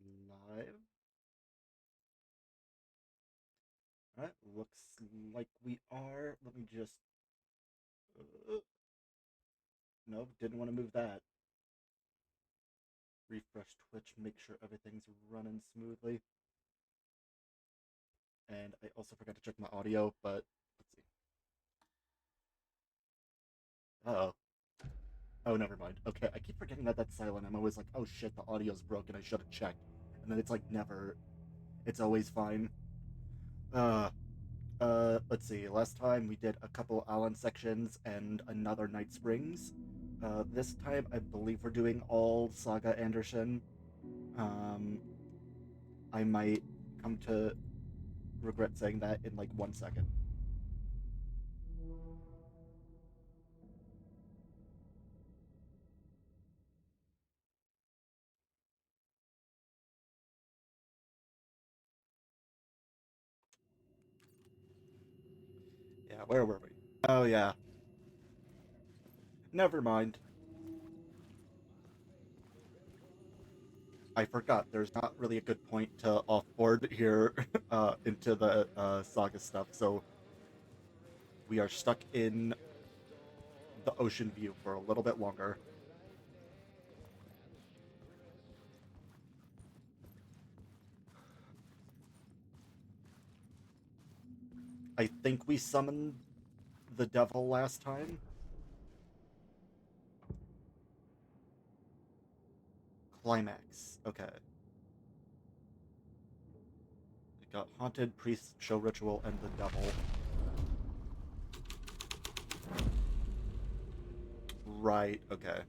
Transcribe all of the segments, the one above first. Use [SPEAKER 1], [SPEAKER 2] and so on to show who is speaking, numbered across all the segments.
[SPEAKER 1] Live. Alright, looks like we are. Let me just. Nope, didn't want to move that. Refresh Twitch, make sure everything's running smoothly. And I also forgot to check my audio, but let's see. Uh oh. Oh, never mind. Okay, I keep forgetting that that's silent. I'm always like, oh shit, the audio's broken. I should have checked. And then it's like, never. It's always fine. Uh, let's see. Last time we did a couple Allen sections and another Night Springs. This time, I believe we're doing all Saga Anderson. Um, I might come to regret saying that in like 1 second. Yeah, where were we? Oh, yeah. Never mind. I forgot. There's not really a good point to offboard here into the Saga stuff, so we are stuck in the ocean view for a little bit longer. I think we summoned the devil last time. Climax. Okay. We got Haunted, Priest, Show Ritual, and the Devil. Right, okay.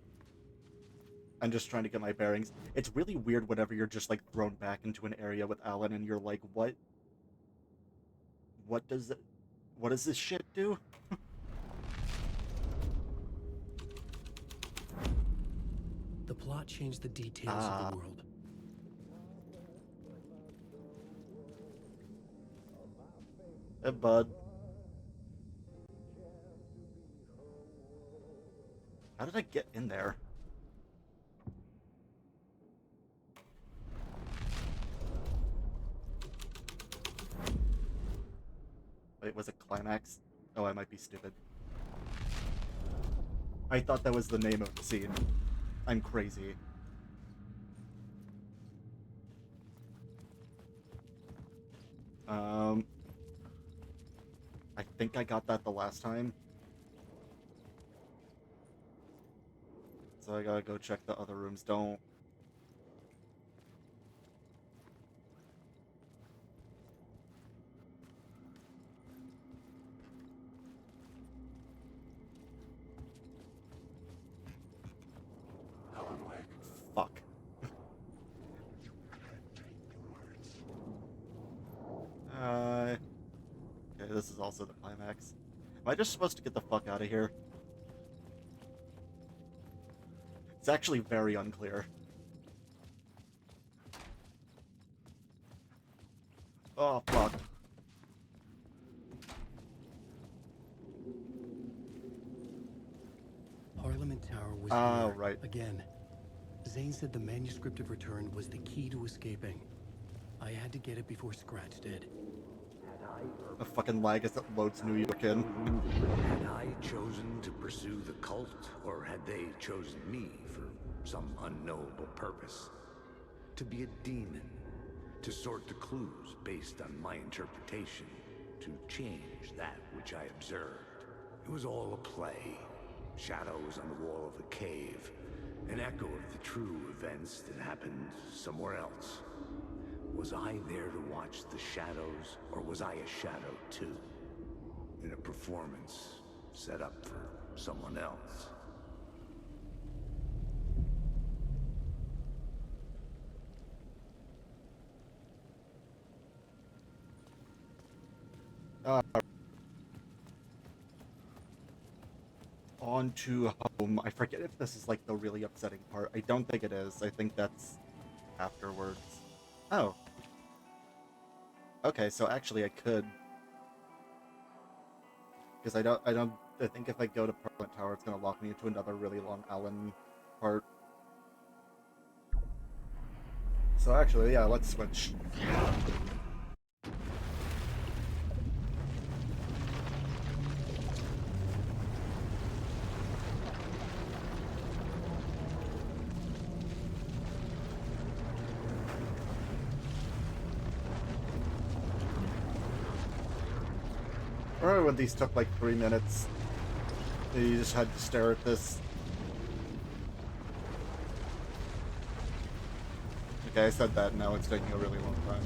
[SPEAKER 1] I'm just trying to get my bearings. It's really weird whenever you're just like thrown back into an area with Alan and you're like, what does it what does this shit do?
[SPEAKER 2] The plot changed the details of
[SPEAKER 1] Ah,
[SPEAKER 2] the world.
[SPEAKER 1] hey, bud. How did I get in there? Wait, was it Climax? Oh, I might be stupid. I thought that was the name of the scene. I'm crazy. Um, I think I got that the last time. So I gotta go check the other rooms. Don't. Fuck. Okay, this is also the climax. Am I just supposed to get the fuck out of here? It's actually very unclear. Oh, fuck.
[SPEAKER 2] Parliament Tower was
[SPEAKER 1] Oh,
[SPEAKER 2] here,
[SPEAKER 1] right.
[SPEAKER 2] again. Zane said the manuscript of return was the key to escaping. I had to get it before Scratch did.
[SPEAKER 1] A fucking lag as it loads New York in.
[SPEAKER 3] Had I chosen to pursue the cult, or had they chosen me for some unknowable purpose? To be a demon, to sort the clues based on my interpretation, to change that which I observed. It was all a play. Shadows on the wall of the cave, an echo of the true events that happened somewhere else. Was I there to watch the shadows, or was I a shadow too? In a performance set up for someone else.
[SPEAKER 1] Uh, on to home. I forget if this is like the really upsetting part. I don't think it is. I think that's afterwards. Oh. Okay, so actually I could. Because I think if I go to Parliament Tower, it's gonna lock me into another really long Allen part. So actually, yeah, let's switch. Remember when these took like 3 minutes? You just had to stare at this. Okay, I said that, now it's taking a really long time.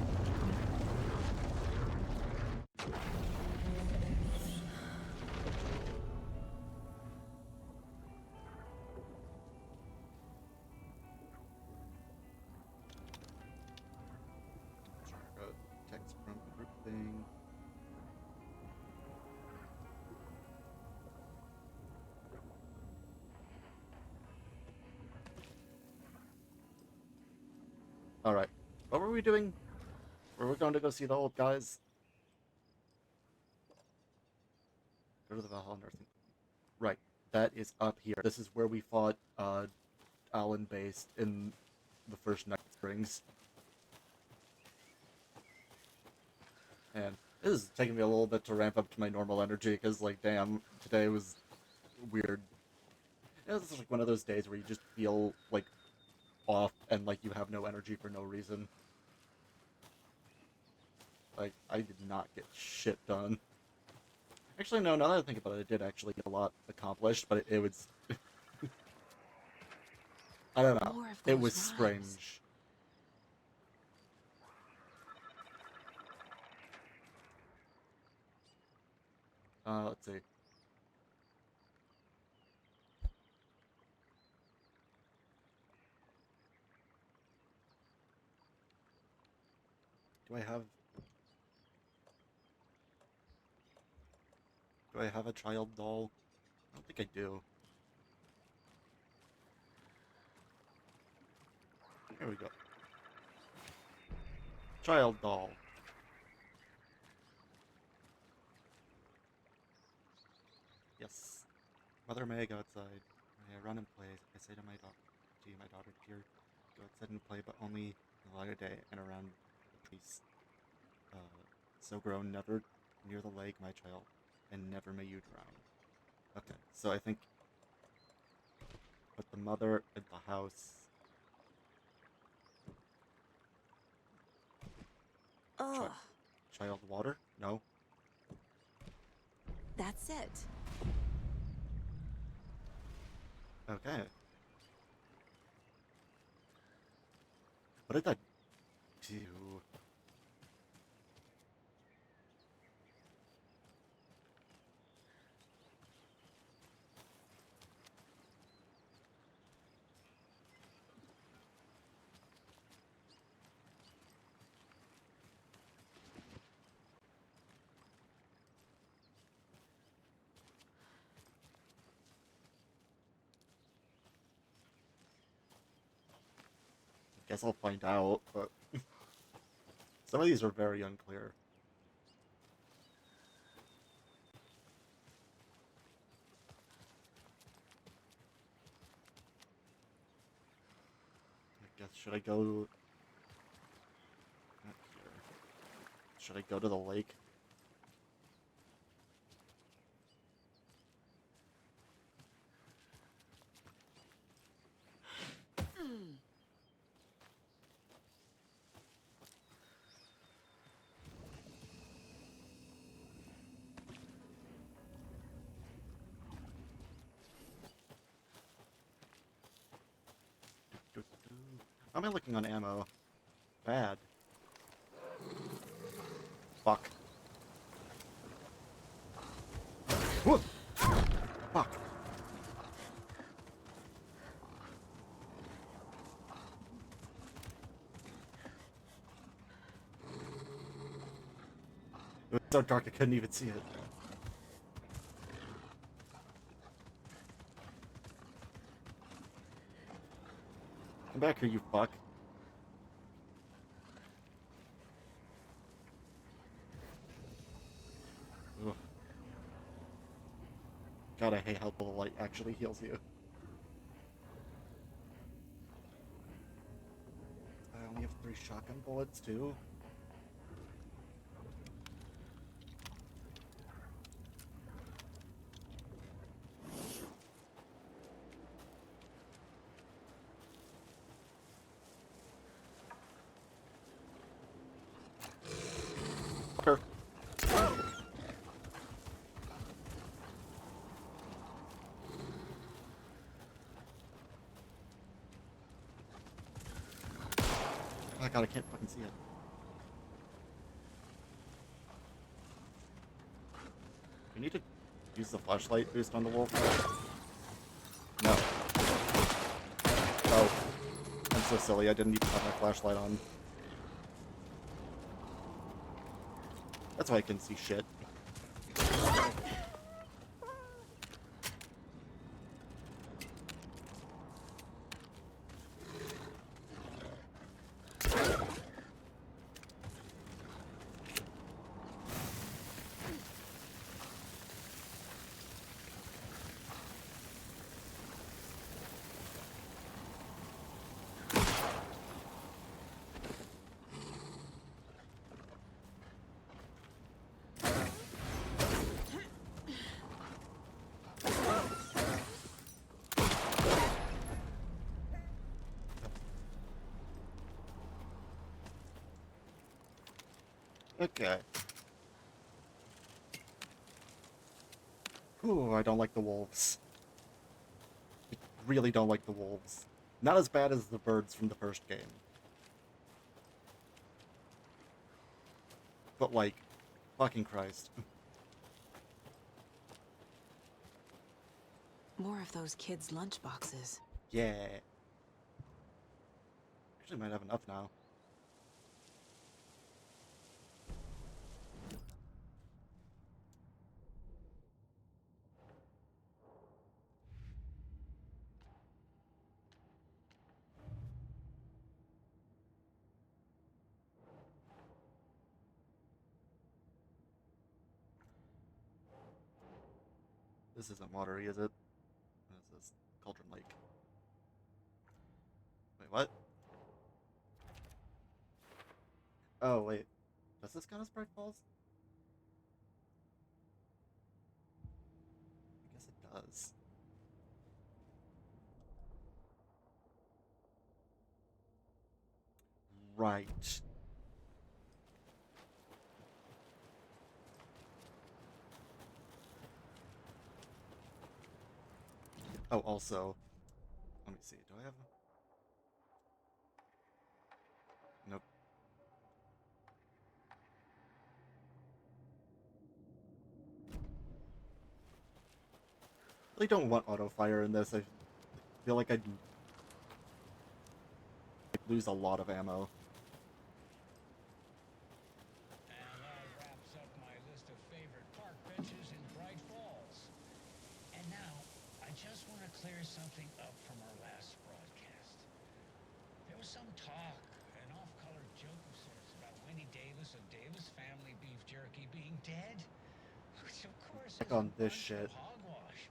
[SPEAKER 1] Text from group thing. Alright. What were we doing? Were we going to go see the old guys? Go to the Valhalla Nursing. Right. That is up here. This is where we fought Alan based in the first Night Springs. And this is taking me a little bit to ramp up to my normal energy, because, like, damn, today was weird. It was like one of those days where you just feel, like, off and, like, you have no energy for no reason. Like, I did not get shit done. Actually, no, now that I think about it, I did actually get a lot accomplished, but it was... I don't know. It was strange. Let's see. Do I have... Do I have a child doll? I don't think I do. Here we go. Child doll. Yes. Mother May, go outside. I run and play. I say to my daughter, dear, go outside and play, but only in the light of day and around the trees. So grown, never near the lake, my child, and never may you drown. Okay, so I think put the mother at the house.
[SPEAKER 4] Ugh,
[SPEAKER 1] Child water? No.
[SPEAKER 4] that's it.
[SPEAKER 1] Okay. What did that do? Guess I'll find out, but some of these are very unclear. I guess, should I go... Not here. Should I go to the lake? How am I looking on ammo? Bad. Fuck. Whoop! Fuck. It was so dark I couldn't even see it. Come back here, you fuck. Ugh. God, I hate how the light actually heals you. I only have 3 shotgun bullets, too. Fucker. Oh god, I can't fucking see it. We need to use the flashlight boost on the wolf. No. Oh. I'm so silly, I didn't even have my flashlight on. That's why I can see shit. Okay. Ooh, I don't like the wolves. I really don't like the wolves. Not as bad as the birds from the first game. But like, fucking Christ.
[SPEAKER 4] More of those kids' lunchboxes.
[SPEAKER 1] Yeah. Actually might have enough now. This isn't watery, is it? This is Cauldron Lake. Wait, what? Oh, wait. Does this count as Bright Falls? I guess it does. Right. Oh, also, let me see. Do I have a... Nope. I really don't want auto fire in this. I feel like I'd lose a lot of ammo.
[SPEAKER 5] And that wraps up my list of favorite park benches in Bright Falls. And now, I just want to clear something up from our last broadcast. There was some talk, an off-color joke of sorts, about Wendy Davis of Davis Family Beef Jerky being dead. Which, of course,
[SPEAKER 1] Back
[SPEAKER 5] is a
[SPEAKER 1] on this
[SPEAKER 5] bunch
[SPEAKER 1] shit.
[SPEAKER 5] of hogwash.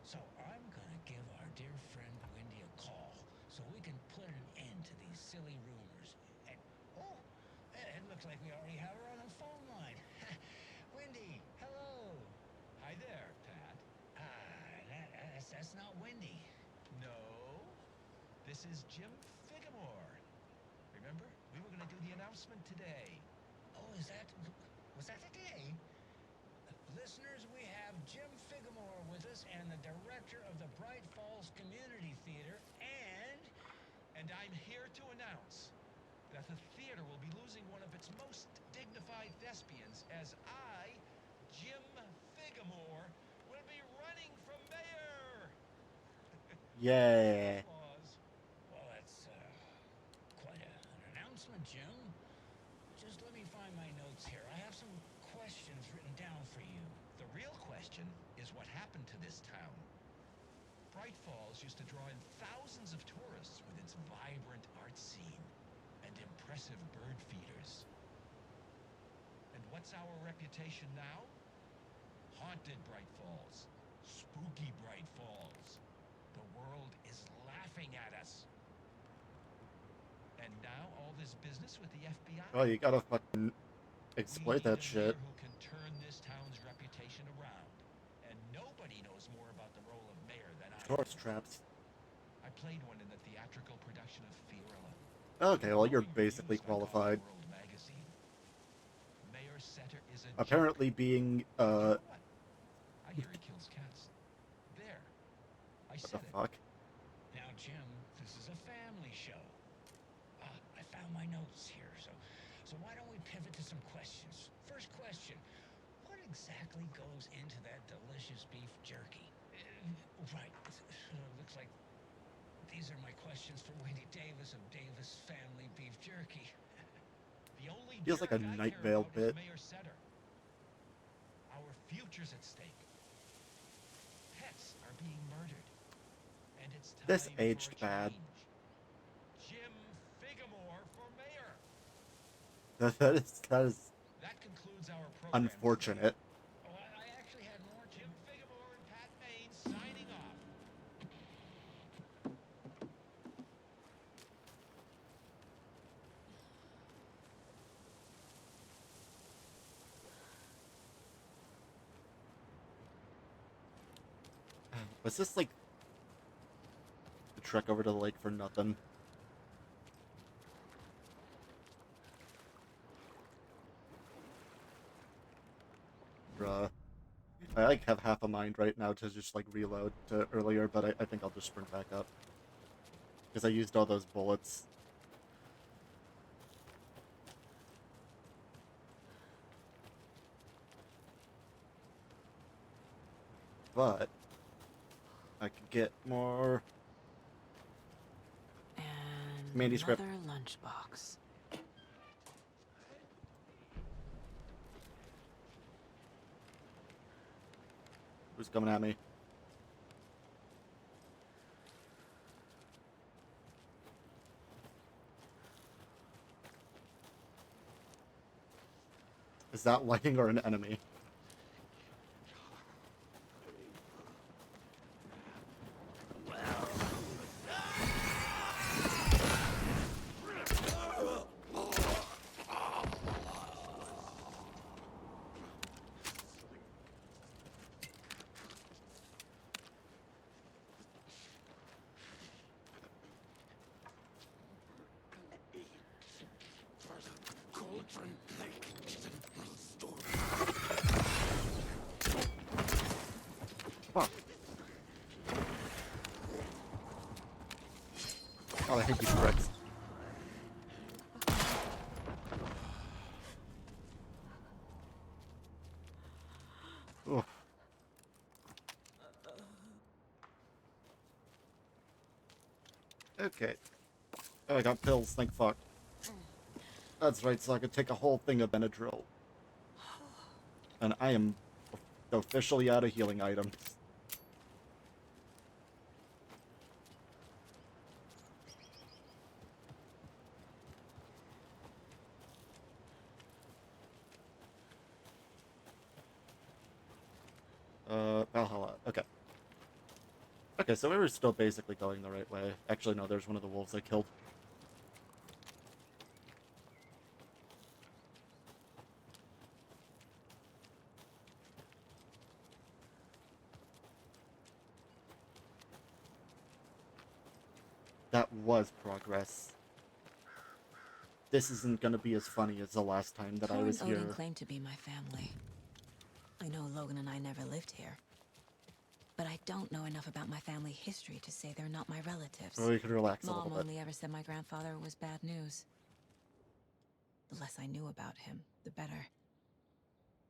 [SPEAKER 5] So I'm gonna give our dear friend Wendy a call so we can put an end to these silly rumors. And oh, it looks like we already have her on the phone line. Wendy, hello.
[SPEAKER 6] Hi there, Pat.
[SPEAKER 5] That's not Wendy.
[SPEAKER 6] No, this is Jim Figamore. Remember, we were going to do the announcement today.
[SPEAKER 5] Oh, was that today? Listeners, we have Jim Figamore with us and the director of the Bright Falls Community Theater
[SPEAKER 6] And I'm here to announce that the theater will be losing one of its most dignified thespians as I, Jim Figamore, will be running for mayor.
[SPEAKER 1] Yeah.
[SPEAKER 6] Applause.
[SPEAKER 5] Well, that's quite an announcement, Jim. Just let me find my notes here. I have some questions written down for you.
[SPEAKER 6] The real question is what happened to this town. Bright Falls used to draw in thousands of tourists with its vibrant art scene and impressive bird feeders. And what's our reputation now? Haunted Bright Falls. Spooky Bright Falls. The world is laughing at us. And now all this does business with the FBI.
[SPEAKER 1] Oh, you gotta fucking
[SPEAKER 6] We
[SPEAKER 1] exploit
[SPEAKER 6] need
[SPEAKER 1] that
[SPEAKER 6] a
[SPEAKER 1] shit.
[SPEAKER 6] mayor who can turn this town's reputation around. And nobody knows more about the role of mayor than I do.
[SPEAKER 1] Tourist traps.
[SPEAKER 6] I played one in the theatrical production of Fiorella.
[SPEAKER 1] Okay, well, you're
[SPEAKER 6] Glowing
[SPEAKER 1] basically
[SPEAKER 6] reviews by Gotham
[SPEAKER 1] qualified.
[SPEAKER 6] World magazine. Mayor Setter is a
[SPEAKER 1] Apparently
[SPEAKER 6] jerk.
[SPEAKER 1] being,
[SPEAKER 6] You know what? I hear he kills cats. There. I
[SPEAKER 1] what the
[SPEAKER 6] said it.
[SPEAKER 1] fuck?
[SPEAKER 5] Now, Jim, this is a family show. I found my notes here, so why don't we pivot to some questions? First question, what exactly goes into that delicious beef jerky? Right, looks like these are my questions for Wendy Davis of Davis Family Beef Jerky.
[SPEAKER 6] The only
[SPEAKER 1] Feels like
[SPEAKER 6] jerk
[SPEAKER 1] a
[SPEAKER 6] I
[SPEAKER 1] Night
[SPEAKER 6] care
[SPEAKER 1] Vale
[SPEAKER 6] about
[SPEAKER 1] bit.
[SPEAKER 6] is Mayor Setter. Our future's at stake. Pets are being murdered. And it's time
[SPEAKER 1] This
[SPEAKER 6] for
[SPEAKER 1] aged
[SPEAKER 6] a
[SPEAKER 1] bad.
[SPEAKER 6] change. Jim Figamore for mayor.
[SPEAKER 1] That is
[SPEAKER 6] That concludes our program.
[SPEAKER 1] unfortunate.
[SPEAKER 5] Oh, I actually had more,
[SPEAKER 6] Jim
[SPEAKER 5] Jim.
[SPEAKER 6] Figamore and Pat Maine signing off.
[SPEAKER 1] Was this like the trek over to the lake for nothing? Bruh. I like have half a mind right now to just like reload to earlier, but I think I'll just sprint back up. Because I used all those bullets. But I could get more
[SPEAKER 4] And
[SPEAKER 1] manuscript.
[SPEAKER 4] another lunchbox.
[SPEAKER 1] Who's coming at me? Is that lightning or an enemy? Fuck. Oh, I hate these bricks. Oof. Okay. Oh, I got pills, thank fuck. That's right, so I could take a whole thing of Benadryl. And I am officially out of healing items. Valhalla. Okay. Okay, so we were still basically going the right way. Actually, no, there's one of the wolves I killed. That was progress. This isn't gonna be as funny as the last time that I
[SPEAKER 4] Cole
[SPEAKER 1] was
[SPEAKER 4] and Odin
[SPEAKER 1] here.
[SPEAKER 4] claim to be my family. I know Logan and I never lived here. But I don't know enough about my family history to say they're not my relatives.
[SPEAKER 1] Oh, you can relax a
[SPEAKER 4] Mom
[SPEAKER 1] little bit.
[SPEAKER 4] only ever said my grandfather was bad news. The less I knew about him, the better.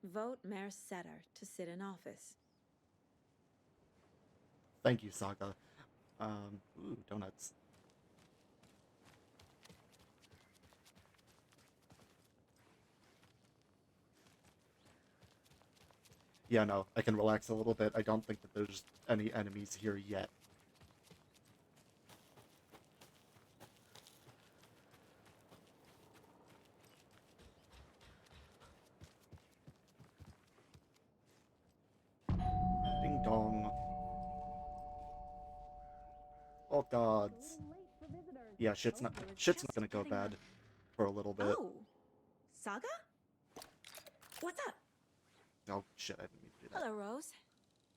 [SPEAKER 4] Vote Mayor Setter to sit in office.
[SPEAKER 1] Thank you, Saga. Ooh, donuts. Yeah, no, I can relax a little bit. I don't think that there's any enemies here yet. Ding dong. Oh gods. Yeah, shit's not gonna go bad. for a little bit.
[SPEAKER 4] Oh, Saga? What's up?
[SPEAKER 1] Oh shit, I didn't mean to do that.
[SPEAKER 4] Hello, Rose.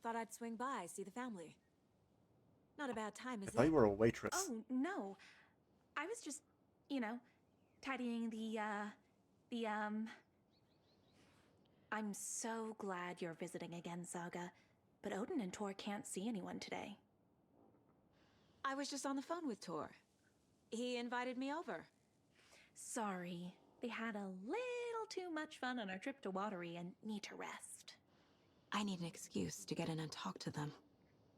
[SPEAKER 4] Thought I'd swing by, see the family. Not a bad time,
[SPEAKER 1] I
[SPEAKER 4] is
[SPEAKER 1] thought
[SPEAKER 4] it?
[SPEAKER 1] you were a waitress.
[SPEAKER 7] Oh, no. I was just, tidying the. I'm so glad you're visiting again, Saga. But Odin and Tor can't see anyone today.
[SPEAKER 4] I was just on the phone with Tor. He invited me over.
[SPEAKER 7] Sorry. They had a little too much fun on our trip to Watery and need to rest.
[SPEAKER 4] I need an excuse to get in and talk to them.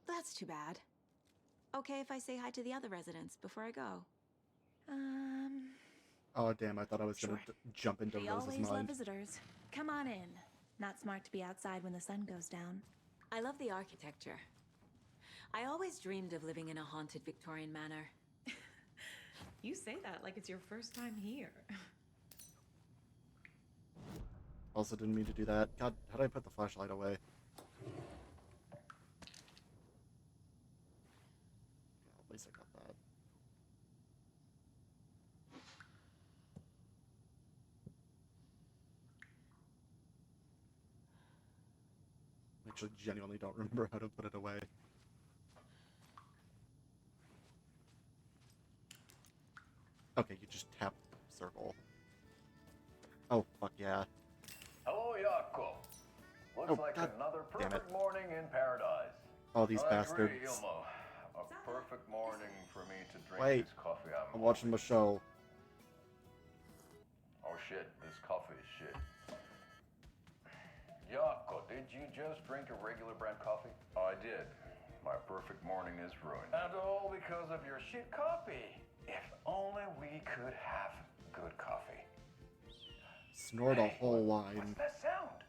[SPEAKER 4] That's too bad. Okay if I say hi to the other residents before I go?
[SPEAKER 1] Oh damn, I thought I was
[SPEAKER 7] Sure.
[SPEAKER 1] gonna jump into
[SPEAKER 7] They
[SPEAKER 1] Rose's
[SPEAKER 7] always love
[SPEAKER 1] mind.
[SPEAKER 7] visitors. Come on in. Not smart to be outside when the sun goes down.
[SPEAKER 4] I love the architecture. I always dreamed of living in a haunted Victorian manor.
[SPEAKER 7] You say that like it's your first time here.
[SPEAKER 1] Also didn't mean to do that. God, how did I put the flashlight away? Yeah, at least I got that. I actually genuinely don't remember how to put it away. Okay, you just tap circle. Oh, fuck yeah.
[SPEAKER 8] Hello, Yako. Looks
[SPEAKER 1] Oh,
[SPEAKER 8] like
[SPEAKER 1] God
[SPEAKER 8] another
[SPEAKER 1] damn it.
[SPEAKER 8] perfect morning in paradise.
[SPEAKER 1] All these
[SPEAKER 8] I
[SPEAKER 1] bastards.
[SPEAKER 8] agree, Ilmo. A perfect morning for me to drink
[SPEAKER 1] Wait,
[SPEAKER 8] this coffee
[SPEAKER 1] I'm watching the show.
[SPEAKER 8] Oh shit, this coffee is shit. Yako, did you just drink a regular brand coffee? I did. My perfect morning is ruined. And all because of your shit coffee. If only we could have good coffee.
[SPEAKER 1] Snort a
[SPEAKER 8] Hey,
[SPEAKER 1] whole
[SPEAKER 8] What's
[SPEAKER 1] line.
[SPEAKER 8] that sound?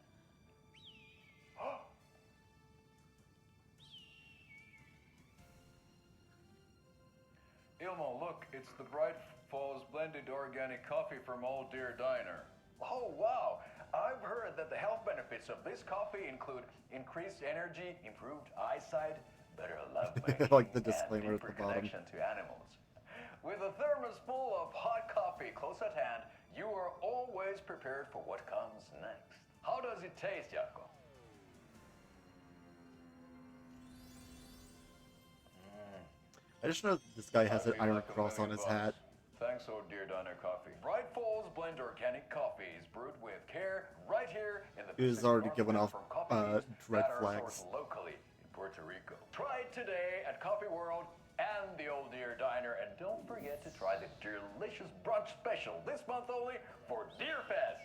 [SPEAKER 8] Ilmo, look, it's the Bright Falls blended organic coffee from Old Deer Diner. Oh, wow. I've heard that the health benefits of this coffee include increased energy, improved eyesight, better lovemaking,
[SPEAKER 1] Like the
[SPEAKER 8] and
[SPEAKER 1] disclaimer at
[SPEAKER 8] deeper
[SPEAKER 1] the bottom.
[SPEAKER 8] connection to animals. With a thermos full of hot coffee close at hand, you are always prepared for what comes next. How does it taste, Jaco?
[SPEAKER 1] I just know this guy has
[SPEAKER 8] I
[SPEAKER 1] an
[SPEAKER 8] feel
[SPEAKER 1] iron
[SPEAKER 8] like
[SPEAKER 1] cross on his
[SPEAKER 8] $1,000,000.
[SPEAKER 1] hat.
[SPEAKER 8] Thanks, Old Deer Diner Coffee. Bright Falls Blend Organic Coffee is brewed with care right here in the
[SPEAKER 1] He was
[SPEAKER 8] Pacific
[SPEAKER 1] already giving
[SPEAKER 8] Northwest
[SPEAKER 1] off,
[SPEAKER 8] from coffee beans
[SPEAKER 1] red
[SPEAKER 8] that are
[SPEAKER 1] flags.
[SPEAKER 8] sourced locally in Puerto Rico. Try it today at Coffee World and the Old Deer Diner, and don't forget to try the delicious brunch special this month only for Deer Fest.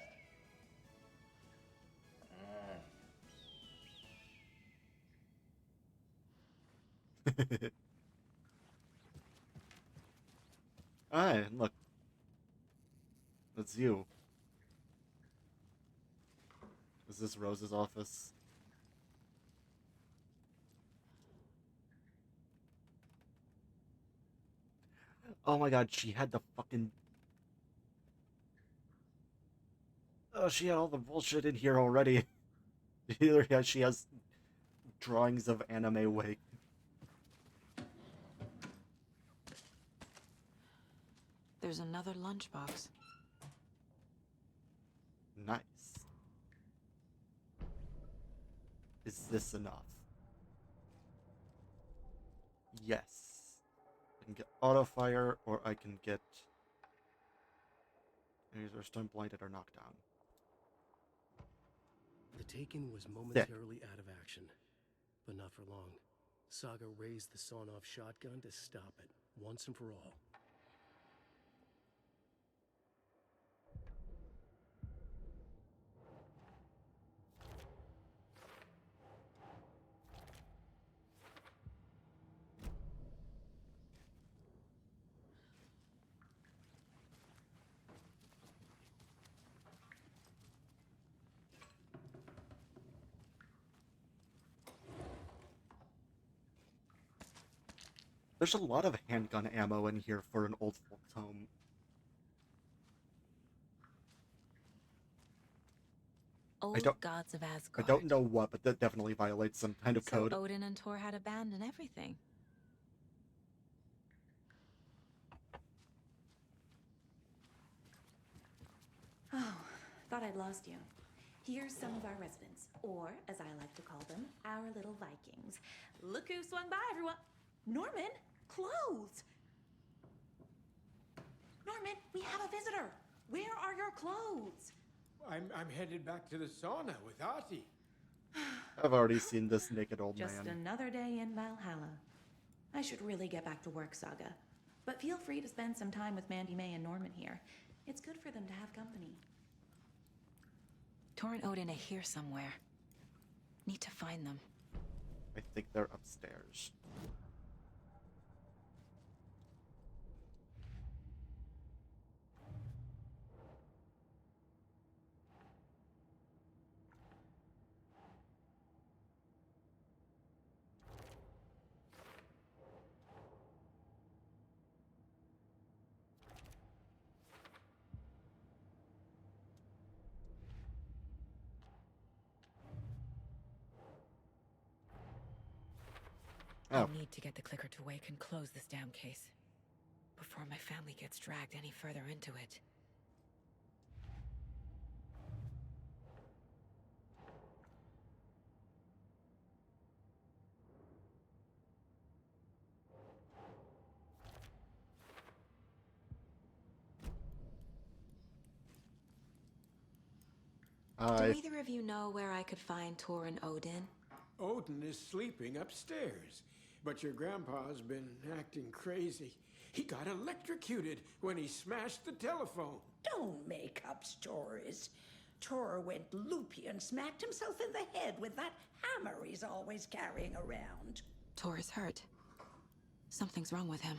[SPEAKER 1] Alright, look. That's you. Is this Rose's office? Oh my god, she had the fucking... Oh, she had all the bullshit in here already. She has drawings of anime wake.
[SPEAKER 4] There's another lunchbox.
[SPEAKER 1] Nice. Is this enough? Yes. I can get auto fire, or I can get... Enemies are stunned, blinded, or knocked down.
[SPEAKER 2] The Taken was momentarily out of action, but not for long. Saga raised the sawn-off shotgun to stop it, once and for all.
[SPEAKER 1] There's a lot of handgun ammo in here for an old folks home.
[SPEAKER 4] Old
[SPEAKER 1] don't-
[SPEAKER 4] gods of
[SPEAKER 1] I
[SPEAKER 4] Asgard.
[SPEAKER 1] don't know what, but that definitely violates some kind of
[SPEAKER 4] So
[SPEAKER 1] code.
[SPEAKER 4] Odin and Tor had a band and everything.
[SPEAKER 7] thought I'd lost you. Here's some of our residents, or as I like to call them, our little Vikings. Look who swung by, everyone. Norman, clothes. Norman, we have a visitor. Where are your clothes?
[SPEAKER 9] I'm headed back to the sauna with Artie.
[SPEAKER 1] I've already seen this naked old
[SPEAKER 7] Just
[SPEAKER 1] man.
[SPEAKER 7] another day in Valhalla. I should really get back to work, Saga. But feel free to spend some time with Mandy May and Norman here. It's good for them to have company.
[SPEAKER 4] Tor and Odin are here somewhere. Need to find them.
[SPEAKER 1] I think they're upstairs.
[SPEAKER 4] I need to get the clicker to wake and close this damn case before my family gets dragged any further into it. Do either of you know where I could find Tor and Odin?
[SPEAKER 9] Odin is sleeping upstairs, but your grandpa's been acting crazy. He got electrocuted when he smashed the telephone.
[SPEAKER 10] Don't make up stories. Tor went loopy and smacked himself in the head with that hammer he's always carrying around.
[SPEAKER 4] Tor is hurt. Something's wrong with him.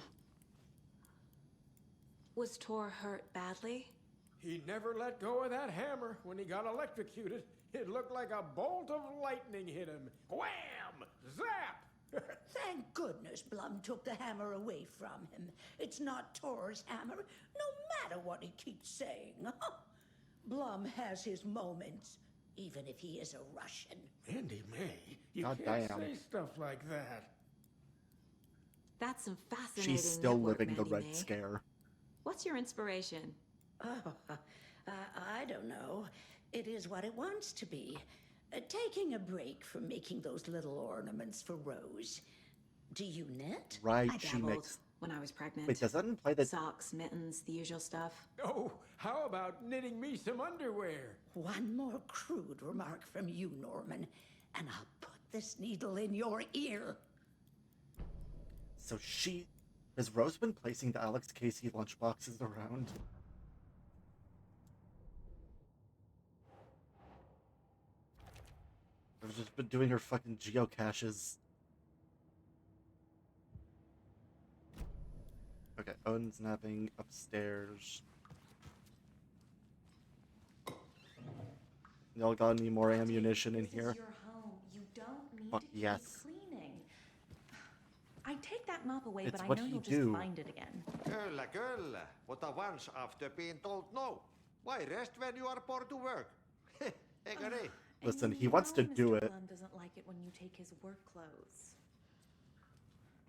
[SPEAKER 4] Was Tor hurt badly?
[SPEAKER 9] He never let go of that hammer when he got electrocuted. It looked like a bolt of lightning hit him. Wham! Zap!
[SPEAKER 10] Thank goodness Blum took the hammer away from him. It's not Tor's hammer, no matter what he keeps saying. Blum has his moments, even if he is a Russian.
[SPEAKER 9] Mandy May, you
[SPEAKER 1] God
[SPEAKER 9] can't
[SPEAKER 1] damn.
[SPEAKER 9] say stuff like that.
[SPEAKER 4] That's some fascinating
[SPEAKER 1] She's still
[SPEAKER 4] network,
[SPEAKER 1] living the
[SPEAKER 4] Mandy
[SPEAKER 1] Red
[SPEAKER 4] May.
[SPEAKER 1] Scare.
[SPEAKER 4] What's your inspiration?
[SPEAKER 10] Oh, I don't know. It is what it wants to be. Taking a break from making those little ornaments for Rose. Do you knit?
[SPEAKER 1] Right,
[SPEAKER 4] I
[SPEAKER 1] she
[SPEAKER 4] dabbled
[SPEAKER 1] makes...
[SPEAKER 4] when I was pregnant.
[SPEAKER 1] Wait, does that imply that...
[SPEAKER 4] Socks, mittens, the usual stuff.
[SPEAKER 9] Oh, how about knitting me some underwear?
[SPEAKER 10] One more crude remark from you, Norman, and I'll put this needle in your ear.
[SPEAKER 1] So she... Has Rose been placing the Alex Casey lunchboxes around? I've just been doing her fucking geocaches. Okay, Odin's napping upstairs. Y'all got any more ammunition in here?
[SPEAKER 7] This is your home. You don't need
[SPEAKER 1] Fuck
[SPEAKER 7] to keep
[SPEAKER 1] yes.
[SPEAKER 7] cleaning. I take that mop away,
[SPEAKER 1] It's
[SPEAKER 7] but I
[SPEAKER 1] what
[SPEAKER 7] know
[SPEAKER 1] he
[SPEAKER 7] you'll
[SPEAKER 1] do.
[SPEAKER 7] just find it again.
[SPEAKER 11] Kyllä. Mutta once after being told no. Why rest when you are born to work? Eikö niin?
[SPEAKER 1] Listen, he
[SPEAKER 7] You
[SPEAKER 1] wants to
[SPEAKER 7] know
[SPEAKER 1] do
[SPEAKER 7] Mr.
[SPEAKER 1] it.
[SPEAKER 7] Blum doesn't like it when you take his work clothes.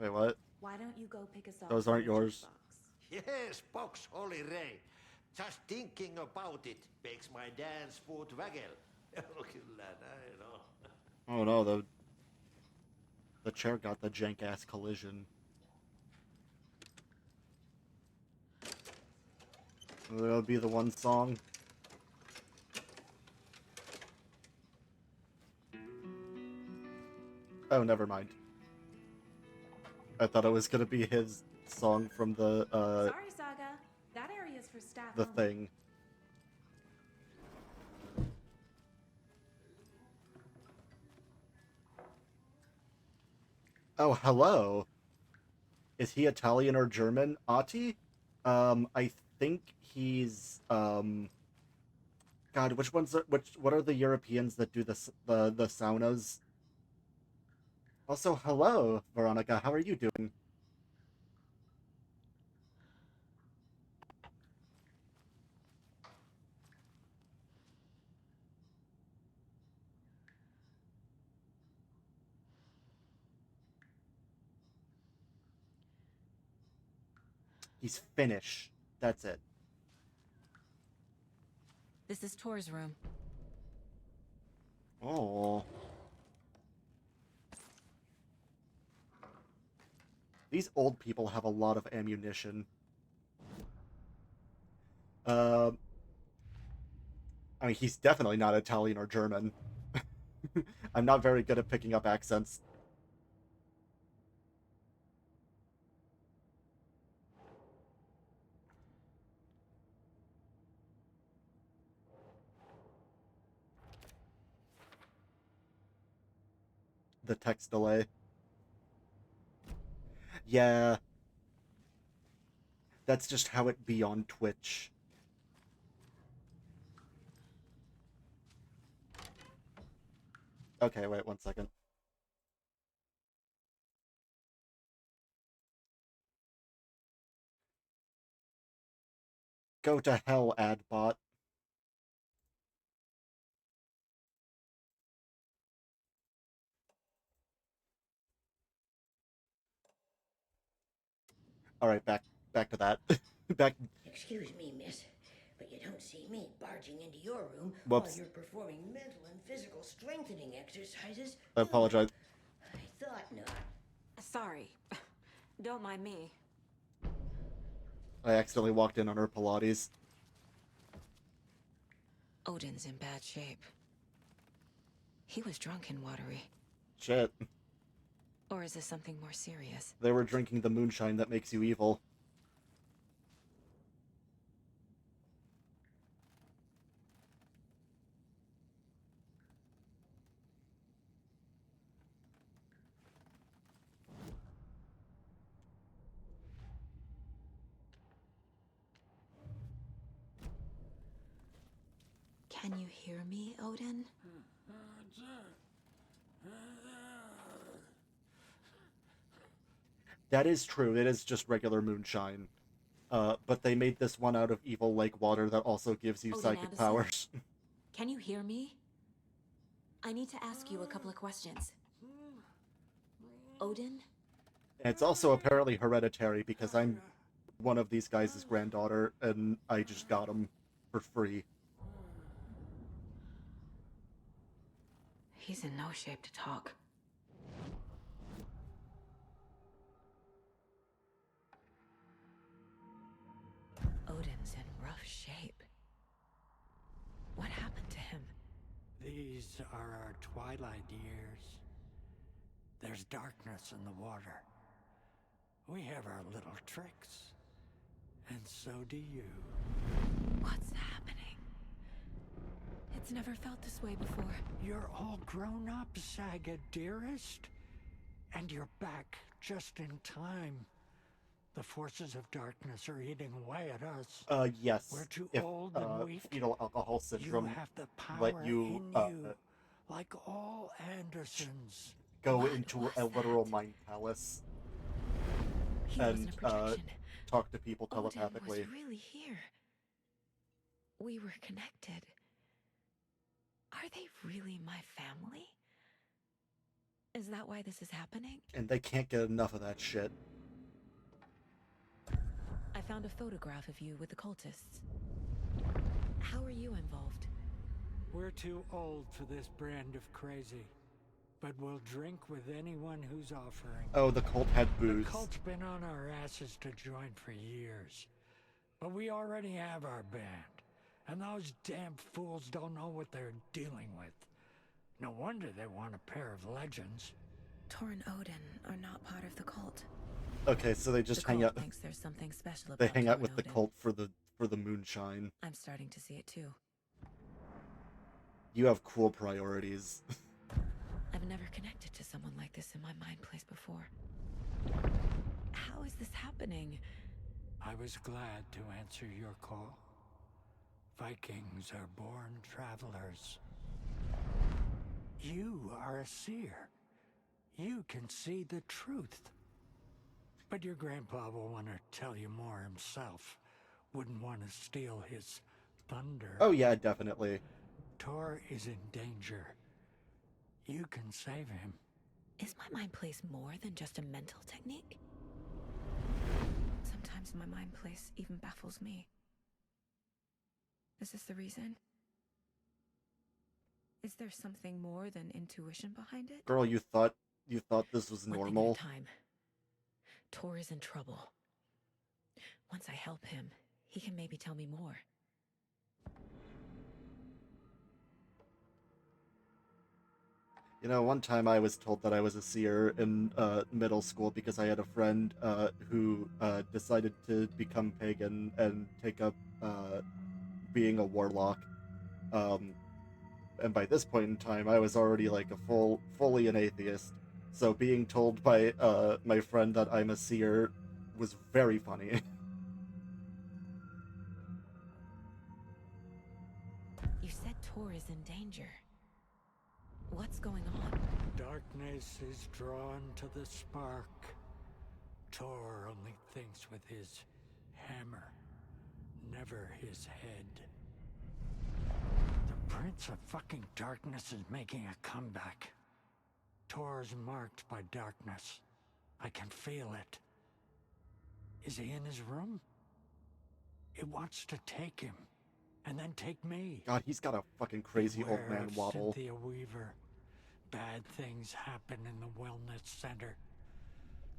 [SPEAKER 1] Wait, what?
[SPEAKER 7] Why don't you go pick us up?
[SPEAKER 1] Those aren't yours.
[SPEAKER 11] Yes, box Olli Ray. Just thinking about it makes my dance foot waggle. Kyllä näin on.
[SPEAKER 1] Oh no, the chair got the jank-ass collision. That'll be the one song. Oh, never mind. I thought it was gonna be his song from the,
[SPEAKER 7] Sorry, Saga. That area's for staff
[SPEAKER 1] the
[SPEAKER 7] only.
[SPEAKER 1] thing. Oh, hello. Is he Italian or German? Ati? I think he's, God, which ones are, what are the Europeans that do the saunas? Also, hello, Veronica, how are you doing? He's Finnish. That's it.
[SPEAKER 4] This is Tor's room.
[SPEAKER 1] Oh. These old people have a lot of ammunition. I mean, he's definitely not Italian or German. I'm not very good at picking up accents. The text delay. Yeah. That's just how it be on Twitch. Okay, wait 1 second. Go to hell, adbot. Alright, back to that. Back.
[SPEAKER 10] Excuse me, miss, but you don't see me barging into your room while
[SPEAKER 1] Whoops.
[SPEAKER 10] you're performing mental and physical strengthening exercises.
[SPEAKER 1] I apologize.
[SPEAKER 10] I thought not.
[SPEAKER 4] Sorry. Don't mind me.
[SPEAKER 1] I accidentally walked in on her Pilates.
[SPEAKER 4] Odin's in bad shape. He was drunk and watery.
[SPEAKER 1] Shit.
[SPEAKER 4] Or is this something more serious?
[SPEAKER 1] They were drinking the moonshine that makes you evil.
[SPEAKER 4] Can you hear me, Odin?
[SPEAKER 1] That is true. It is just regular moonshine. But they made this one out of evil lake water that also gives you
[SPEAKER 4] Odin
[SPEAKER 1] psychic
[SPEAKER 4] Anderson?
[SPEAKER 1] powers.
[SPEAKER 4] Can you hear me? I need to ask you a couple of questions. Odin?
[SPEAKER 1] It's also apparently hereditary because I'm one of these guys' granddaughter, and I just got him for free.
[SPEAKER 4] He's in no shape to talk. Odin's in rough shape. What happened to him?
[SPEAKER 12] These are our twilight years. There's darkness in the water. We have our little tricks. And so do you.
[SPEAKER 4] What's happening? It's never felt this way before.
[SPEAKER 12] You're all grown up, Saga, dearest. And you're back just in time. The forces of darkness are eating away at us.
[SPEAKER 1] Yes.
[SPEAKER 12] We're too
[SPEAKER 1] If,
[SPEAKER 12] old and weak.
[SPEAKER 1] fetal alcohol syndrome
[SPEAKER 12] You have the power
[SPEAKER 1] let you,
[SPEAKER 12] in you, like all Andersons.
[SPEAKER 1] go
[SPEAKER 4] What
[SPEAKER 1] into
[SPEAKER 4] was
[SPEAKER 1] a literal
[SPEAKER 4] that?
[SPEAKER 1] mind palace
[SPEAKER 4] He
[SPEAKER 1] and
[SPEAKER 4] wasn't a projection.
[SPEAKER 1] talk to people
[SPEAKER 4] Odin
[SPEAKER 1] telepathically.
[SPEAKER 4] was really here. We were connected. Are they really my family? Is that why this is happening?
[SPEAKER 1] And they can't get enough of that shit.
[SPEAKER 4] I found a photograph of you with the cultists. How are you involved?
[SPEAKER 12] We're too old for this brand of crazy. But we'll drink with anyone who's offering.
[SPEAKER 1] Oh, the cult had booze.
[SPEAKER 12] The cult's been on our asses to join for years. But we already have our band. And those damn fools don't know what they're dealing with. No wonder they want a pair of legends.
[SPEAKER 4] Tor and Odin are not part of the cult.
[SPEAKER 1] Okay, so they just
[SPEAKER 4] The
[SPEAKER 1] hang
[SPEAKER 4] cult
[SPEAKER 1] out.
[SPEAKER 4] thinks there's something special about
[SPEAKER 1] They hang
[SPEAKER 4] Tor
[SPEAKER 1] out
[SPEAKER 4] and
[SPEAKER 1] with the
[SPEAKER 4] Odin.
[SPEAKER 1] cult for the moonshine.
[SPEAKER 4] I'm starting to see it too.
[SPEAKER 1] You have cool priorities.
[SPEAKER 4] I've never connected to someone like this in my mind place before. How is this happening?
[SPEAKER 12] I was glad to answer your call. Vikings are born travelers. You are a seer. You can see the truth. But your grandpa will want to tell you more himself. Wouldn't want to steal his thunder.
[SPEAKER 1] Oh yeah, definitely.
[SPEAKER 12] Tor is in danger. You can save him.
[SPEAKER 4] Is my mind place more than just a mental technique? Sometimes my mind place even baffles me. Is this the reason? Is there something more than intuition behind it?
[SPEAKER 1] Girl, you thought this was
[SPEAKER 4] One thing
[SPEAKER 1] normal?
[SPEAKER 4] at a time. Tor is in trouble. Once I help him, he can maybe tell me more.
[SPEAKER 1] You know, one time I was told that I was a seer in middle school because I had a friend who decided to become pagan and take up being a warlock. And by this point in time, I was already like fully an atheist. So being told by my friend that I'm a seer was very funny.
[SPEAKER 4] You said Tor is in danger. What's going on?
[SPEAKER 12] Darkness is drawn to the spark. Tor only thinks with his hammer, never his head. The Prince of fucking Darkness is making a comeback. Tor's marked by darkness. I can feel it. Is he in his room? It wants to take him, and then take me.
[SPEAKER 1] God, he's got a fucking crazy
[SPEAKER 12] Beware
[SPEAKER 1] old man
[SPEAKER 12] of
[SPEAKER 1] waddle.
[SPEAKER 12] Cynthia Weaver. Bad things happen in the wellness center.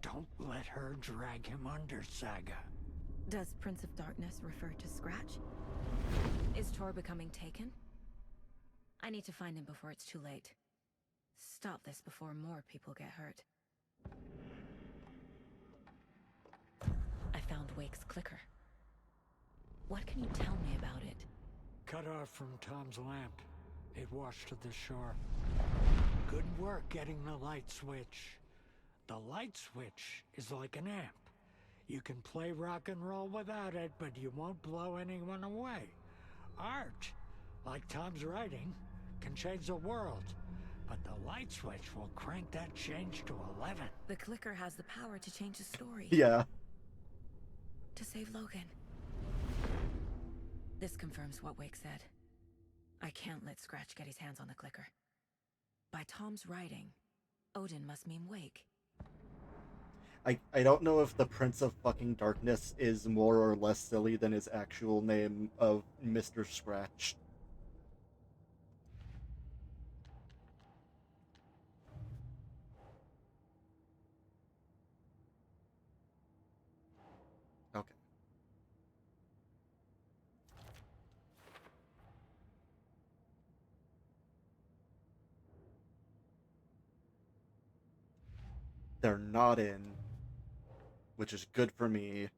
[SPEAKER 12] Don't let her drag him under, Saga.
[SPEAKER 4] Does Prince of Darkness refer to Scratch? Is Tor becoming taken? I need to find him before it's too late. Stop this before more people get hurt. I found Wake's clicker. What can you tell me about it?
[SPEAKER 12] Cut off from Tom's lamp. It washed to the shore. Good work getting the light switch. The light switch is like an amp. You can play rock and roll without it, but you won't blow anyone away. Art, like Tom's writing, can change the world. But the light switch will crank that change to 11.
[SPEAKER 4] The clicker has the power to change the story.
[SPEAKER 1] Yeah.
[SPEAKER 4] To save Logan. This confirms what Wake said. I can't let Scratch get his hands on the clicker. By Tom's writing, Odin must mean Wake.
[SPEAKER 1] I don't know if the Prince of fucking Darkness is more or less silly than his actual name of Mr. Scratch. Okay. They're not in, which is good for me.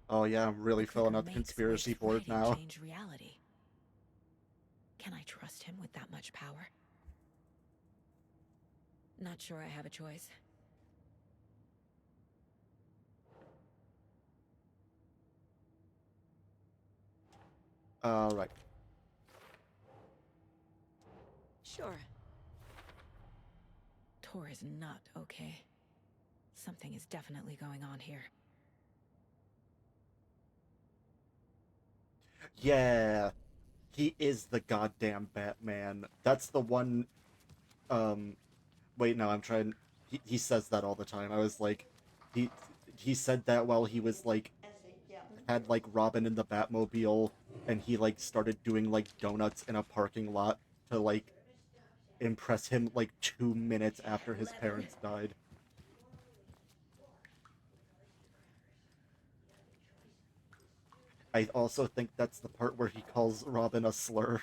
[SPEAKER 1] Oh yeah, I'm really filling out the conspiracy board now.
[SPEAKER 4] Change reality. Can I trust him with that much power? Not sure I have a choice.
[SPEAKER 1] Right.
[SPEAKER 4] Sure. Tor is not okay. Something is definitely going on here.
[SPEAKER 1] Yeah. He is the goddamn Batman. That's the one, wait, no, I'm trying, he says that all the time. I was like, he said that while he was, like, had, like, Robin in the Batmobile, and he, like, started doing, like, donuts in a parking lot to, like, impress him, like, 2 minutes after his parents died. I also think that's the part where he calls Robin a slur.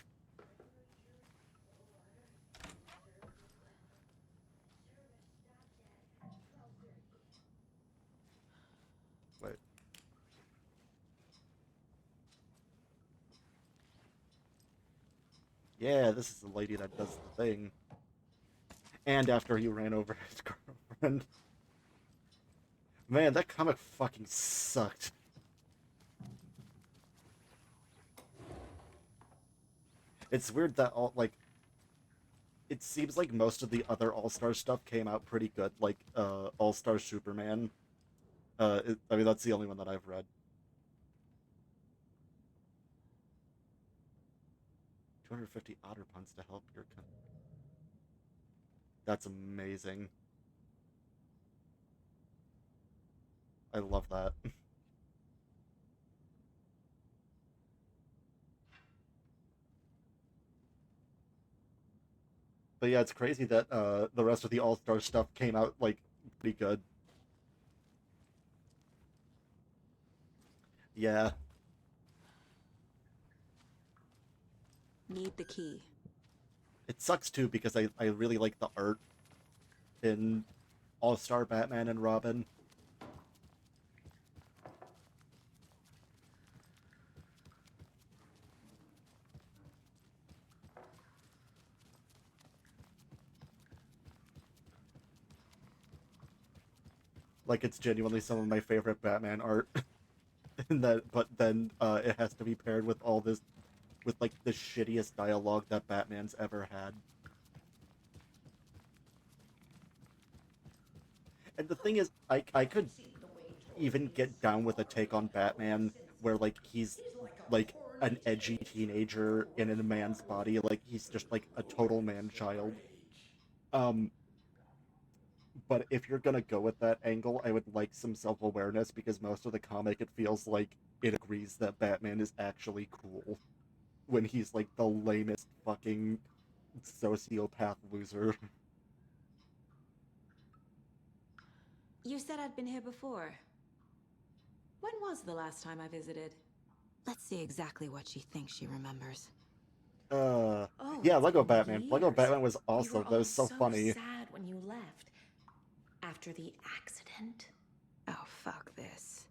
[SPEAKER 1] Wait. Yeah, this is the lady that does the thing. And after he ran over his girlfriend. Man, that comic fucking sucked. It's weird that it seems like most of the other All-Star stuff came out pretty good, like All-Star Superman. I mean, that's the only one that I've read. 250 otter puns to help your. That's amazing. I love that. But yeah, it's crazy that the rest of the All-Star stuff came out like pretty good. Yeah.
[SPEAKER 4] Need the key.
[SPEAKER 1] It sucks too because I really like the art in All-Star Batman and Robin. Like it's genuinely some of my favorite Batman art. But then it has to be paired with all this with like the shittiest dialogue that Batman's ever had. And the thing is, I could even get down with a take on Batman where like he's like an edgy teenager in a man's body, like he's just like a total man child. Um, but if you're gonna go with that angle, I would like some self-awareness because most of the comic it feels like it agrees that Batman is actually cool when he's like the lamest fucking sociopath loser.
[SPEAKER 4] You said I'd been here before. When was the last time I visited? Let's see exactly what she thinks she remembers.
[SPEAKER 7] Oh,
[SPEAKER 1] Yeah,
[SPEAKER 7] it's
[SPEAKER 1] Lego
[SPEAKER 7] been
[SPEAKER 1] Batman. Lego
[SPEAKER 7] years.
[SPEAKER 1] Batman was
[SPEAKER 7] We
[SPEAKER 1] awesome.
[SPEAKER 7] were
[SPEAKER 1] That
[SPEAKER 7] all
[SPEAKER 1] was so funny.
[SPEAKER 7] sad when you left. After the accident.
[SPEAKER 4] Oh, fuck this.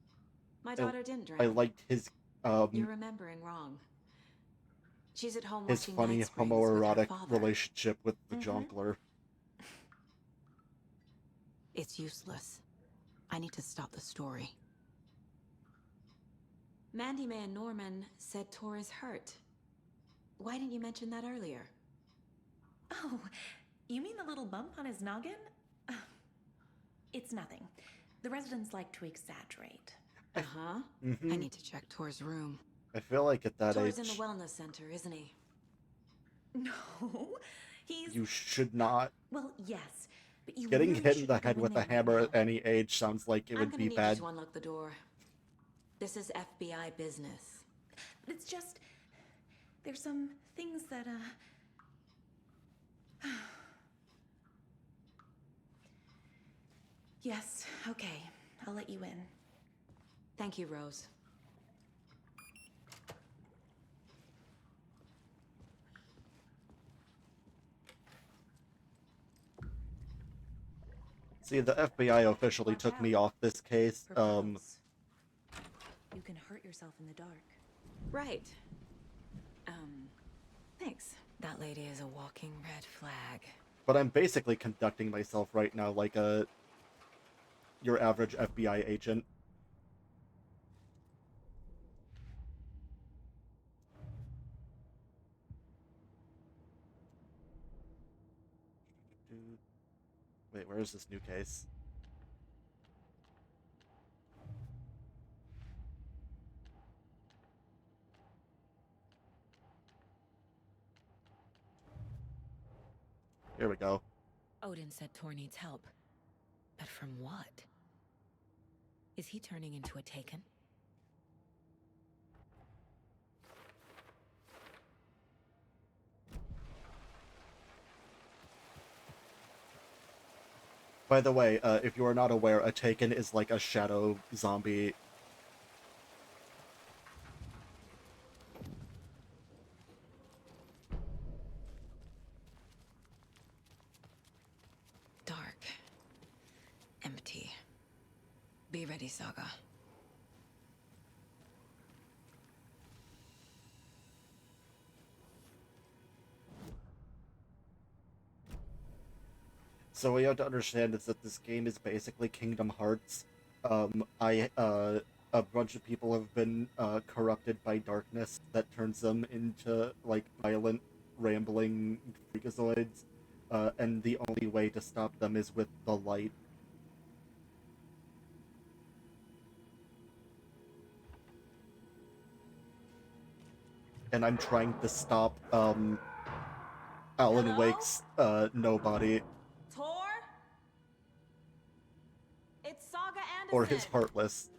[SPEAKER 4] My
[SPEAKER 1] I,
[SPEAKER 4] daughter didn't drown.
[SPEAKER 1] I liked his
[SPEAKER 4] You're remembering wrong. She's at home
[SPEAKER 1] his
[SPEAKER 4] watching
[SPEAKER 1] funny
[SPEAKER 4] Night Springs with her
[SPEAKER 1] homoerotic
[SPEAKER 4] father.
[SPEAKER 1] relationship with the Jonkler.
[SPEAKER 4] It's useless. I need to stop the story. Mandy May and Norman said Tor is hurt. Why didn't you mention that earlier?
[SPEAKER 7] Oh, you mean the little bump on his noggin? It's nothing. The residents like to exaggerate.
[SPEAKER 4] Uh-huh.
[SPEAKER 1] Mm-hmm.
[SPEAKER 4] I need to check Tor's room.
[SPEAKER 1] I feel like at that
[SPEAKER 4] Tor's
[SPEAKER 1] age,
[SPEAKER 4] in the wellness center, isn't he?
[SPEAKER 7] No, he's...
[SPEAKER 1] you should not.
[SPEAKER 7] Well, yes, but you
[SPEAKER 1] Getting
[SPEAKER 7] really
[SPEAKER 1] hit in the
[SPEAKER 7] shouldn't go
[SPEAKER 1] head
[SPEAKER 7] in
[SPEAKER 1] with a
[SPEAKER 7] there right
[SPEAKER 1] hammer
[SPEAKER 7] now.
[SPEAKER 1] at any age sounds like it
[SPEAKER 4] I'm
[SPEAKER 1] would
[SPEAKER 4] gonna
[SPEAKER 1] be
[SPEAKER 4] need
[SPEAKER 1] bad.
[SPEAKER 4] you to unlock the door. This is FBI business.
[SPEAKER 7] But it's just... There's some things that, Yes, okay. I'll let you in.
[SPEAKER 4] Thank you, Rose.
[SPEAKER 1] See, the FBI officially took me off this case.
[SPEAKER 7] You can hurt yourself in the dark.
[SPEAKER 4] Right. Thanks. That lady is a walking red flag.
[SPEAKER 1] But I'm basically conducting myself right now like your average FBI agent. Wait, where is this new case? Here we go.
[SPEAKER 4] Odin said Tor needs help. But from what? Is he turning into a Taken?
[SPEAKER 1] By the way, if you are not aware, a Taken is like a shadow zombie.
[SPEAKER 4] Dark. Empty. Be ready, Saga.
[SPEAKER 1] So what you have to understand is that this game is basically Kingdom Hearts. A bunch of people have been corrupted by darkness that turns them into like violent rambling freakazoids, and the only way to stop them is with the light. And I'm trying to stop, Alan
[SPEAKER 4] Hello?
[SPEAKER 1] Wake's, nobody.
[SPEAKER 4] Tor? It's Saga Anderson.
[SPEAKER 1] Or his Heartless.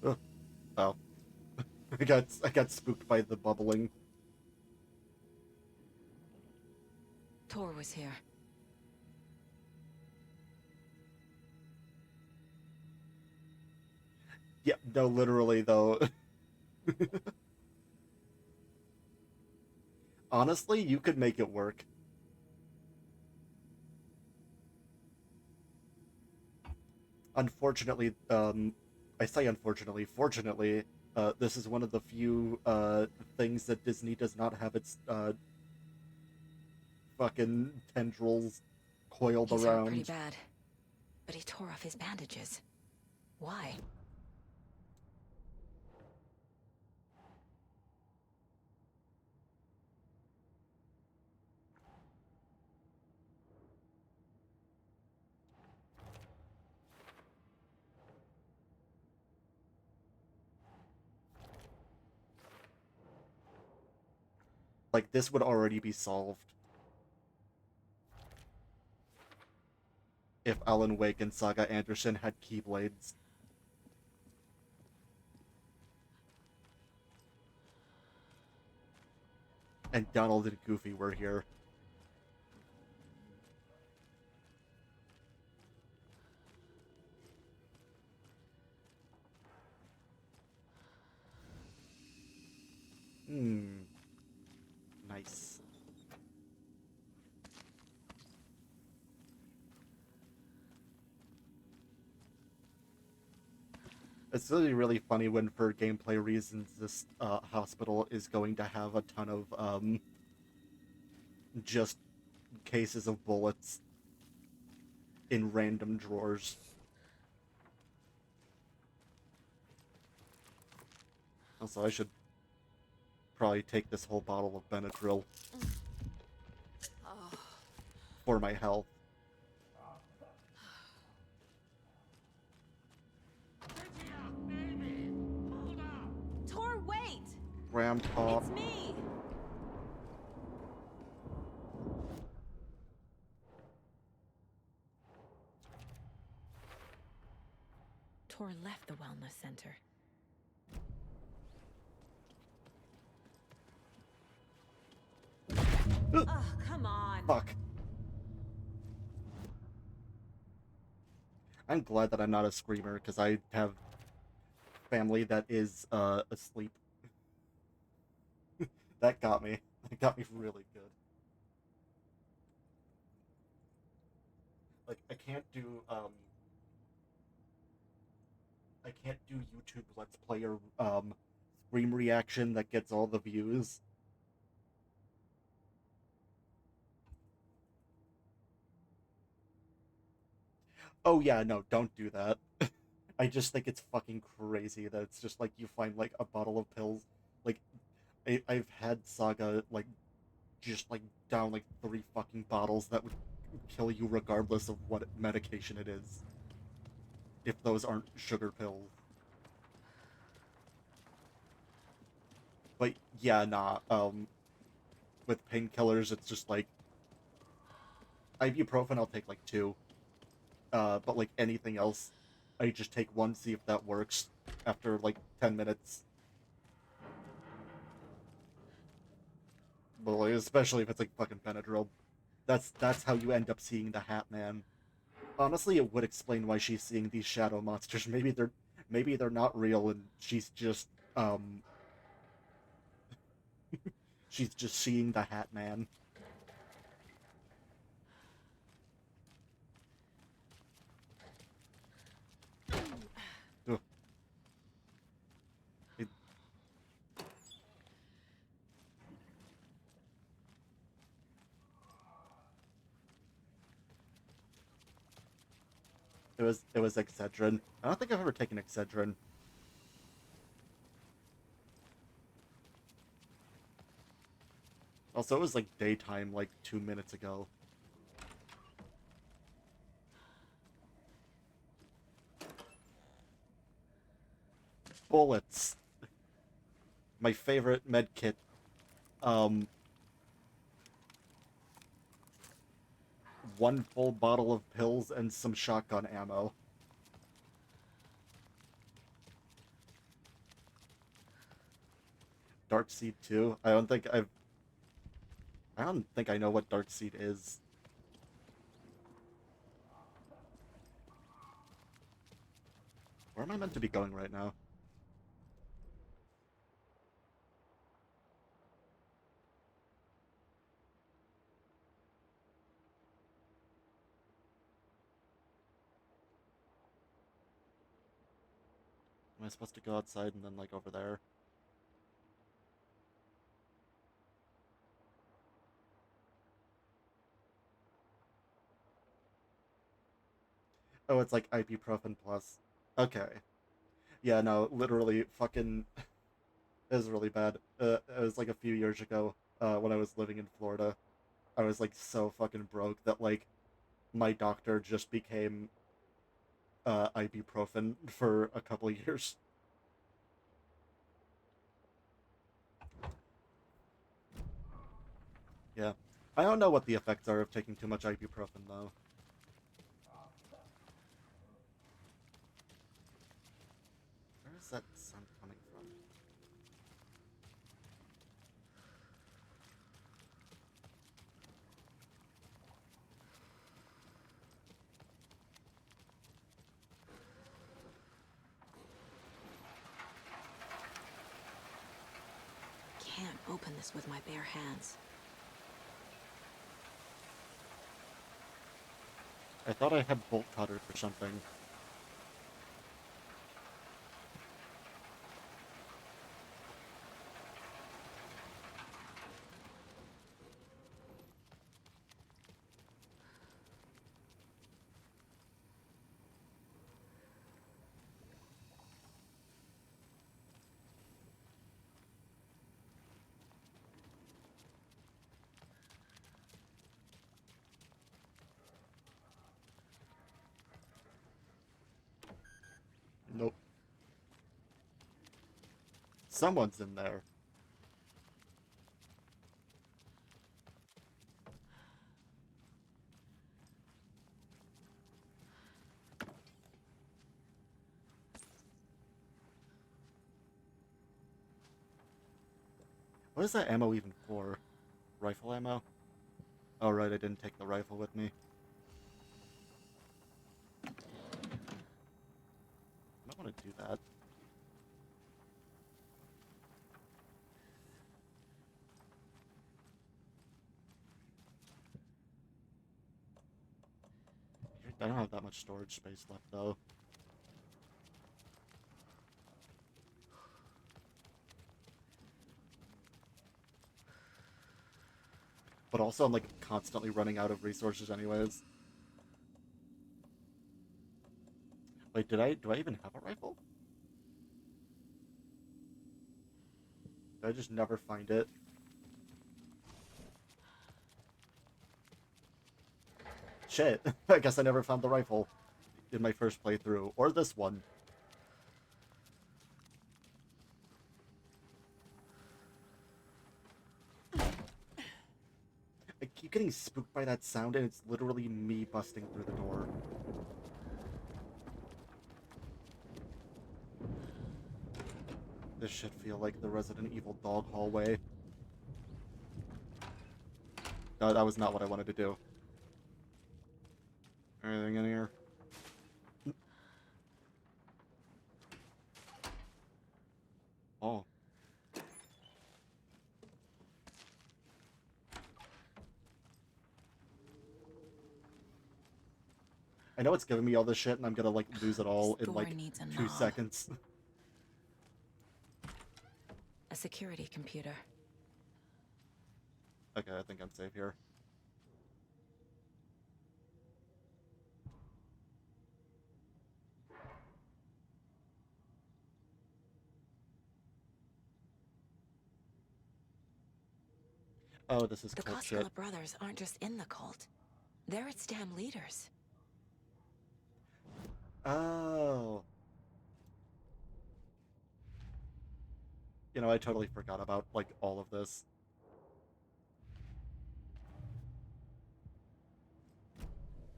[SPEAKER 1] Ugh. Oh. I got spooked by the bubbling.
[SPEAKER 4] Tor was here.
[SPEAKER 1] Yeah, no, literally, though. Honestly, you could make it work. Unfortunately, I say unfortunately, fortunately, this is one of the few, things that Disney does not have its, fucking tendrils coiled
[SPEAKER 4] He's hurt pretty
[SPEAKER 1] around.
[SPEAKER 4] bad, but he tore off his bandages. Why?
[SPEAKER 1] Like, this would already be solved if Alan Wake and Saga Anderson had Keyblades. And Donald and Goofy were here. Nice. It's really, really funny when, for gameplay reasons, this, hospital is going to have a ton of, just cases of bullets in random drawers. Also, I should probably take this whole bottle of Benadryl for my health.
[SPEAKER 4] Tor, wait!
[SPEAKER 1] Grandpa.
[SPEAKER 4] It's me! Tor left the wellness center. Ugh, come on.
[SPEAKER 1] Fuck. I'm glad that I'm not a screamer, because I have family that is, asleep. That got me. That got me really good. Like, I can't do YouTube Let's Player, stream reaction that gets all the views. Oh yeah, no, don't do that. I just think it's fucking crazy that it's just like you find like a bottle of pills. Like, I've had Saga like just like down like 3 fucking bottles that would kill you regardless of what medication it is. If those aren't sugar pills. But yeah, nah, with painkillers it's just like ibuprofen I'll take like 2. But like anything else, I just take 1, see if that works after like 10 minutes. But like, especially if it's like fucking Benadryl. That's how you end up seeing the Hat Man. Honestly, it would explain why she's seeing these shadow monsters. Maybe they're not real and she's just she's just seeing the Hat Man. It was Excedrin. I don't think I've ever taken Excedrin. Also, it was like daytime like 2 minutes ago. Bullets. My favorite med kit. One full bottle of pills and some shotgun ammo. Darkseed 2? I don't think I know what Darkseed is. Where am I meant to be going right now? Am I supposed to go outside and then, like, over there? Oh, it's like ibuprofen plus. Okay. Yeah, no, literally, fucking... It was really bad. It was, like, a few years ago, when I was living in Florida. I was, like, so fucking broke that, like, my doctor just became, ibuprofen for a couple of years. Yeah. I don't know what the effects are of taking too much ibuprofen, though. Where is that sound coming from?
[SPEAKER 4] Can't open this with my bare hands.
[SPEAKER 1] I thought I had bolt cutters or something. Nope. Someone's in there. What is that ammo even for? Rifle ammo? Oh, right, I didn't take the rifle with me. I might want to do that. I don't have that much storage space left, though. But also, I'm, like, constantly running out of resources anyways. Wait, do I even have a rifle? Did I just never find it? Shit. I guess I never found the rifle in my first playthrough. Or this one. I keep getting spooked by that sound, and it's literally me busting through the door. This should feel like the Resident Evil dog hallway. No, that was not what I wanted to do. Anything in here? Oh. I know it's giving me all this shit, and I'm gonna, like, lose it all in, like, 2 seconds.
[SPEAKER 4] A security computer.
[SPEAKER 1] Okay, I think I'm safe here. Oh, this is
[SPEAKER 4] The
[SPEAKER 1] cult shit.
[SPEAKER 4] Koskela brothers aren't just in the cult. They're its damn leaders.
[SPEAKER 1] Oh. You know, I totally forgot about, like, all of this.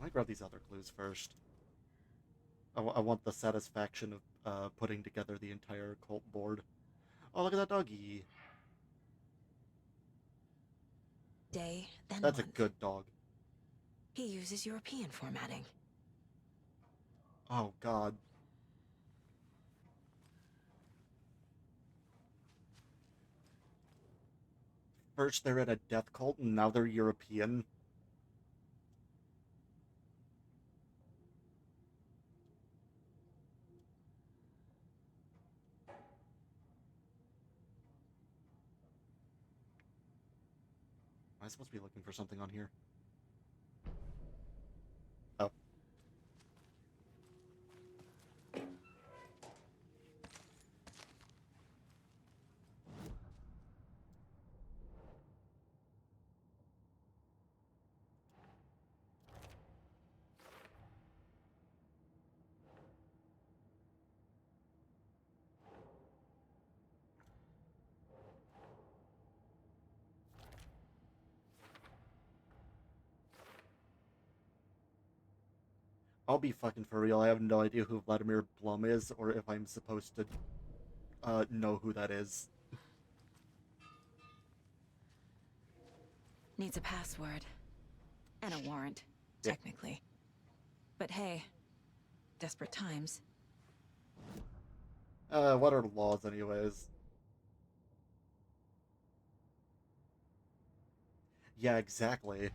[SPEAKER 1] Let me grab these other clues first. I want the satisfaction of putting together the entire cult board. Oh, look at that doggy.
[SPEAKER 4] Day, then
[SPEAKER 1] That's a
[SPEAKER 4] month.
[SPEAKER 1] good dog.
[SPEAKER 4] He uses European formatting.
[SPEAKER 1] Oh, God. First they're in a death cult, and now they're European. Am I supposed to be looking for something on here? Oh. I'll be fucking for real. I have no idea who Vladimir Blum is, or if I'm supposed to know who that is.
[SPEAKER 4] Needs a password. And a warrant,
[SPEAKER 1] Yeah.
[SPEAKER 4] technically. But hey, desperate times.
[SPEAKER 1] What are laws anyways? Yeah, exactly.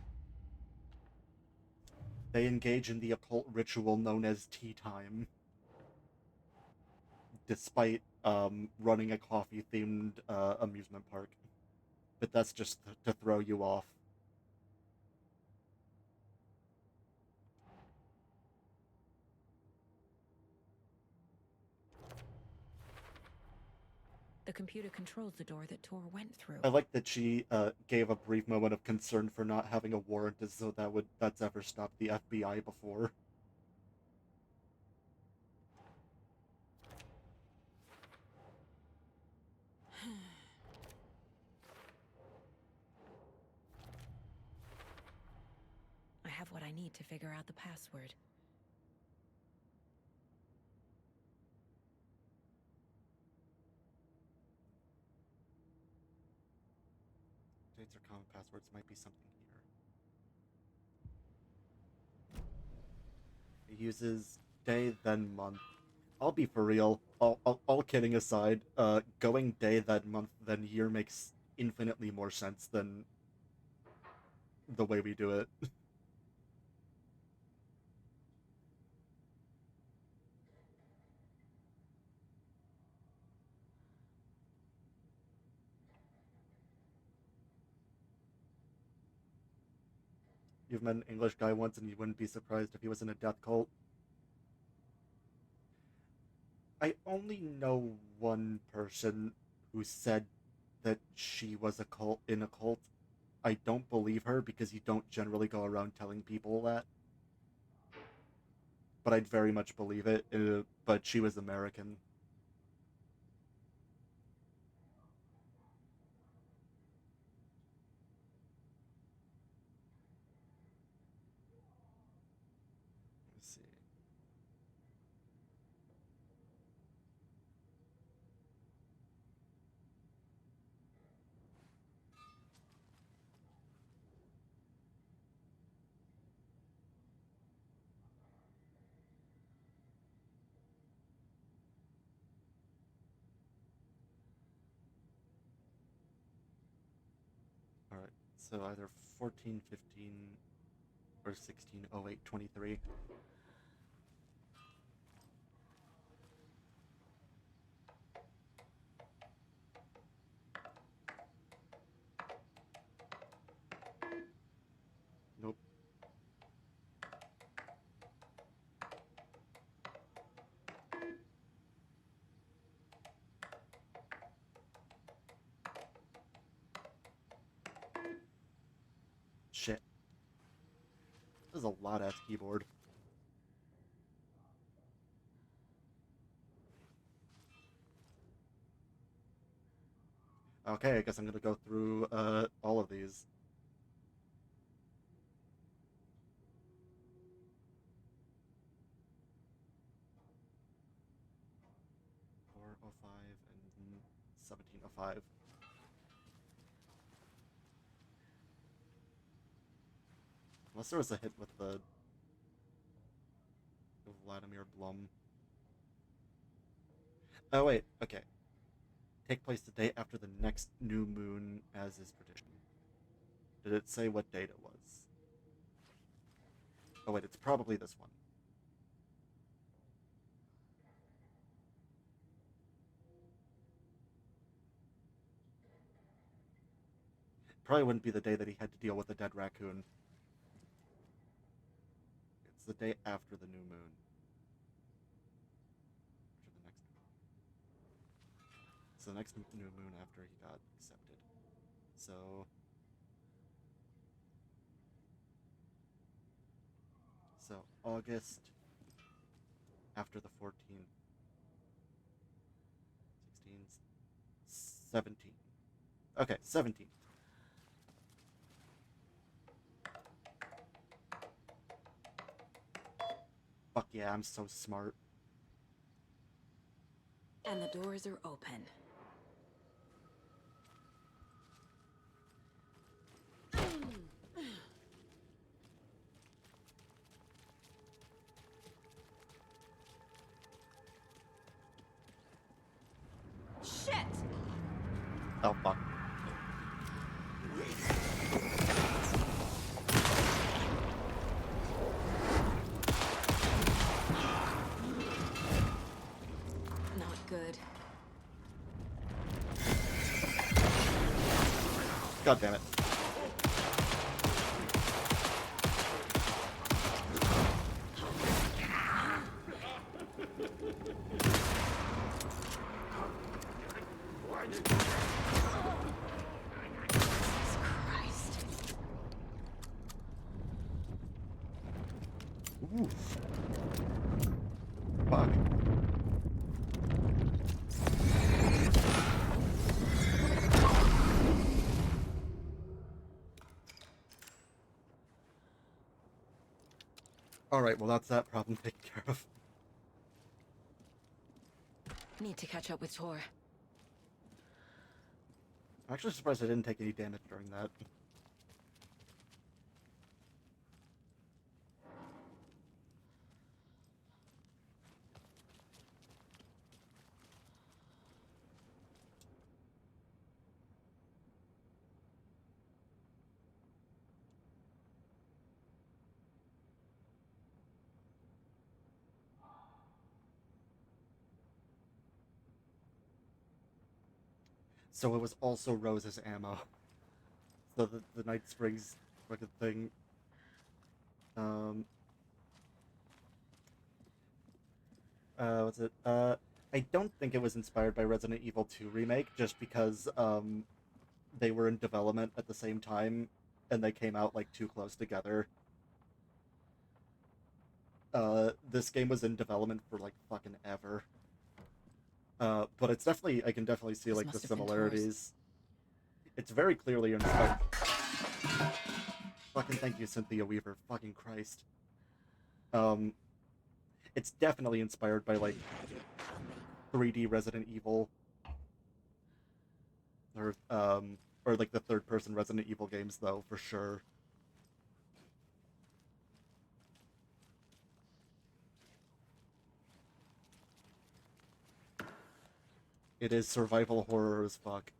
[SPEAKER 1] They engage in the occult ritual known as tea time. Despite, running a coffee-themed, amusement park. But that's just to throw you off.
[SPEAKER 4] The computer controls the door that Tor went through.
[SPEAKER 1] I like that she gave a brief moment of concern for not having a warrant, as though that's ever stopped the FBI before.
[SPEAKER 4] I have what I need to figure out the password.
[SPEAKER 1] Dates or common passwords might be something here. It uses day, then month. I'll be for real. All kidding aside, going day, then month, then year makes infinitely more sense than the way we do it. You've met an English guy once and you wouldn't be surprised if he was in a death cult. I only know one person who said that she was in a cult. I don't believe her because you don't generally go around telling people that. But I'd very much believe it. But she was American. Let's see. Alright, so either 1415 or 160823. Nope. shit. This is a lot-ass keyboard. Okay, I guess I'm gonna go through all of these. Oh five and 1705. Unless there was a hit with the Vladimir Blum. Oh wait, okay. Take place the day after the next new moon, as is tradition. Did it say what date it was? Oh wait, it's probably this one. Probably wouldn't be the day that he had to deal with the dead raccoon. It's the day after the new moon. It's the next new moon after he got accepted. So August after the 14th, 16, 17. Okay, 17. Fuck yeah, I'm so smart.
[SPEAKER 4] And the doors are open. Shit!
[SPEAKER 1] Oh fuck.
[SPEAKER 4] Not good.
[SPEAKER 1] God damn it. Oof. Fuck. Alright, well that's that problem taken care of.
[SPEAKER 4] Need to catch up with Tor.
[SPEAKER 1] I'm actually surprised I didn't take any damage during that. So it was also Rose's ammo. So the Night Springs fucking thing. What's it? I don't think it was inspired by Resident Evil 2 Remake, just because, they were in development at the same time, and they came out, like, too close together. This game was in development for, like, fucking ever. But it's definitely, I can definitely see, like, the similarities. It's very clearly inspired. Fucking thank you, Cynthia Weaver. Fucking Christ. It's definitely inspired by, like, 3D Resident Evil. Or like the third-person Resident Evil games, though, for sure. It is survival horror as fuck.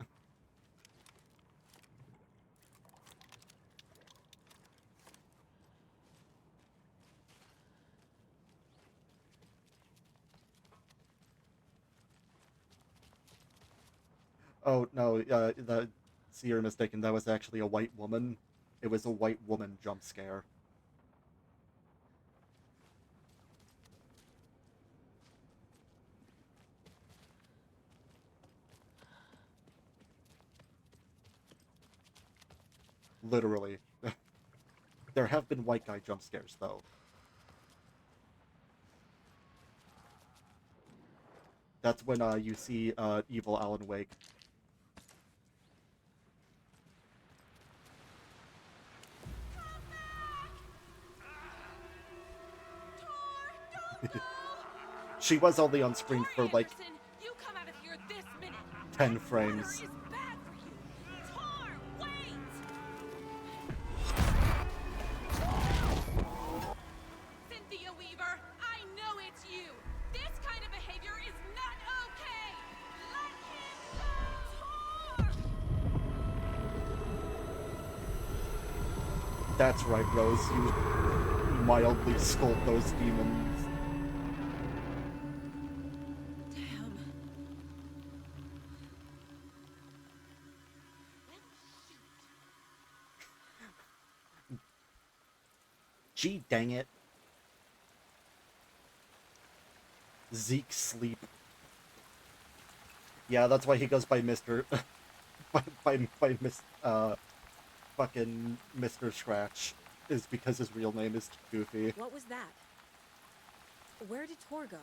[SPEAKER 1] Oh, no, see, you're mistaken. That was actually a white woman. It was a white woman jump scare. Literally. There have been white guy jump scares, though. That's when you see evil Alan Wake. She was only on screen for like 10 frames.
[SPEAKER 13] Cynthia Weaver, I know it's you. This kind of behavior is not okay. Let him go.
[SPEAKER 1] That's right, Rose. You mildly scold those demons. Gee, dang it. Zeke Sleep. Yeah, that's why he goes by Mr. by Miss, fucking Mr. Scratch. Is because his real name is Goofy.
[SPEAKER 4] What was that? Where did Tor go?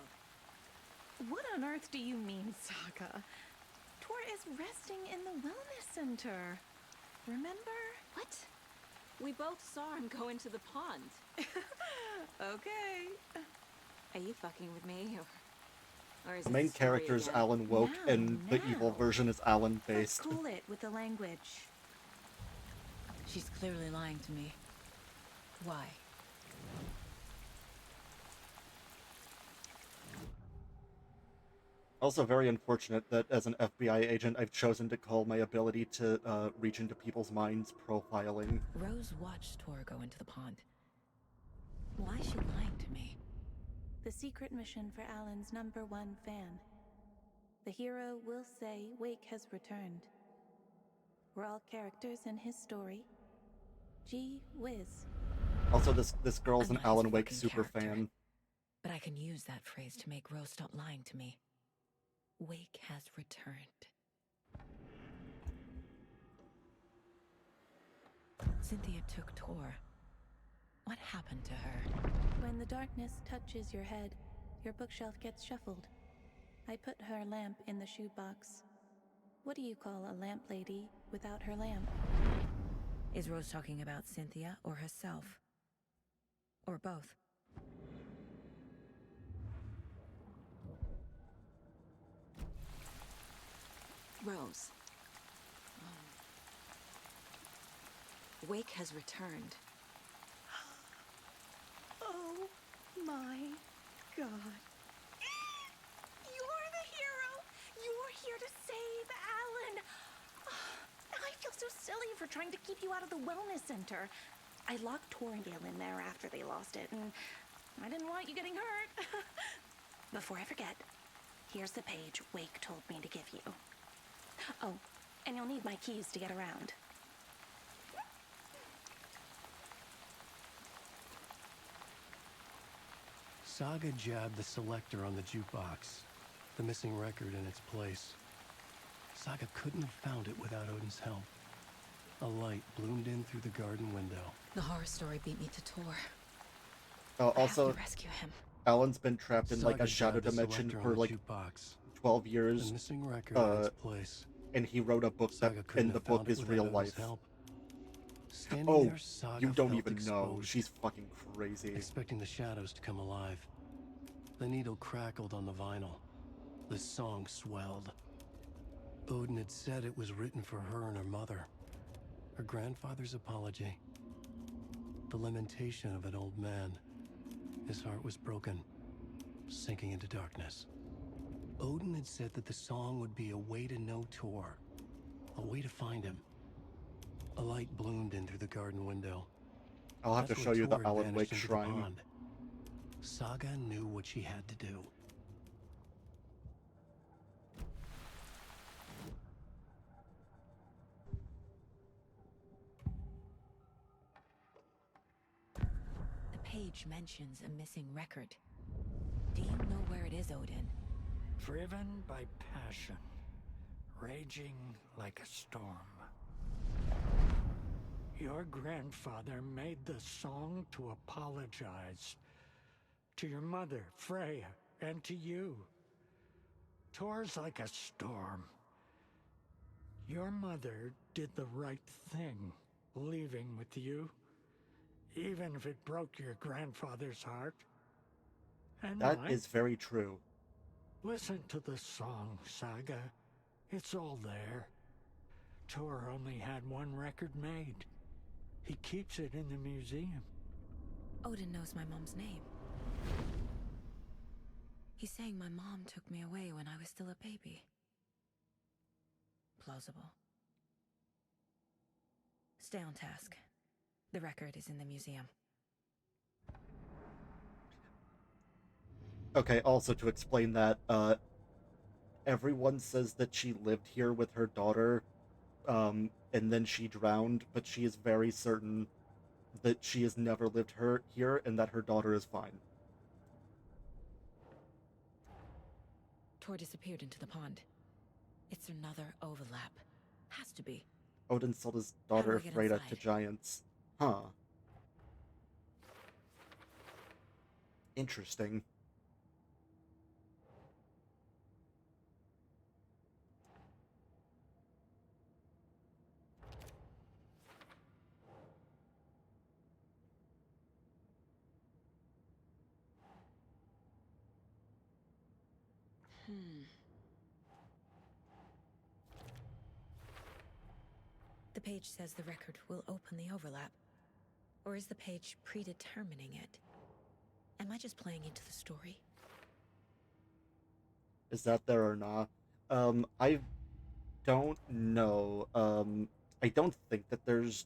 [SPEAKER 7] What on earth do you mean, Saga? Tor is resting in the wellness center. Remember?
[SPEAKER 4] What? We both saw him go into the pond.
[SPEAKER 7] Okay.
[SPEAKER 4] Are you fucking with me? Or is
[SPEAKER 1] The main character is Alan Woke, and the evil version is Alan
[SPEAKER 7] Let's
[SPEAKER 1] based.
[SPEAKER 7] cool it with the language.
[SPEAKER 4] She's clearly lying to me. Why?
[SPEAKER 1] Also very unfortunate that as an FBI agent, I've chosen to call my ability to reach into people's minds profiling.
[SPEAKER 4] Rose watched Tor go into the pond. Why is she lying to me?
[SPEAKER 7] The secret mission for Alan's #1 fan. The hero will say Wake has returned. We're all characters in his story. Gee whiz.
[SPEAKER 1] Also, this girl's
[SPEAKER 4] I'm
[SPEAKER 1] an
[SPEAKER 4] not
[SPEAKER 1] Alan
[SPEAKER 4] his
[SPEAKER 1] Wake
[SPEAKER 4] fucking
[SPEAKER 1] super
[SPEAKER 4] character.
[SPEAKER 1] fan.
[SPEAKER 4] But I can use that phrase to make Rose stop lying to me. Wake has returned. Cynthia took Tor. What happened to her?
[SPEAKER 7] When the darkness touches your head, your bookshelf gets shuffled. I put her lamp in the shoebox. What do you call a lamp lady without her lamp?
[SPEAKER 4] Is Rose talking about Cynthia or herself? Or both? Rose. Wake has returned.
[SPEAKER 7] Oh my God. You're the hero! You're here to save Alan! I feel so silly for trying to keep you out of the wellness center. I locked Torringale in there after they lost it, and I didn't want you getting hurt. Before I forget, here's the page Wake told me to give you. Oh, and you'll need my keys to get around.
[SPEAKER 2] Saga jabbed the selector on the jukebox, the missing record in its place. Saga couldn't have found it without Odin's help. A light bloomed in through the garden window.
[SPEAKER 4] The horror story beat me to Tor.
[SPEAKER 1] Also,
[SPEAKER 4] I have to rescue him.
[SPEAKER 1] Alan's been trapped in like a
[SPEAKER 2] Saga
[SPEAKER 1] shadow
[SPEAKER 2] jabbed the
[SPEAKER 1] dimension
[SPEAKER 2] selector
[SPEAKER 1] for
[SPEAKER 2] on the
[SPEAKER 1] like
[SPEAKER 2] jukebox,
[SPEAKER 1] 12 years.
[SPEAKER 2] the missing record in its place.
[SPEAKER 1] And he wrote a book that
[SPEAKER 2] Saga couldn't
[SPEAKER 1] in the
[SPEAKER 2] have found
[SPEAKER 1] book
[SPEAKER 2] it
[SPEAKER 1] is
[SPEAKER 2] without
[SPEAKER 1] real
[SPEAKER 2] Odin's
[SPEAKER 1] life.
[SPEAKER 2] help. Standing
[SPEAKER 1] Oh,
[SPEAKER 2] there, Saga
[SPEAKER 1] you don't
[SPEAKER 2] felt
[SPEAKER 1] even know.
[SPEAKER 2] exposed,
[SPEAKER 1] She's fucking crazy.
[SPEAKER 2] expecting the shadows to come alive. The needle crackled on the vinyl. The song swelled. Odin had said it was written for her and her mother. Her grandfather's apology. The lamentation of an old man. His heart was broken, sinking into darkness. Odin had said that the song would be a way to know Tor, a way to find him. A light bloomed in through the garden window.
[SPEAKER 1] I'll have
[SPEAKER 2] That's
[SPEAKER 1] to show
[SPEAKER 2] when
[SPEAKER 1] you the
[SPEAKER 2] Tor
[SPEAKER 1] Alan
[SPEAKER 2] vanished
[SPEAKER 1] Wake
[SPEAKER 2] into the
[SPEAKER 1] shrine.
[SPEAKER 2] pond. Saga knew what she had to do.
[SPEAKER 4] The page mentions a missing record. Do you know where it is, Odin?
[SPEAKER 12] Driven by passion, raging like a storm. Your grandfather made the song to apologize. To your mother, Freya, and to you. Tor's like a storm. Your mother did the right thing, leaving with you, even if it broke your grandfather's heart. And
[SPEAKER 1] That
[SPEAKER 12] mine.
[SPEAKER 1] is very true.
[SPEAKER 12] Listen to the song, Saga. It's all there. Tor only had one record made. He keeps it in the museum.
[SPEAKER 4] Odin knows my mom's name. He's saying my mom took me away when I was still a baby. Plausible. Stay on task. The record is in the museum.
[SPEAKER 1] Okay, also to explain that, everyone says that she lived here with her daughter, and then she drowned, but she is very certain that she has never lived here and that her daughter is fine.
[SPEAKER 4] Tor disappeared into the pond. It's another overlap. Has to be.
[SPEAKER 1] Odin sold his
[SPEAKER 4] How do
[SPEAKER 1] daughter
[SPEAKER 4] I get
[SPEAKER 1] Freya
[SPEAKER 4] inside?
[SPEAKER 1] to giants. Huh. Interesting.
[SPEAKER 4] The page says the record will open the overlap. Or is the page predetermining it? Am I just playing into the story?
[SPEAKER 1] Is that there or not? I don't know. I don't think that there's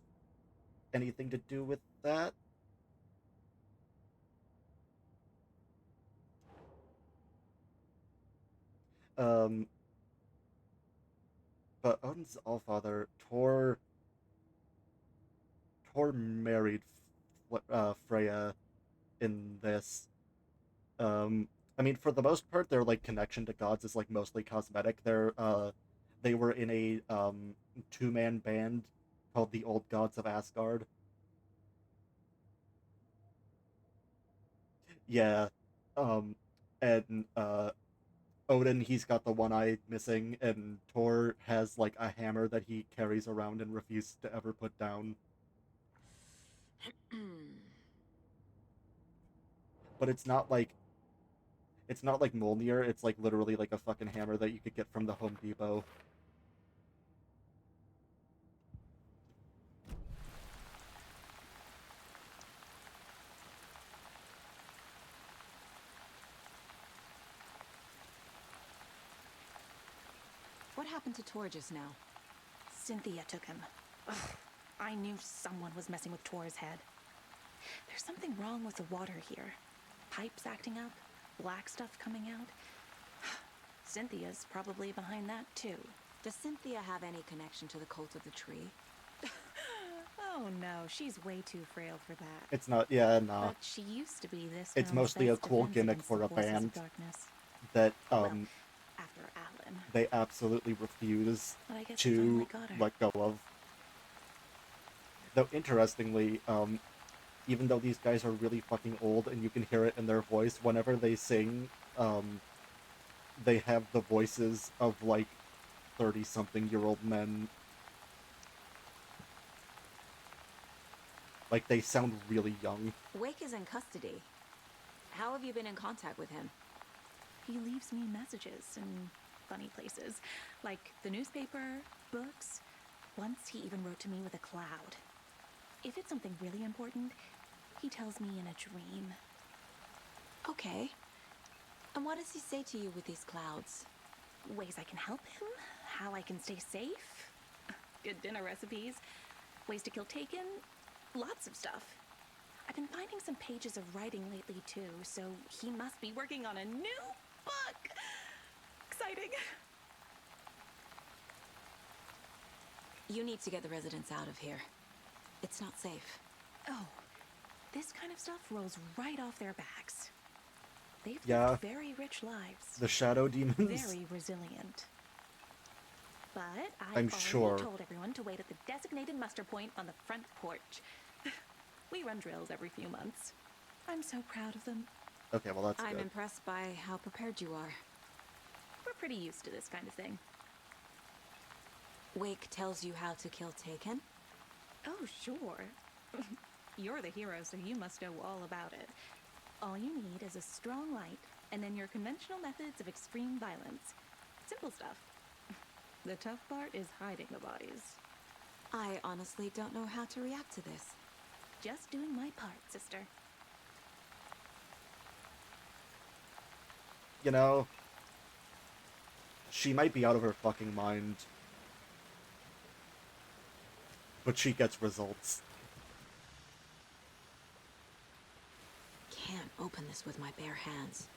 [SPEAKER 1] anything to do with that. Um, but Odin's Allfather, Tor married Freya in this. I mean, for the most part, their like connection to gods is like mostly cosmetic. They were in a two-man band called the Old Gods of Asgard. Yeah, um, and Odin, he's got the one eye missing, and Thor has like a hammer that he carries around and refuses to ever put down. But it's not like Mjolnir, it's like literally like a fucking hammer that you could get from the Home Depot.
[SPEAKER 4] What happened to Tor just now?
[SPEAKER 7] Cynthia took him. Ugh, I knew someone was messing with Tor's head. There's something wrong with the water here. Pipes acting up, black stuff coming out. Cynthia's probably behind that too.
[SPEAKER 4] Does Cynthia have any connection to the cult of the tree?
[SPEAKER 7] Oh no, she's way too frail for that.
[SPEAKER 1] It's not, yeah, nah.
[SPEAKER 7] But she used to be this
[SPEAKER 1] It's
[SPEAKER 7] town's
[SPEAKER 1] mostly a
[SPEAKER 7] best
[SPEAKER 1] cool
[SPEAKER 7] defense
[SPEAKER 1] gimmick
[SPEAKER 7] against
[SPEAKER 1] for
[SPEAKER 7] the
[SPEAKER 1] a
[SPEAKER 7] forces of
[SPEAKER 1] band
[SPEAKER 7] darkness.
[SPEAKER 1] that,
[SPEAKER 7] Well, after Alan.
[SPEAKER 1] they absolutely refuse
[SPEAKER 7] But I guess he finally
[SPEAKER 1] to
[SPEAKER 7] got her.
[SPEAKER 1] let go of. Though, interestingly, even though these guys are really fucking old and you can hear it in their voice, whenever they sing, they have the voices of, like, 30-something-year-old men. Like, they sound really young.
[SPEAKER 4] Wake is in custody. How have you been in contact with him?
[SPEAKER 7] He leaves me messages in funny places, like the newspaper, books. Once he even wrote to me with a cloud. If it's something really important, he tells me in a dream.
[SPEAKER 4] Okay. And what does he say to you with these clouds?
[SPEAKER 7] Ways I can help him, how I can stay safe, good dinner recipes, ways to kill Taken, lots of stuff. I've been finding some pages of writing lately too, so he must be working on a new book. Exciting.
[SPEAKER 4] You need to get the residents out of here. It's not safe.
[SPEAKER 7] Oh, this kind of stuff rolls right off their backs. They've
[SPEAKER 1] Yeah.
[SPEAKER 7] lived very rich lives.
[SPEAKER 1] The Shadow Demons.
[SPEAKER 7] Very resilient. But
[SPEAKER 1] I'm
[SPEAKER 7] I've already
[SPEAKER 1] sure.
[SPEAKER 7] told everyone to wait at the designated muster point on the front porch. We run drills every few months. I'm so proud of them.
[SPEAKER 1] Okay, well that's
[SPEAKER 4] I'm
[SPEAKER 1] good.
[SPEAKER 4] impressed by how prepared you are.
[SPEAKER 7] We're pretty used to this kind of thing.
[SPEAKER 4] Wake tells you how to kill Taken?
[SPEAKER 7] Oh, sure. You're the hero, so you must know all about it. All you need is a strong light, and then your conventional methods of extreme violence. Simple stuff. The tough part is hiding the bodies.
[SPEAKER 4] I honestly don't know how to react to this.
[SPEAKER 7] Just doing my part, sister.
[SPEAKER 1] You know, she might be out of her fucking mind, but she gets results.
[SPEAKER 4] Can't open this with my bare hands.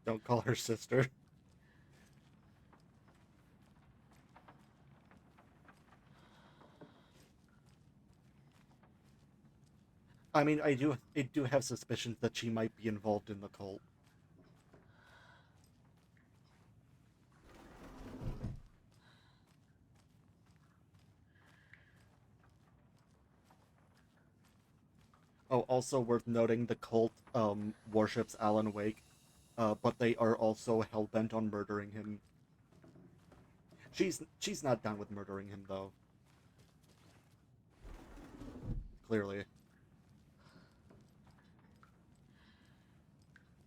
[SPEAKER 1] Don't call her sister. I mean, I do have suspicions that she might be involved in the cult. Oh, also worth noting, the cult worships Alan Wake, but they are also hell-bent on murdering him. She's not down with murdering him, though. Clearly.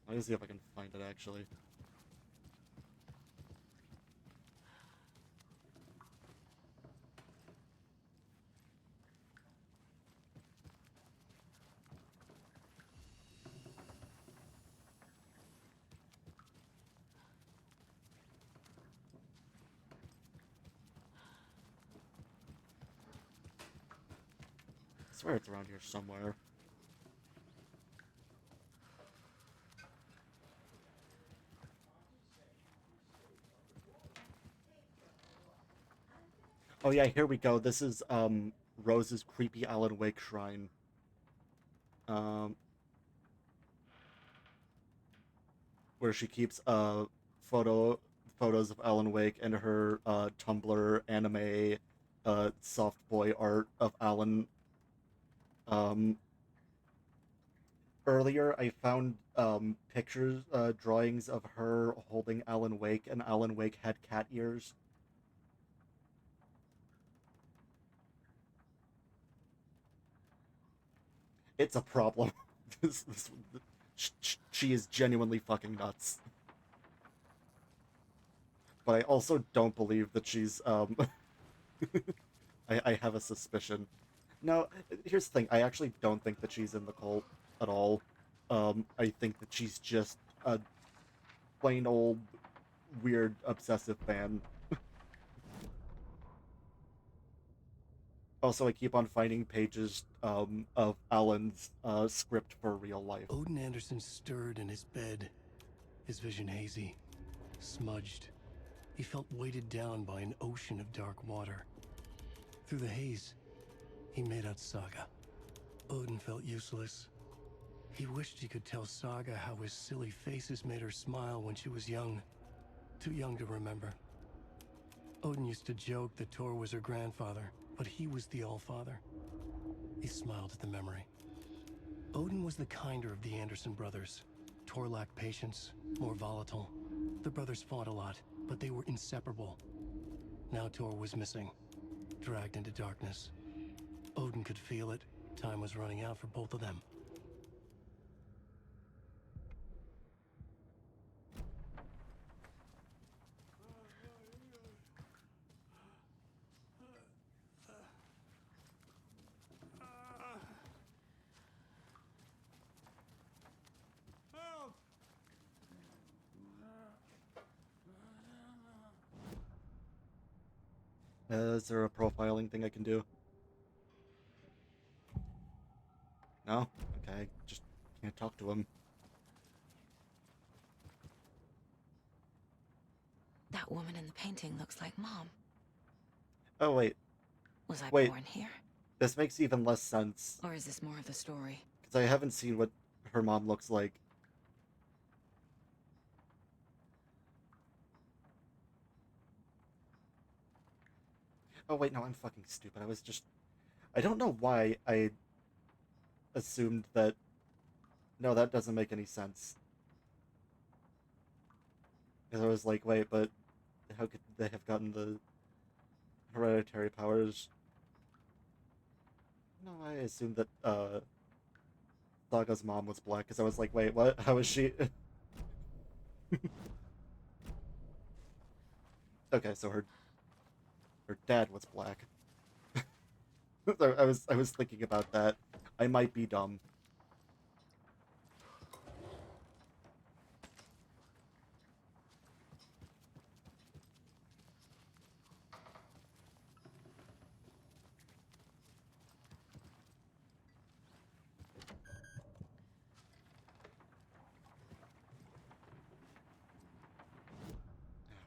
[SPEAKER 1] Let me see if I can find it, actually. I swear it's around here somewhere. Oh yeah, here we go. This is Rose's creepy Alan Wake shrine. Um, where she keeps photos of Alan Wake and her Tumblr anime soft boy art of Alan. Um, Earlier I found pictures, drawings of her holding Alan Wake, and Alan Wake had cat ears. It's a problem. this, she is genuinely fucking nuts. But I also don't believe that she's I have a suspicion. No, here's the thing. I actually don't think that she's in the cult at all. I think that she's just a plain old weird obsessive fan. Also, I keep on finding pages of Alan's script for real life.
[SPEAKER 2] Odin Anderson stirred in his bed, his vision hazy, smudged. He felt weighted down by an ocean of dark water. Through the haze, he made out Saga. Odin felt useless. He wished he could tell Saga how his silly faces made her smile when she was young. Too young to remember. Odin used to joke that Tor was her grandfather, but he was the Allfather. He smiled at the memory. Odin was the kinder of the Anderson brothers. Tor lacked patience, more volatile. The brothers fought a lot, but they were inseparable. Now Tor was missing, dragged into darkness. Odin could feel it. Time was running out for both of them.
[SPEAKER 1] Is there a profiling thing I can do? No? Okay, I just can't talk to him.
[SPEAKER 4] That woman in the painting looks like Mom.
[SPEAKER 1] Oh, wait.
[SPEAKER 4] Was I
[SPEAKER 1] Wait.
[SPEAKER 4] born here?
[SPEAKER 1] This makes even less sense.
[SPEAKER 4] Or is this more of the story?
[SPEAKER 1] Because I haven't seen what her mom looks like. Oh, wait, no, I'm fucking stupid. I don't know why I assumed that... No, that doesn't make any sense. Because I was like, wait, but how could they have gotten the hereditary powers? No, I assumed that, Saga's mom was black, because I was like, wait, what? How is she... Okay, so her dad was black. So I was thinking about that. I might be dumb.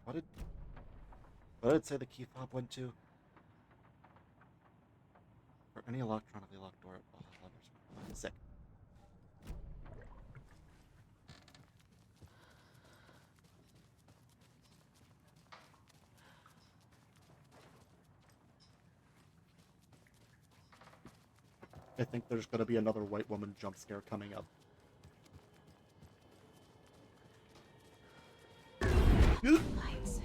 [SPEAKER 1] What did it say the key fob went to? For any electronically locked door. Oh, sick. I think there's gonna be another white woman jump scare coming up.
[SPEAKER 4] Lights.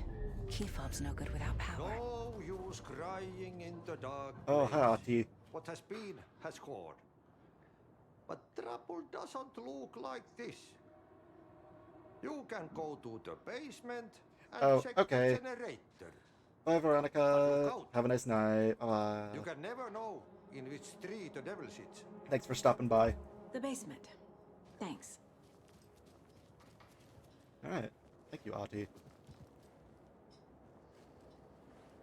[SPEAKER 4] Key fob's no good without power.
[SPEAKER 11] No use crying in the dark.
[SPEAKER 1] Oh, hi, Ati.
[SPEAKER 11] What has been has gone. But trouble doesn't look like this. You can go to the basement and check
[SPEAKER 1] okay.
[SPEAKER 11] the generator.
[SPEAKER 1] Bye, Veronica. Have a nice night.
[SPEAKER 11] You can never know in which tree the devil sits.
[SPEAKER 1] Thanks for stopping by.
[SPEAKER 4] The basement. Thanks.
[SPEAKER 1] Alright. Thank you, Ati.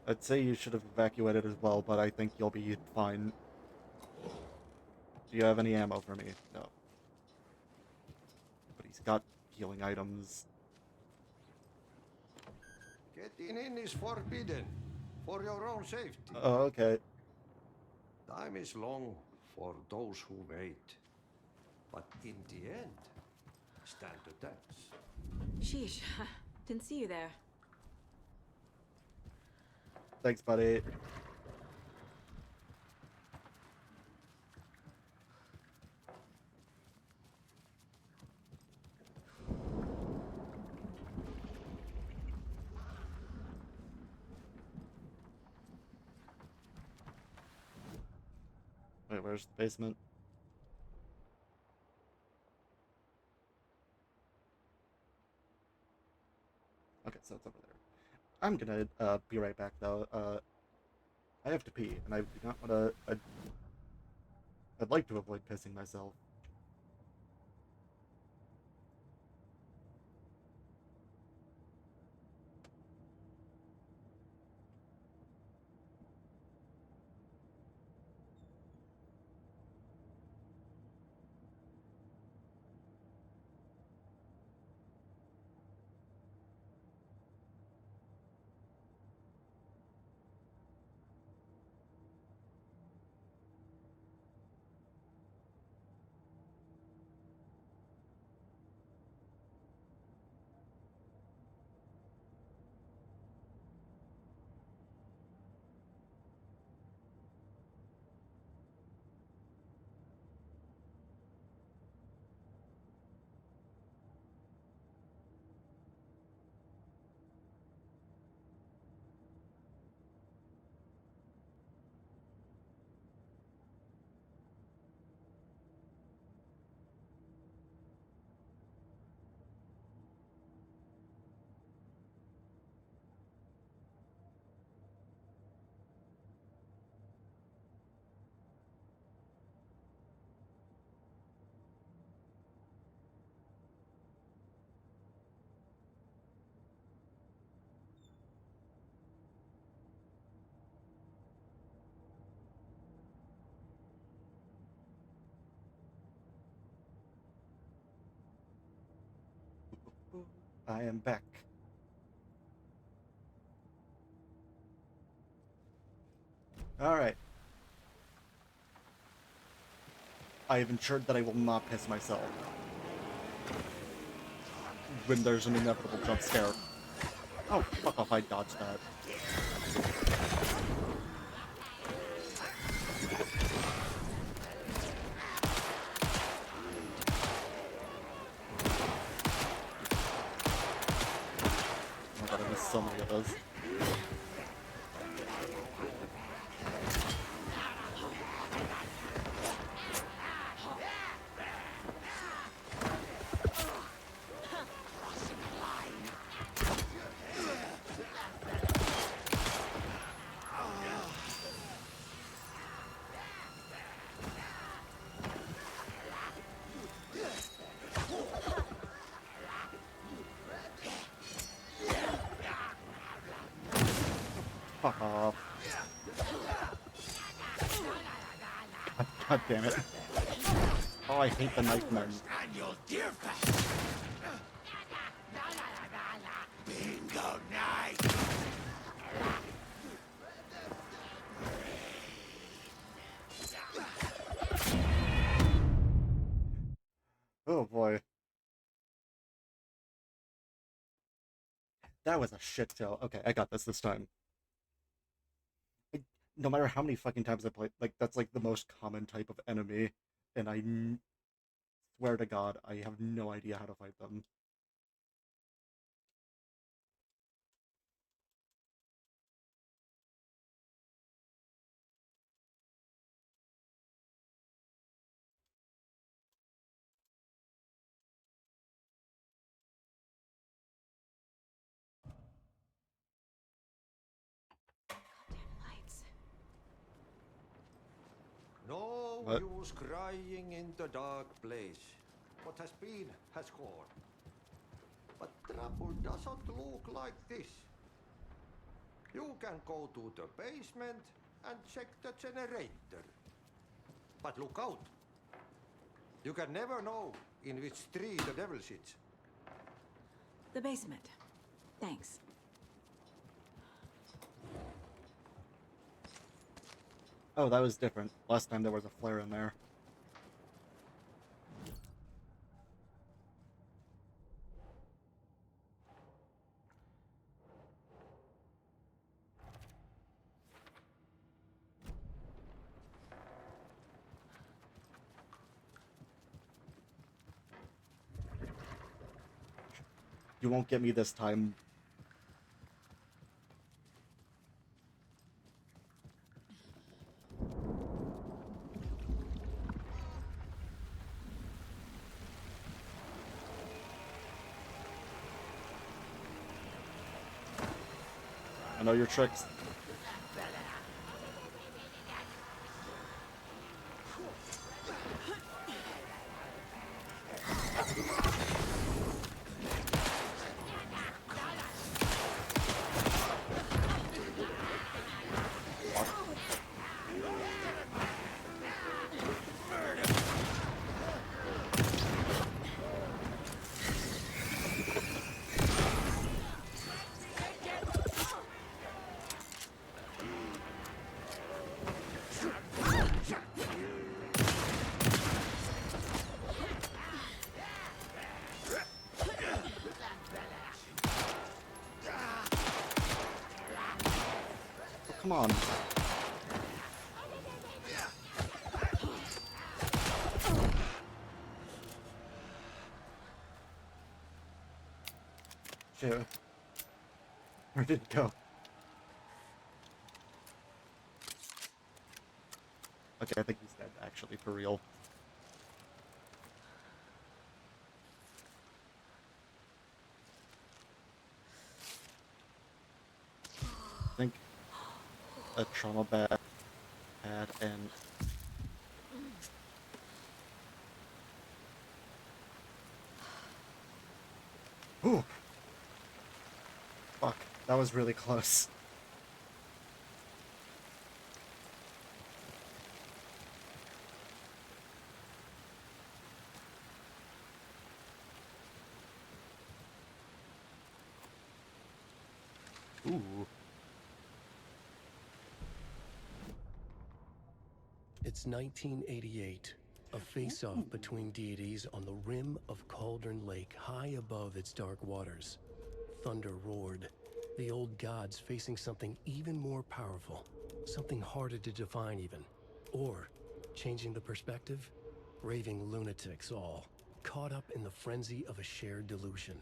[SPEAKER 1] I'd say you should have evacuated as well, but I think you'll be fine. Do you have any ammo for me? No. But he's got healing items.
[SPEAKER 11] Getting in is forbidden. For your own safety.
[SPEAKER 1] Oh, okay.
[SPEAKER 11] Time is long for those who wait. But in the end, stand a dance.
[SPEAKER 4] Sheesh. Didn't see you there.
[SPEAKER 1] Thanks, buddy. Wait, where's the basement? Okay, so it's over there. I'm gonna be right back though. I have to pee, and I do not want to. I'd like to avoid pissing myself. I am back. Alright. I have ensured that I will not piss myself when there's an inevitable jump scare. Oh, fuck off, I dodged that. Oh my god, I missed so many of those. Fuck off. God damn it. Oh, I hate the knife men.
[SPEAKER 3] Bingo night!
[SPEAKER 1] Oh boy. That was a shit show. Okay, I got this time. No matter how many fucking times I play, like, that's like the most common type of enemy, and I swear to God, I have no idea how to fight them.
[SPEAKER 11] No
[SPEAKER 1] What?
[SPEAKER 11] use crying in the dark place. What has been has gone. But trouble doesn't look like this. You can go to the basement and check the generator. But look out. You can never know in which tree the devil sits.
[SPEAKER 4] The basement. Thanks.
[SPEAKER 1] Oh, that was different. Last time there was a flare in there. You won't get me this time. I know your tricks. Come on. Shit. Where did it go? Okay, I think he's dead, actually, for real. I think a trauma bad and ooh, fuck, that was really close. Ooh.
[SPEAKER 2] It's 1988, a face-off between deities on the rim of Cauldron Lake, high above its dark waters. Thunder roared, the old gods facing something even more powerful, something harder to define even. Or, changing the perspective, raving lunatics all, caught up in the frenzy of a shared delusion.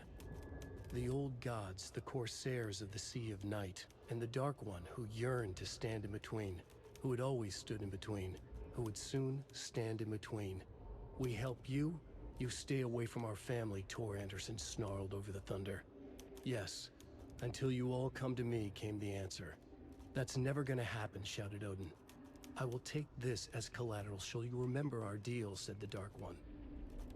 [SPEAKER 2] The old gods, the corsairs of the Sea of Night, and the Dark One who yearned to stand in between, who had always stood in between, who would soon stand in between. We help you, you stay away from our family, Tor Anderson snarled over the thunder. Yes, until you all come to me, came the answer. That's never gonna happen, shouted Odin. I will take this as collateral, shall you remember our deal, said the Dark One.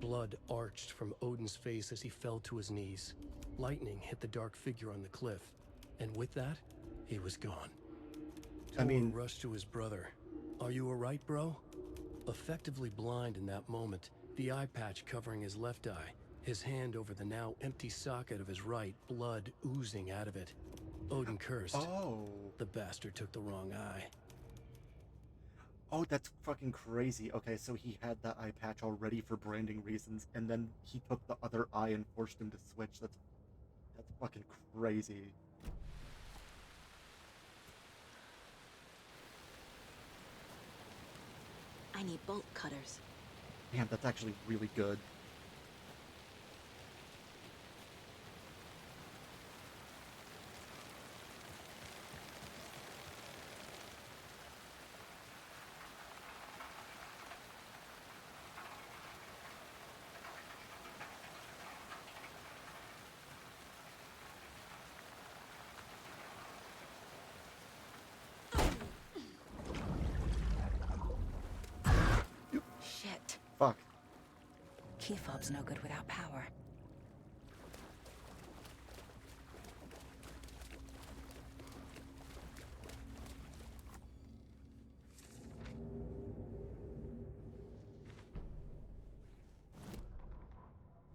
[SPEAKER 2] Blood arched from Odin's face as he fell to his knees. Lightning hit the dark figure on the cliff, and with that, he was gone.
[SPEAKER 1] I mean,
[SPEAKER 2] Tor rushed to his brother. Are you alright, bro? Effectively blind in that moment, the eye patch covering his left eye, his hand over the now empty socket of his right, blood oozing out of it. Odin cursed.
[SPEAKER 1] Oh.
[SPEAKER 2] The bastard took the wrong eye.
[SPEAKER 1] Oh, that's fucking crazy. Okay, so he had that eye patch already for branding reasons, and then he took the other eye and forced him to switch. That's fucking crazy.
[SPEAKER 4] I need bolt cutters.
[SPEAKER 1] Damn, that's actually really good.
[SPEAKER 4] Shit.
[SPEAKER 1] Fuck.
[SPEAKER 4] Key fob's no good without power.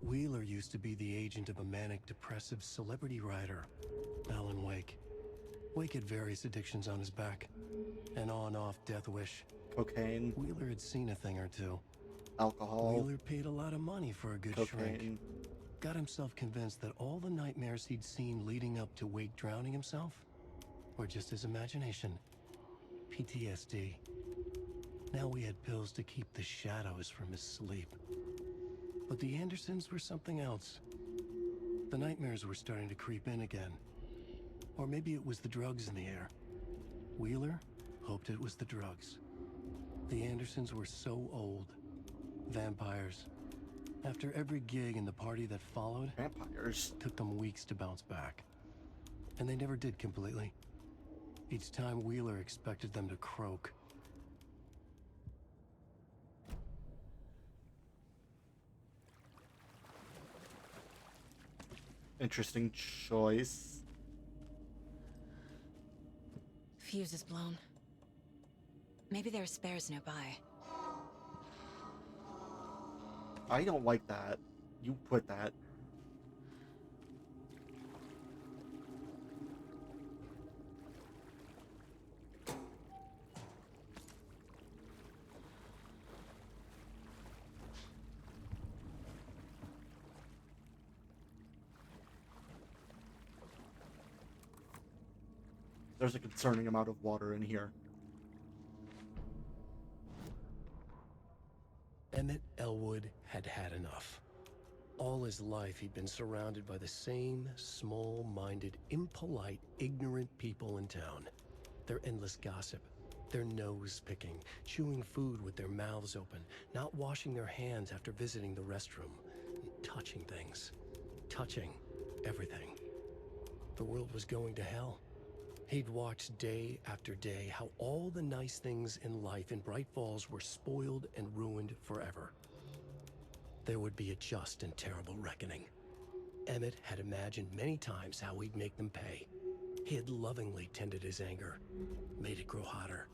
[SPEAKER 2] Wheeler used to be the agent of a manic-depressive celebrity writer, Alan Wake. Wake had various addictions on his back. An on-off death wish.
[SPEAKER 1] Cocaine.
[SPEAKER 2] Wheeler had seen a thing or two.
[SPEAKER 1] Alcohol.
[SPEAKER 2] Wheeler paid a lot of money for a good shrink. Got himself convinced that all the nightmares he'd seen leading up to Wake drowning himself were just his imagination. PTSD. Now we had pills to keep the shadows from his sleep. But the Andersons were something else. The nightmares were starting to creep in again. Or maybe it was the drugs in the air. Wheeler hoped it was the drugs. The Andersons were so old. Vampires. After every gig and the party that followed,
[SPEAKER 1] vampires
[SPEAKER 2] took them weeks to bounce back. And they never did completely. Each time Wheeler expected them to croak.
[SPEAKER 1] Interesting choice.
[SPEAKER 4] Fuse is blown. Maybe there are spares nearby.
[SPEAKER 1] I don't like that. You put that. There's a concerning amount of water in here.
[SPEAKER 2] Emmett Elwood had had enough. All his life he'd been surrounded by the same small-minded, impolite, ignorant people in town. Their endless gossip, their nose-picking, chewing food with their mouths open, not washing their hands after visiting the restroom, touching things, touching everything. The world was going to hell. He'd watched day after day how all the nice things in life in Bright Falls were spoiled and ruined forever. There would be a just and terrible reckoning. Emmett had imagined many times how he'd make them pay. He had lovingly tended his anger, made it grow hotter.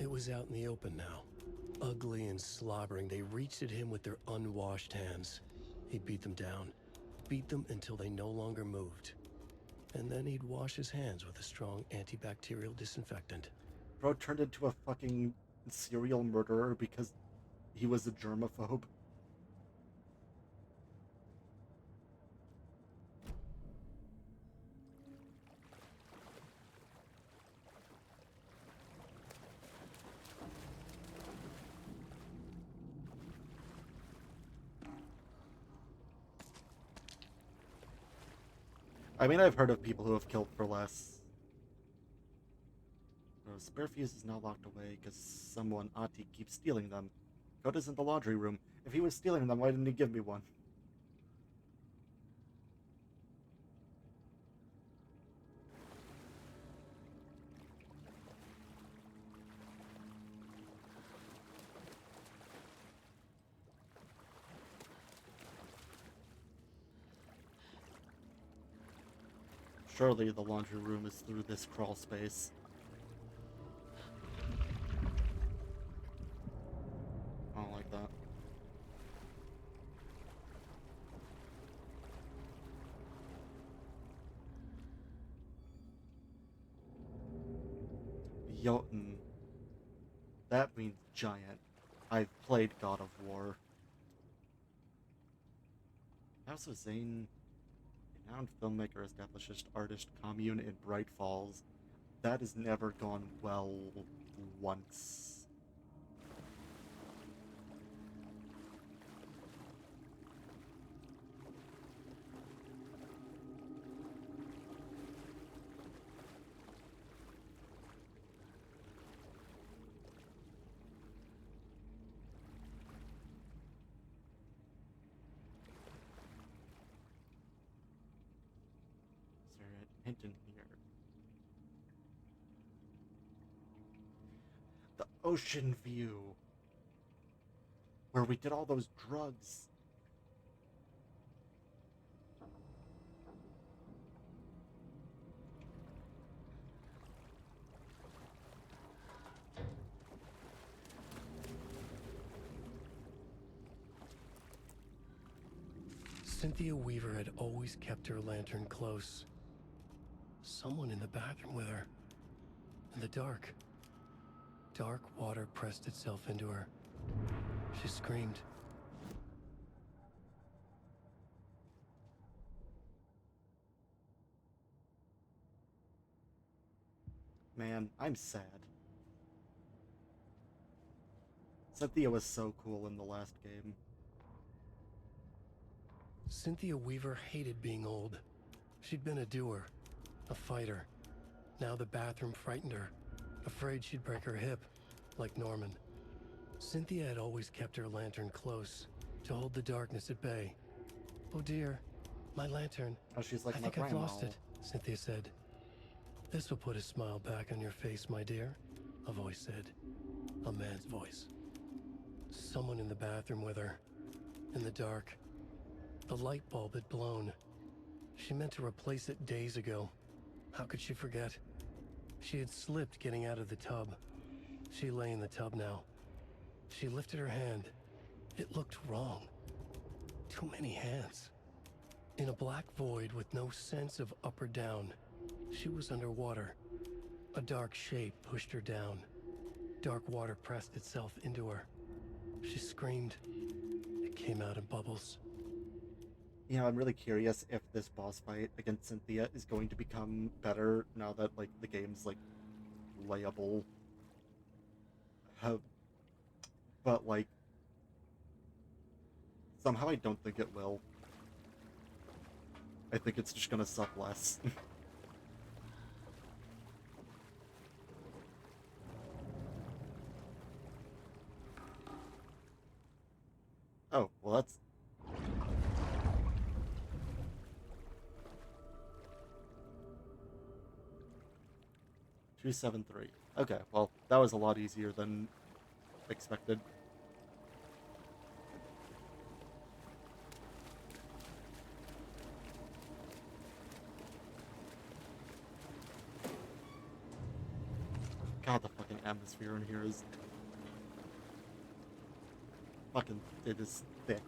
[SPEAKER 2] It was out in the open now. Ugly and slobbering, they reached at him with their unwashed hands. He beat them down, beat them until they no longer moved. and then he'd wash his hands with a strong antibacterial disinfectant.
[SPEAKER 1] Bro turned into a fucking serial murderer because he was a germaphobe. I mean, I've heard of people who have killed for less. Spare fuse is now locked away because someone, Ati, keeps stealing them. Code is in the laundry room. If he was stealing them, why didn't he give me one? Surely the laundry room is through this crawl space. I don't like that. Jotun. That means giant. I've played God of War. House of Zane, a renowned filmmaker, established artist commune in Bright Falls. That has never gone well once. Is there a hint in here? The ocean view! Where we did all those drugs!
[SPEAKER 2] Cynthia Weaver had always kept her lantern close. Someone in the bathroom with her. In the dark. Dark water pressed itself into her. She screamed.
[SPEAKER 1] Man, I'm sad. Cynthia was so cool in the last game.
[SPEAKER 2] Cynthia Weaver hated being old. She'd been a doer, a fighter. Now the bathroom frightened her, afraid she'd break her hip, like Norman. Cynthia had always kept her lantern close, to hold the darkness at bay. Oh dear, my lantern.
[SPEAKER 1] Oh, she's like
[SPEAKER 2] I
[SPEAKER 1] my
[SPEAKER 2] think I've
[SPEAKER 1] grandma.
[SPEAKER 2] lost it, Cynthia said. This will put a smile back on your face, my dear, a voice said. A man's voice. Someone in the bathroom with her, in the dark. The light bulb had blown. She meant to replace it days ago. How could she forget? She had slipped getting out of the tub. She lay in the tub now. She lifted her hand. It looked wrong. Too many hands. In a black void with no sense of up or down, she was underwater. A dark shape pushed her down. Dark water pressed itself into her. She screamed. It came out in bubbles.
[SPEAKER 1] Yeah, I'm really curious if this boss fight against Cynthia is going to become better now that, like, the game's, like, layable. But, like, somehow I don't think it will. I think it's just gonna suck less. Oh, well that's... $273. Okay, well, that was a lot easier than expected. God, the fucking atmosphere in here is... fucking... it is thick.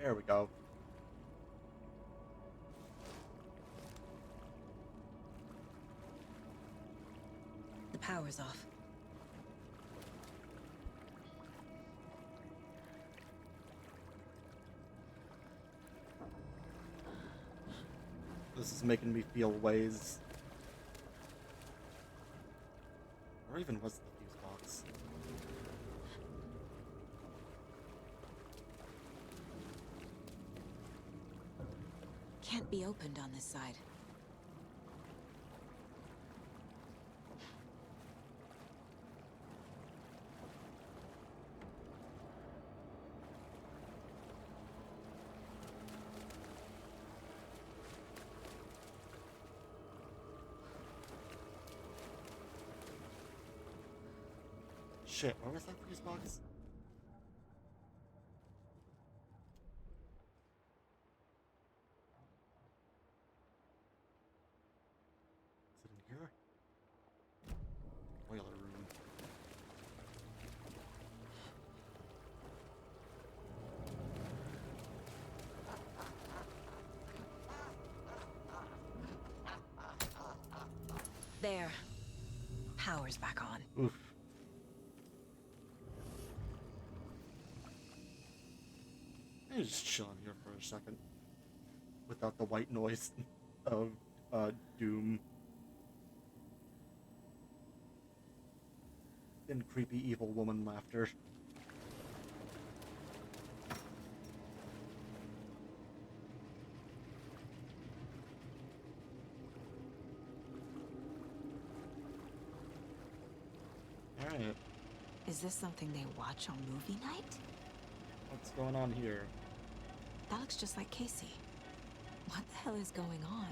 [SPEAKER 1] There we go.
[SPEAKER 4] The power's off.
[SPEAKER 1] This is making me feel ways. Where even was the fuse box?
[SPEAKER 4] Can't be opened on this side.
[SPEAKER 1] Shit, where was that fuse box? Is it in here? Boiler room.
[SPEAKER 4] There. Power's back on.
[SPEAKER 1] Oof. Let me just chill in here for a second. Without the white noise of doom. And creepy evil woman laughter. Alright.
[SPEAKER 4] Is this something they watch on movie night?
[SPEAKER 1] What's going on here?
[SPEAKER 4] That looks just like Casey. What the hell is going on?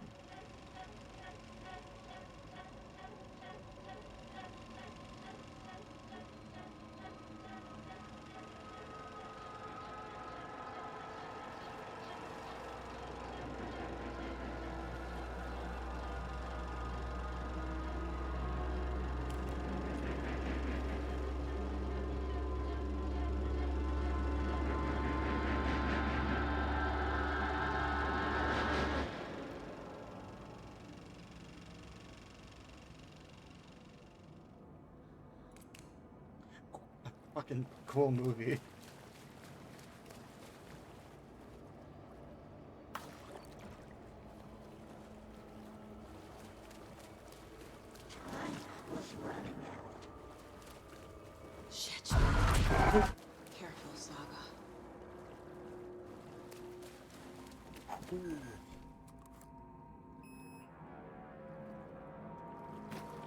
[SPEAKER 1] Fucking cool movie.
[SPEAKER 4] Shit. Careful, Saga.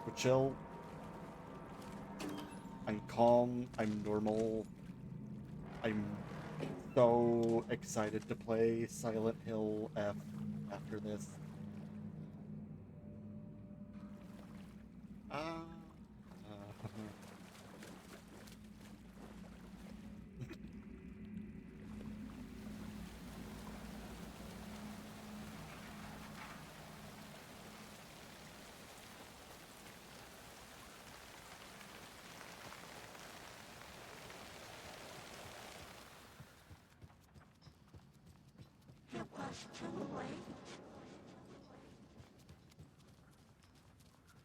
[SPEAKER 1] We're chill. I'm calm. I'm normal. I'm so excited to play Silent Hill F after this.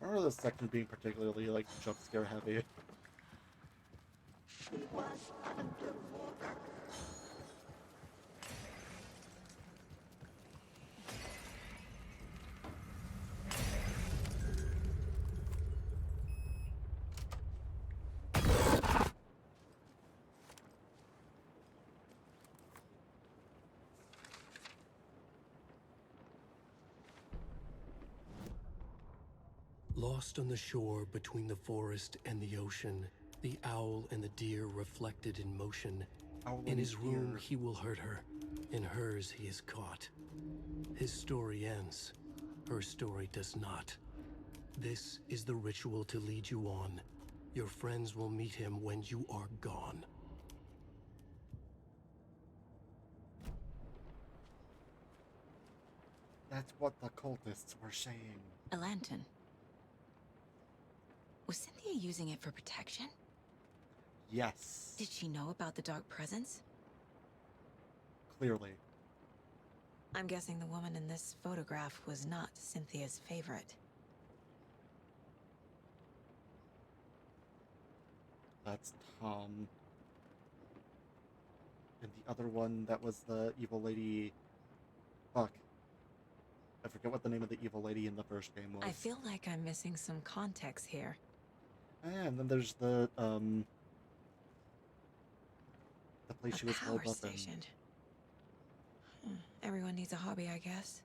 [SPEAKER 1] I remember this section being particularly, like, jump scare heavy.
[SPEAKER 2] Lost on the shore between the forest and the ocean, the owl and the deer reflected in motion.
[SPEAKER 1] Owl
[SPEAKER 2] In
[SPEAKER 1] and
[SPEAKER 2] his room,
[SPEAKER 1] deer.
[SPEAKER 2] he will hurt her. In hers, he is caught. His story ends. Her story does not. This is the ritual to lead you on. Your friends will meet him when you are gone.
[SPEAKER 1] That's what the cultists were saying.
[SPEAKER 4] A lantern. Was Cynthia using it for protection?
[SPEAKER 1] Yes.
[SPEAKER 4] Did she know about the dark presence?
[SPEAKER 1] Clearly.
[SPEAKER 4] I'm guessing the woman in this photograph was not Cynthia's favorite.
[SPEAKER 1] That's Tom. And the other one, that was the evil lady... Fuck. I forget what the name of the evil lady in the first game was.
[SPEAKER 4] I feel like I'm missing some context here.
[SPEAKER 1] And then there's the place she was
[SPEAKER 4] power
[SPEAKER 1] holed up
[SPEAKER 4] station. Everyone needs a hobby, I guess.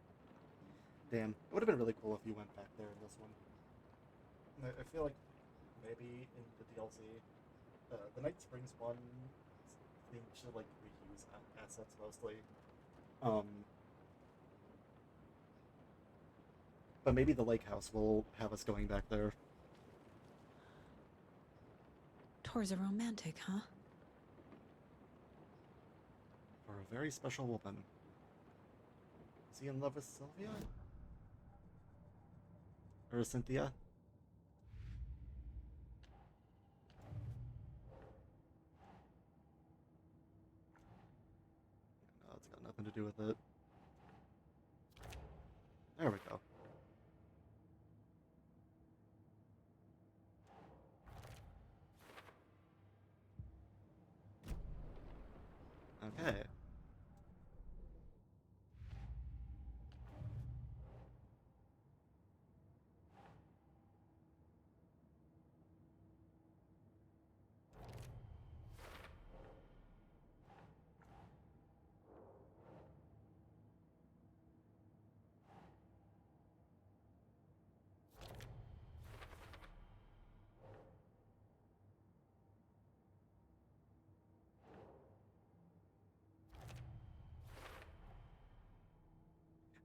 [SPEAKER 1] Damn, it would have been really cool if you went back there in this one. I feel like maybe in the DLC, the Night Springs one seemed to like reuse assets mostly. But maybe the lake house will have us going back there.
[SPEAKER 4] Tor's a romantic, huh?
[SPEAKER 1] For a very special woman. Is he in love with Sylvia? Or Cynthia? No, it's got nothing to do with it. There we go. Okay.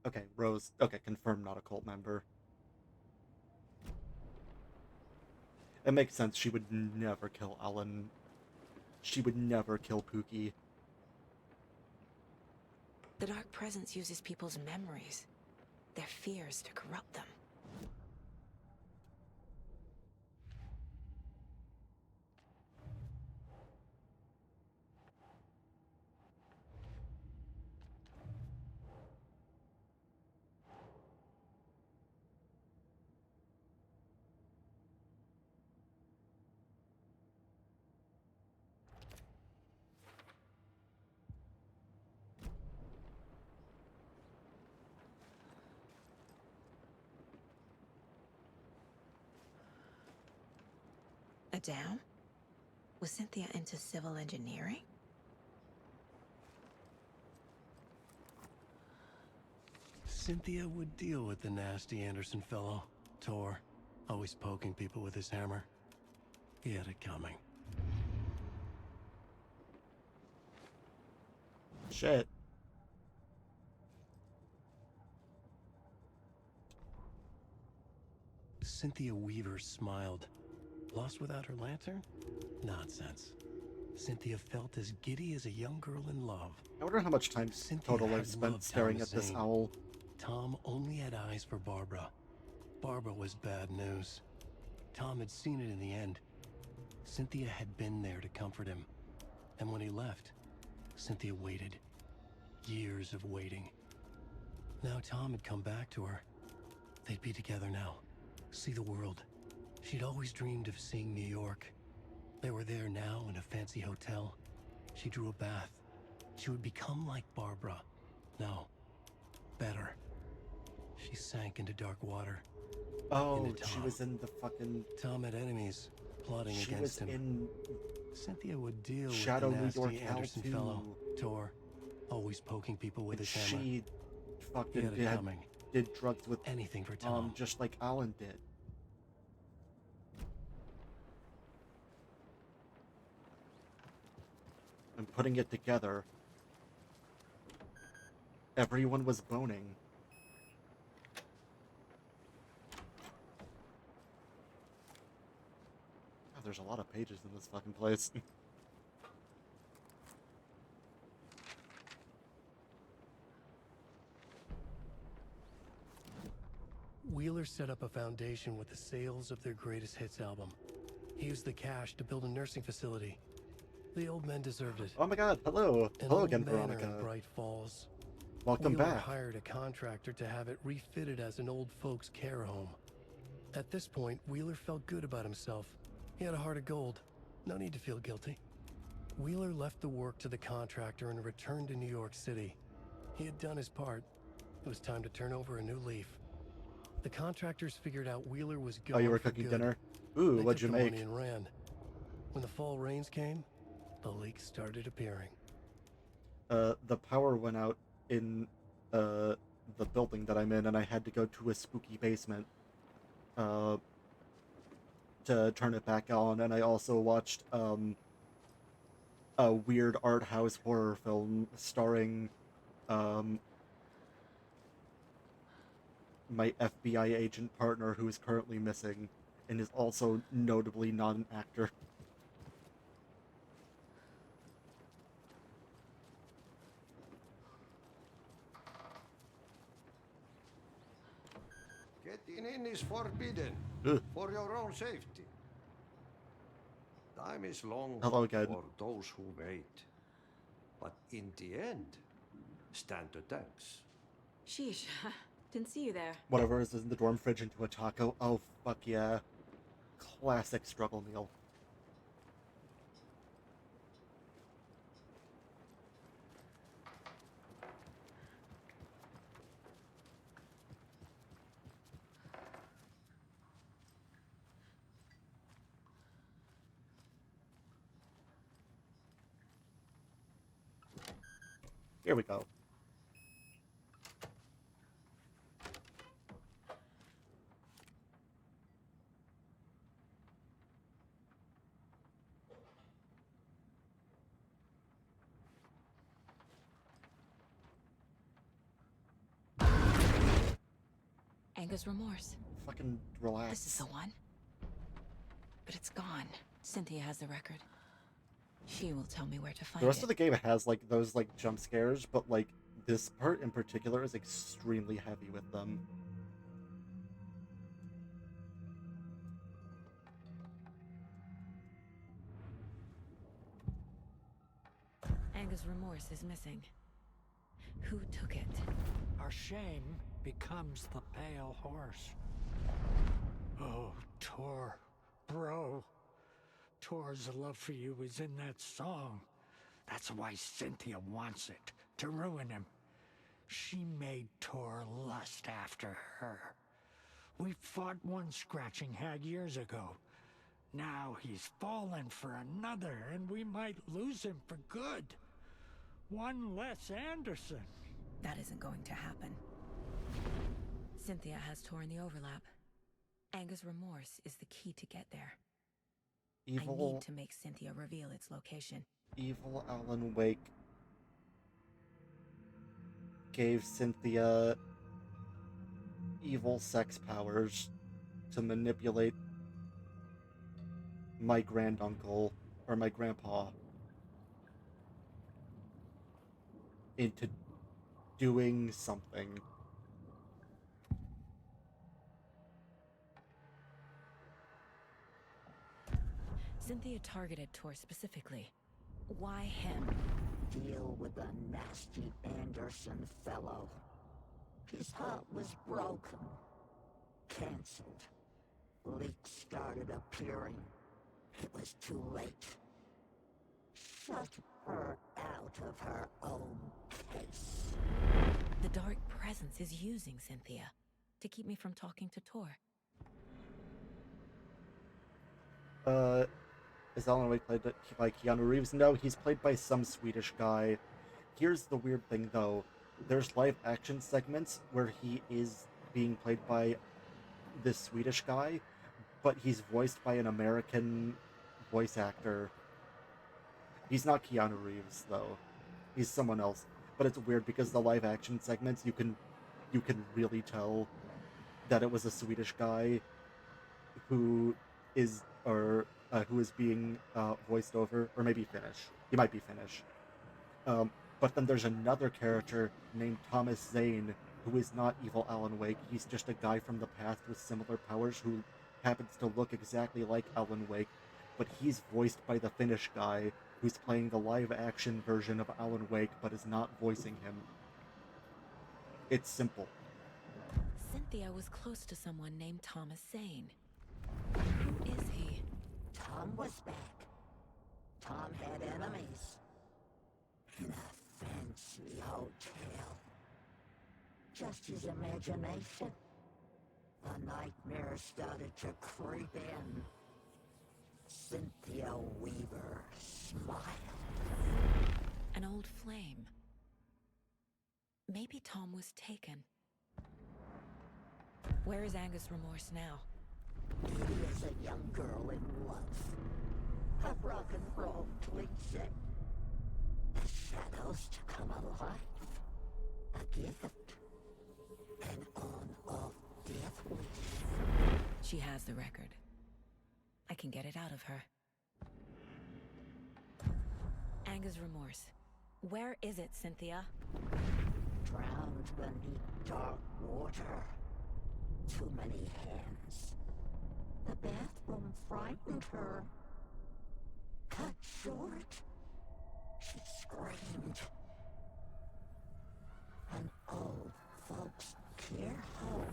[SPEAKER 1] Okay, Rose. Okay, confirmed not a cult member. It makes sense. She would never kill Alan. She would never kill Pookie.
[SPEAKER 4] The Dark Presence uses people's memories, their fears to corrupt them. A dam? Was Cynthia into civil engineering?
[SPEAKER 2] Cynthia would deal with the nasty Anderson fellow, Tor, always poking people with his hammer. He had it coming.
[SPEAKER 1] Shit.
[SPEAKER 2] Cynthia Weaver smiled. Lost without her lantern? Nonsense. Cynthia felt as giddy as a young girl in love.
[SPEAKER 1] I wonder how much time total I've spent staring at this owl.
[SPEAKER 2] Tom only had eyes for Barbara. Barbara was bad news. Tom had seen it in the end. Cynthia had been there to comfort him. And when he left, Cynthia waited. Years of waiting. Now Tom had come back to her. They'd be together now. See the world. She'd always dreamed of seeing New York. They were there now in a fancy hotel. She drew a bath. She would become like Barbara. No. Better. She sank into dark water.
[SPEAKER 1] Oh, she was in the fucking...
[SPEAKER 2] Tom had enemies plotting against him.
[SPEAKER 1] She was in...
[SPEAKER 2] Cynthia would deal
[SPEAKER 1] Shadow
[SPEAKER 2] with the nasty
[SPEAKER 1] New York
[SPEAKER 2] Anderson
[SPEAKER 1] Hell
[SPEAKER 2] fellow, Tor, always poking people with his hammer.
[SPEAKER 1] She fucking
[SPEAKER 2] He had it coming.
[SPEAKER 1] Did drugs with...
[SPEAKER 2] Anything for Tom.
[SPEAKER 1] Just like Alan did. And putting it together, everyone was boning. Oh, there's a lot of pages in this fucking place.
[SPEAKER 2] Wheeler set up a foundation with the sales of their greatest hits album. He used the cash to build a nursing facility. The old men deserved it.
[SPEAKER 1] Oh my god, hello.
[SPEAKER 2] An
[SPEAKER 1] Hello
[SPEAKER 2] old
[SPEAKER 1] again,
[SPEAKER 2] manor
[SPEAKER 1] Veronica.
[SPEAKER 2] in Bright Falls.
[SPEAKER 1] Welcome
[SPEAKER 2] Wheeler
[SPEAKER 1] back.
[SPEAKER 2] hired a contractor to have it refitted as an old folks' care home. At this point, Wheeler felt good about himself. He had a heart of gold. No need to feel guilty. Wheeler left the work to the contractor and returned to New York City. He had done his part. It was time to turn over a new leaf. The contractors figured out Wheeler was
[SPEAKER 1] Oh,
[SPEAKER 2] gone
[SPEAKER 1] you were
[SPEAKER 2] for
[SPEAKER 1] cooking
[SPEAKER 2] good.
[SPEAKER 1] dinner? Ooh,
[SPEAKER 2] They
[SPEAKER 1] what'd
[SPEAKER 2] took
[SPEAKER 1] you
[SPEAKER 2] the
[SPEAKER 1] make?
[SPEAKER 2] money and ran. When the fall rains came, the leaks started appearing.
[SPEAKER 1] The power went out in the building that I'm in, and I had to go to a spooky basement to turn it back on. And I also watched a weird art house horror film starring my FBI agent partner, who is currently missing and is also notably not an actor.
[SPEAKER 11] Getting in is forbidden.
[SPEAKER 1] Ugh.
[SPEAKER 11] For your own safety. Time is long
[SPEAKER 1] Hello again.
[SPEAKER 11] for those who wait. But in the end, stand the thanks.
[SPEAKER 4] Sheesh. Didn't see you there.
[SPEAKER 1] Whatever is in the dorm fridge into a taco. Oh, fuck yeah. Classic struggle meal. Here we go.
[SPEAKER 4] Anger's remorse.
[SPEAKER 1] Fucking relax.
[SPEAKER 4] This is the one. But it's gone. Cynthia has the record. She will tell me where to find it.
[SPEAKER 1] The rest of the game has like those like jump scares, but like this part in particular is extremely heavy with them.
[SPEAKER 4] Anger's remorse is missing. Who took it?
[SPEAKER 12] Our shame becomes the pale horse. Oh, Tor. Bro. Tor's love for you is in that song. That's why Cynthia wants it, to ruin him. She made Tor lust after her. We fought one scratching hag years ago. Now he's fallen for another, and we might lose him for good. One less Anderson.
[SPEAKER 4] That isn't going to happen. Cynthia has Tor in the overlap. Anger's remorse is the key to get there. I need to make Cynthia reveal its location.
[SPEAKER 1] Evil Alan Wake gave Cynthia evil sex powers to manipulate my granduncle, or my grandpa, into doing something.
[SPEAKER 4] Cynthia targeted Tor specifically. Why him?
[SPEAKER 10] Deal with the nasty Anderson fellow. His heart was broken. Cancelled. Leaks started appearing. It was too late. Shut her out of her own case.
[SPEAKER 4] The dark presence is using Cynthia to keep me from talking to Tor.
[SPEAKER 1] Is Alan Wake played by Keanu Reeves? No, he's played by some Swedish guy. Here's the weird thing, though. There's live action segments where he is being played by this Swedish guy, but he's voiced by an American voice actor. He's not Keanu Reeves, though. He's someone else. But it's weird because the live action segments, you can really tell that it was a Swedish guy who is being voiced over, or maybe Finnish. He might be Finnish. But then there's another character named Thomas Zane, who is not evil Alan Wake. He's just a guy from the past with similar powers who happens to look exactly like Alan Wake, but he's voiced by the Finnish guy who's playing the live-action version of Alan Wake but is not voicing him. It's simple.
[SPEAKER 4] Cynthia was close to someone named Thomas Zane. Who is he?
[SPEAKER 10] Tom was back. Tom had enemies. In a fancy hotel. Just his imagination. The nightmare started to creep in. Cynthia Weaver smiled.
[SPEAKER 4] An old flame. Maybe Tom was taken. Where is Angus Remorse now?
[SPEAKER 10] He is a young girl in love. A rock and roll cliche. The shadows to come alive. A gift. An on-off death wish.
[SPEAKER 4] She has the record. I can get it out of her. Angus Remorse. Where is it, Cynthia?
[SPEAKER 10] Drowned beneath dark water. Too many hands. The bathroom frightened her. Cut short. She screamed. An old folks care home.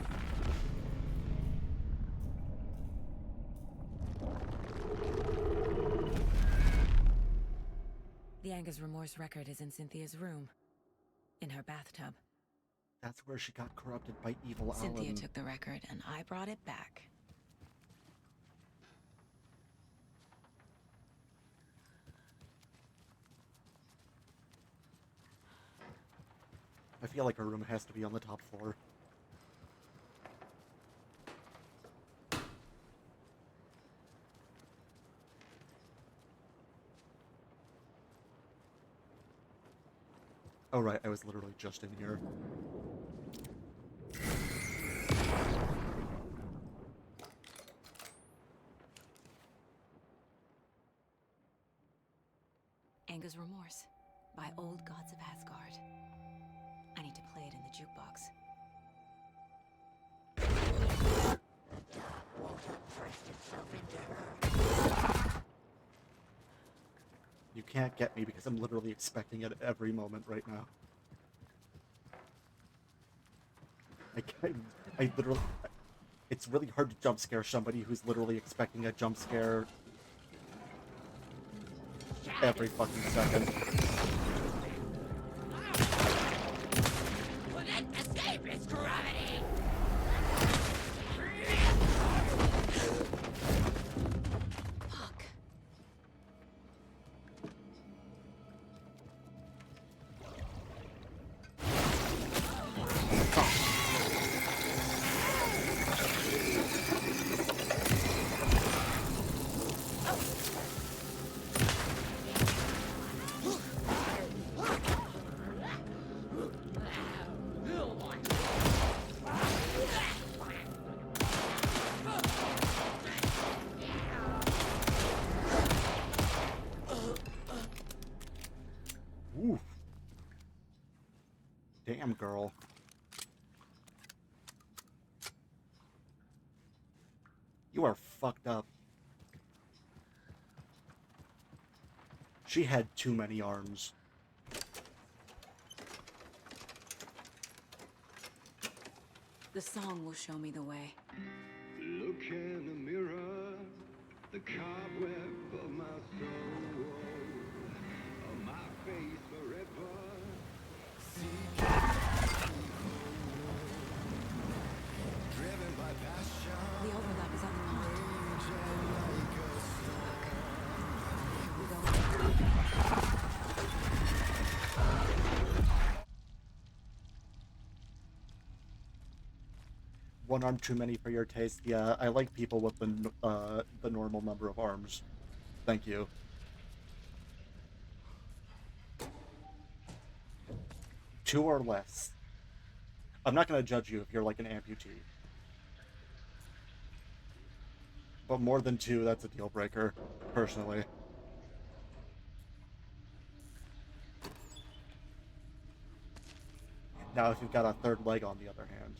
[SPEAKER 4] The Angus Remorse record is in Cynthia's room. In her bathtub.
[SPEAKER 1] That's where she got corrupted by evil
[SPEAKER 4] Cynthia
[SPEAKER 1] Alan.
[SPEAKER 4] took the record, and I brought it back.
[SPEAKER 1] I feel like her room has to be on the top floor. Oh right, I was literally just in here.
[SPEAKER 4] Angus Remorse, by Old Gods of Asgard. I need to play it in the jukebox.
[SPEAKER 10] The dark water pressed itself into her.
[SPEAKER 1] You can't get me because I'm literally expecting it every moment right now. I literally... It's really hard to jump scare somebody who's literally expecting a jump scare every fucking second.
[SPEAKER 13] Escape its gravity!
[SPEAKER 4] Fuck.
[SPEAKER 1] Oof. Damn, girl. You are fucked up. She had too many arms.
[SPEAKER 4] The song will show me the way.
[SPEAKER 11] Look in the mirror, the cobweb of my soul, of my face forever. Driven by passion.
[SPEAKER 4] The overlap is at the pond. We go.
[SPEAKER 1] One arm too many for your taste. Yeah, I like people with the normal number of arms. Thank you. Two or less. I'm not gonna judge you if you're like an amputee. But more than two, that's a deal breaker, personally. Now, if you've got a third leg, on the other hand.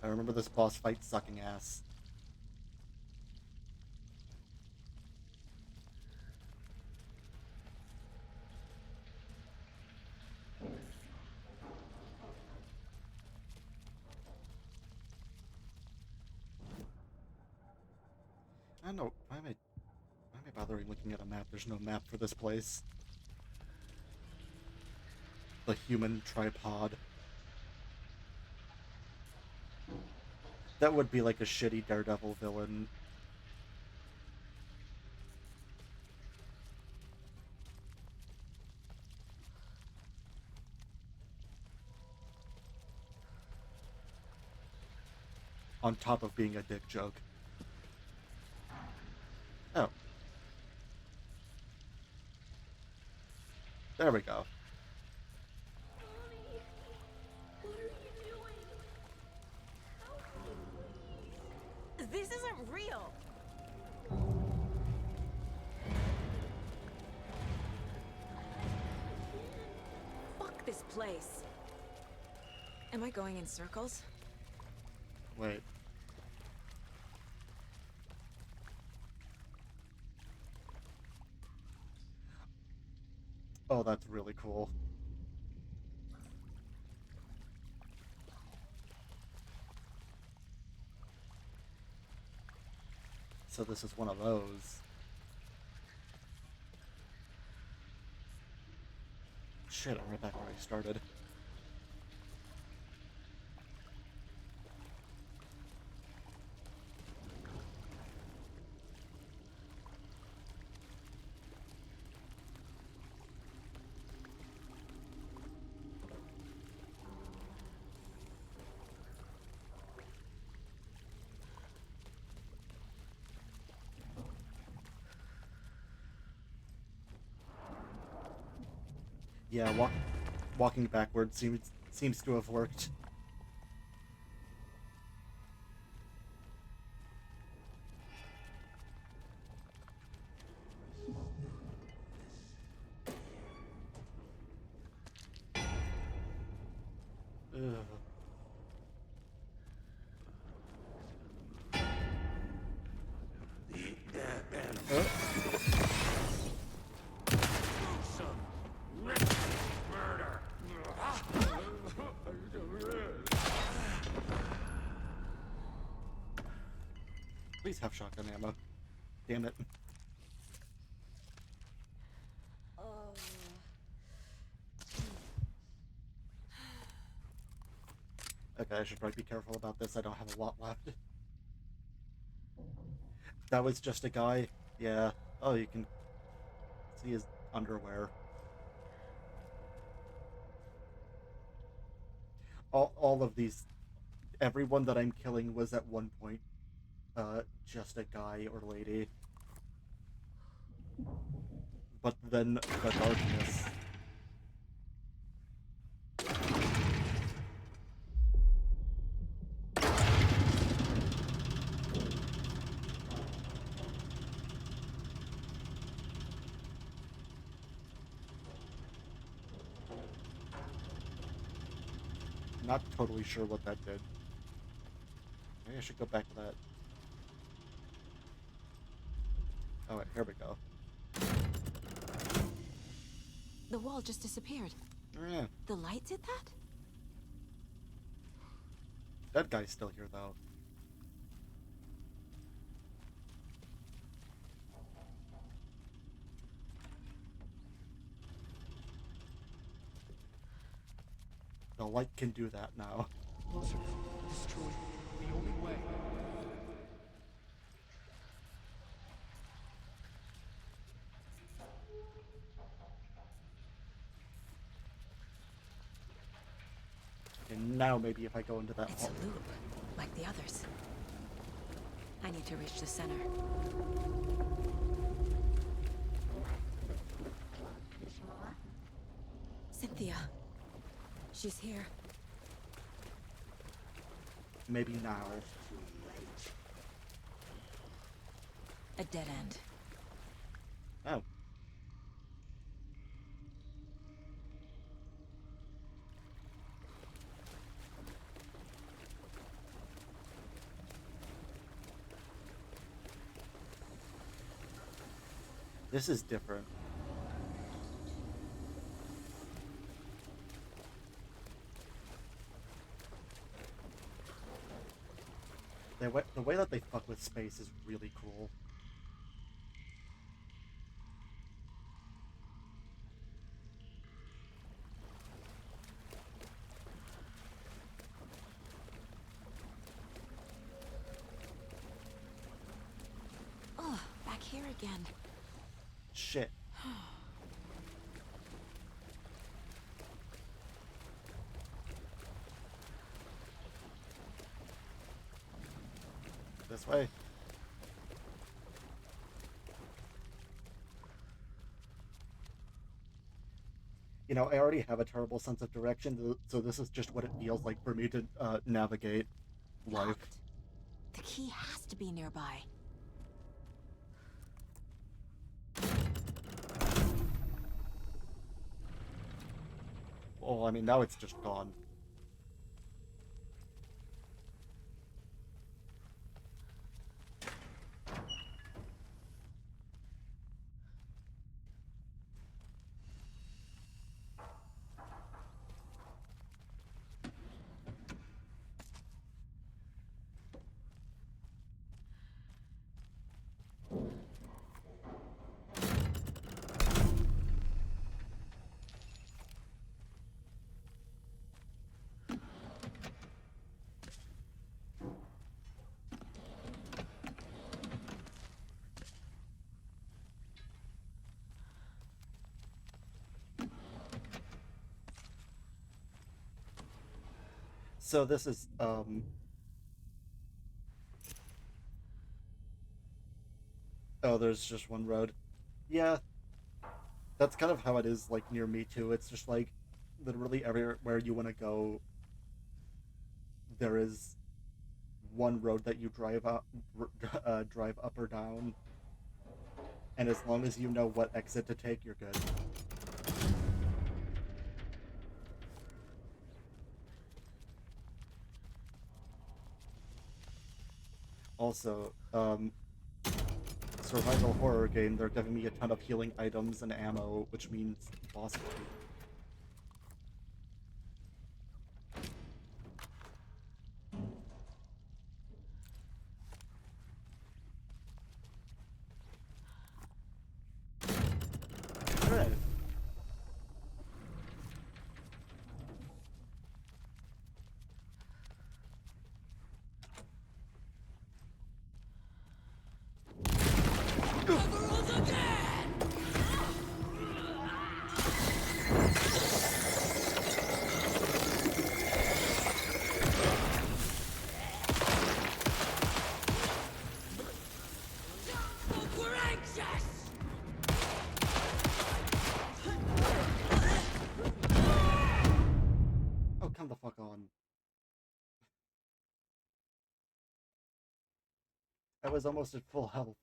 [SPEAKER 1] I remember this boss fight sucking ass. I don't know. Why am I bothering looking at a map? There's no map for this place. The human tripod. That would be like a shitty Daredevil villain. On top of being a dick joke. Oh. There we go.
[SPEAKER 4] This isn't real. Fuck this place. Am I going in circles?
[SPEAKER 1] Wait. Oh, that's really cool. So this is one of those. Shit, I'm right back where I started. Yeah, walking backwards seems to have worked. Ugh. Please have shotgun ammo. Damn it. Okay, I should probably be careful about this. I don't have a lot left. That was just a guy. Yeah. Oh, you can see his underwear. All of these, everyone that I'm killing was at one point just a guy or lady. But then the darkness. Not totally sure what that did. Maybe I should go back to that. Oh, wait, here we go.
[SPEAKER 4] The wall just disappeared.
[SPEAKER 1] Yeah.
[SPEAKER 4] The light did that?
[SPEAKER 1] That guy's still here, though. The light can do that now.
[SPEAKER 2] Closer. Destroy. The only way.
[SPEAKER 1] And now maybe if I go into that
[SPEAKER 4] It's
[SPEAKER 1] hall.
[SPEAKER 4] a loop, like the others. I need to reach the center. Cynthia. She's here.
[SPEAKER 1] Maybe now.
[SPEAKER 4] A dead end.
[SPEAKER 1] Oh. This is different. The way that they fuck with space is really cool.
[SPEAKER 4] Oh, back here again.
[SPEAKER 1] Shit. This way. You know, I already have a terrible sense of direction, so this is just what it feels like for me to navigate life.
[SPEAKER 4] Locked. The key has to be nearby.
[SPEAKER 1] Well, I mean, now it's just gone. So this is, oh, there's just one road. Yeah, that's kind of how it is, like, near me, too. It's just, like, literally everywhere you want to go, there is one road that you drive up or down. And as long as you know what exit to take, you're good. Also, survival horror game, they're giving me a ton of healing items and ammo, which means boss fight. Good. Oh, come the fuck on. I was almost at full health.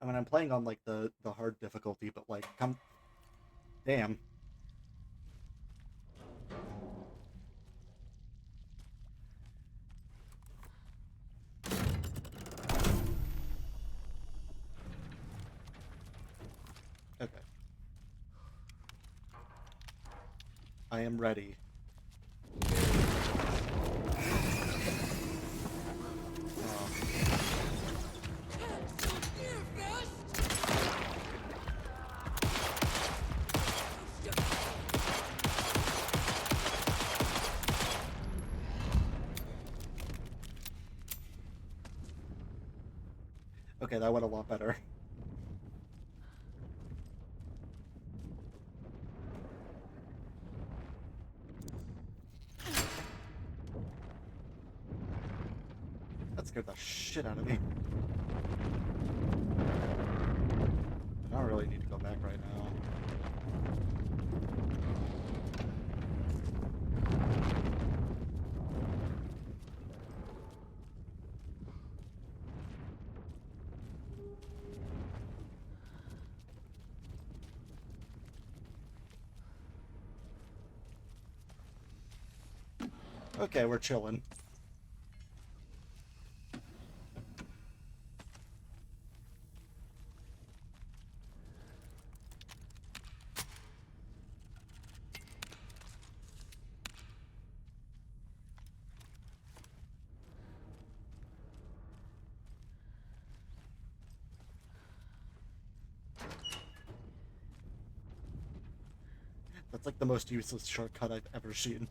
[SPEAKER 1] I mean, I'm playing on, like, the hard difficulty, but, like, damn. Okay. I am ready. Okay, that went a lot better. That scared the shit out of me. I don't really need to go back right now. Okay, we're chilling. That's like the most useless shortcut I've ever seen.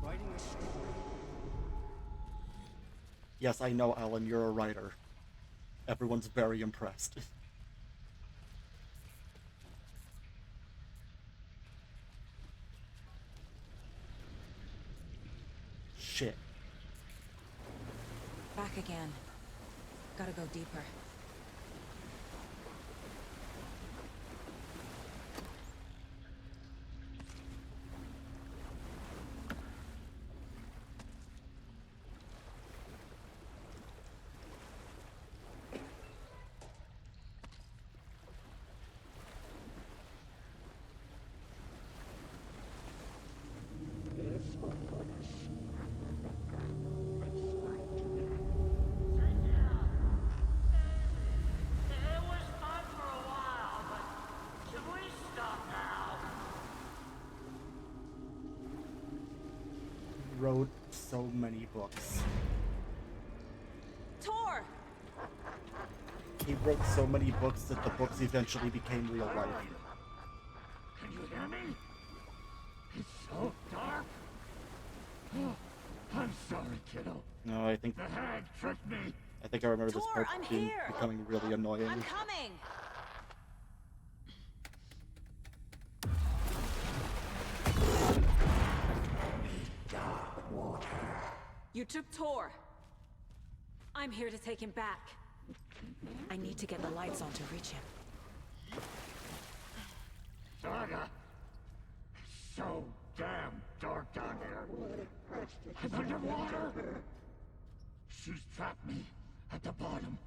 [SPEAKER 2] Writing a story.
[SPEAKER 1] Yes, I know, Alan, you're a writer. Everyone's very impressed. Shit.
[SPEAKER 4] Back again. Gotta go deeper.
[SPEAKER 1] Wrote so many books.
[SPEAKER 4] Tor!
[SPEAKER 1] He wrote so many books that the books eventually became real life.
[SPEAKER 12] Can you hear me? It's so dark. Oh, I'm sorry, kiddo.
[SPEAKER 1] No, I think
[SPEAKER 12] The hag tricked me.
[SPEAKER 1] I think I remember this
[SPEAKER 4] Tor,
[SPEAKER 1] part
[SPEAKER 4] I'm
[SPEAKER 1] being
[SPEAKER 4] here.
[SPEAKER 1] becoming really annoying.
[SPEAKER 4] I'm coming! You took Tor. I'm here to take him back. I need to get the lights on to reach him.
[SPEAKER 12] Saga. It's so damn dark down here. I'm underwater. She's trapped me at the bottom.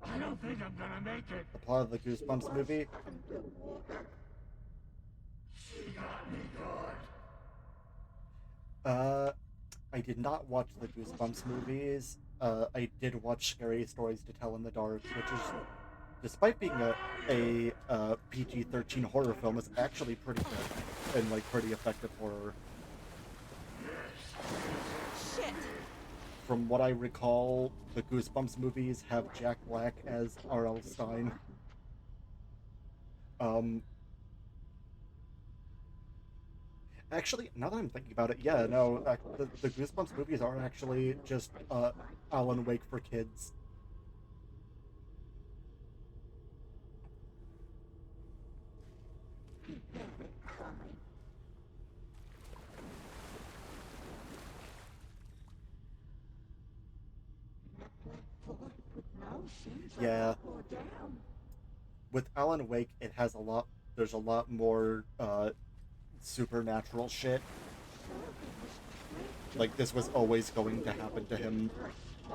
[SPEAKER 12] I don't think I'm gonna make it.
[SPEAKER 1] The plot of the Goosebumps movie.
[SPEAKER 12] She got me good.
[SPEAKER 1] I did not watch the Goosebumps movies. I did watch Scary Stories to Tell in the Dark, which is, despite being a PG-13 horror film, is actually pretty good and like pretty effective horror.
[SPEAKER 4] Shit!
[SPEAKER 1] From what I recall, the Goosebumps movies have Jack Black as R.L. Stine. Actually, now that I'm thinking about it, yeah, no, the Goosebumps movies are actually just Alan Wake for kids. Yeah. With Alan Wake, it has a lot. There's a lot more supernatural shit. Like, this was always going to happen to him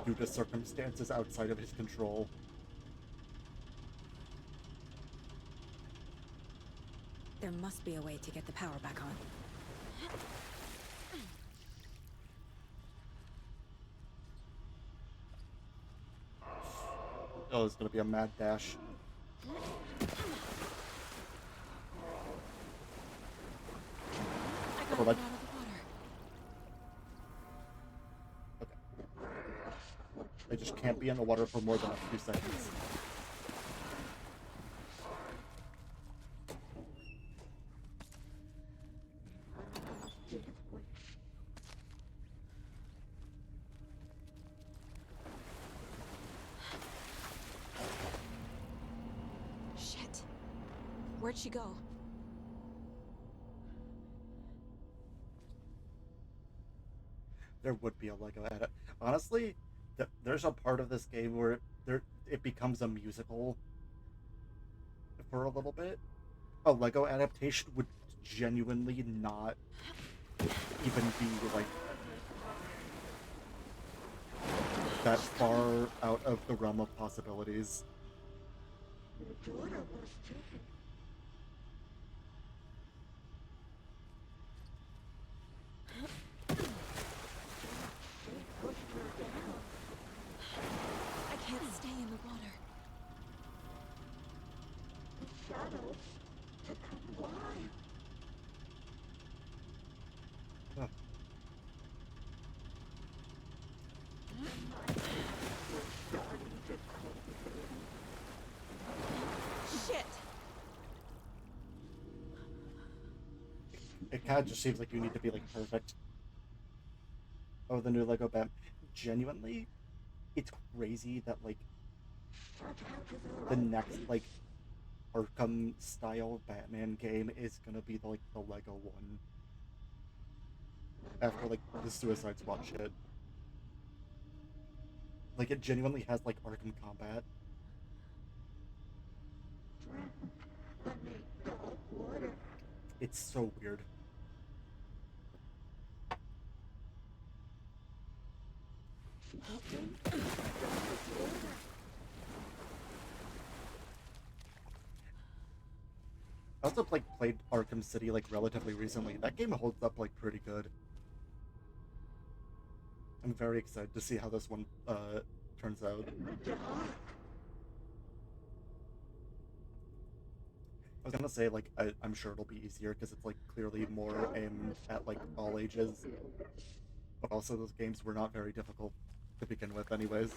[SPEAKER 1] due to circumstances outside of his control.
[SPEAKER 4] There must be a way to get the power back on.
[SPEAKER 1] Oh, it's gonna be a mad dash.
[SPEAKER 4] I gotta get out of the water.
[SPEAKER 1] Okay. I just can't be in the water for more than a few seconds.
[SPEAKER 4] Shit. Where'd she go?
[SPEAKER 1] There would be a Lego edit. Honestly, there's a part of this game where it becomes a musical for a little bit. A Lego adaptation would genuinely not even be like that far out of the realm of possibilities.
[SPEAKER 13] I can't stay in the water.
[SPEAKER 1] Huh.
[SPEAKER 13] Shit!
[SPEAKER 1] It kind of just seems like you need to be like perfect. Oh, the new Lego Batman. Genuinely, it's crazy that like the next like Arkham style Batman game is gonna be like the Lego one. After like the Suicide Squad shit. Like it genuinely has like Arkham combat. It's so weird. I also like played Arkham City like relatively recently. That game holds up like pretty good. I'm very excited to see how this one turns out. I was gonna say like I'm sure it'll be easier because it's like clearly more aimed at like all ages, but also those games were not very difficult to begin with, anyways.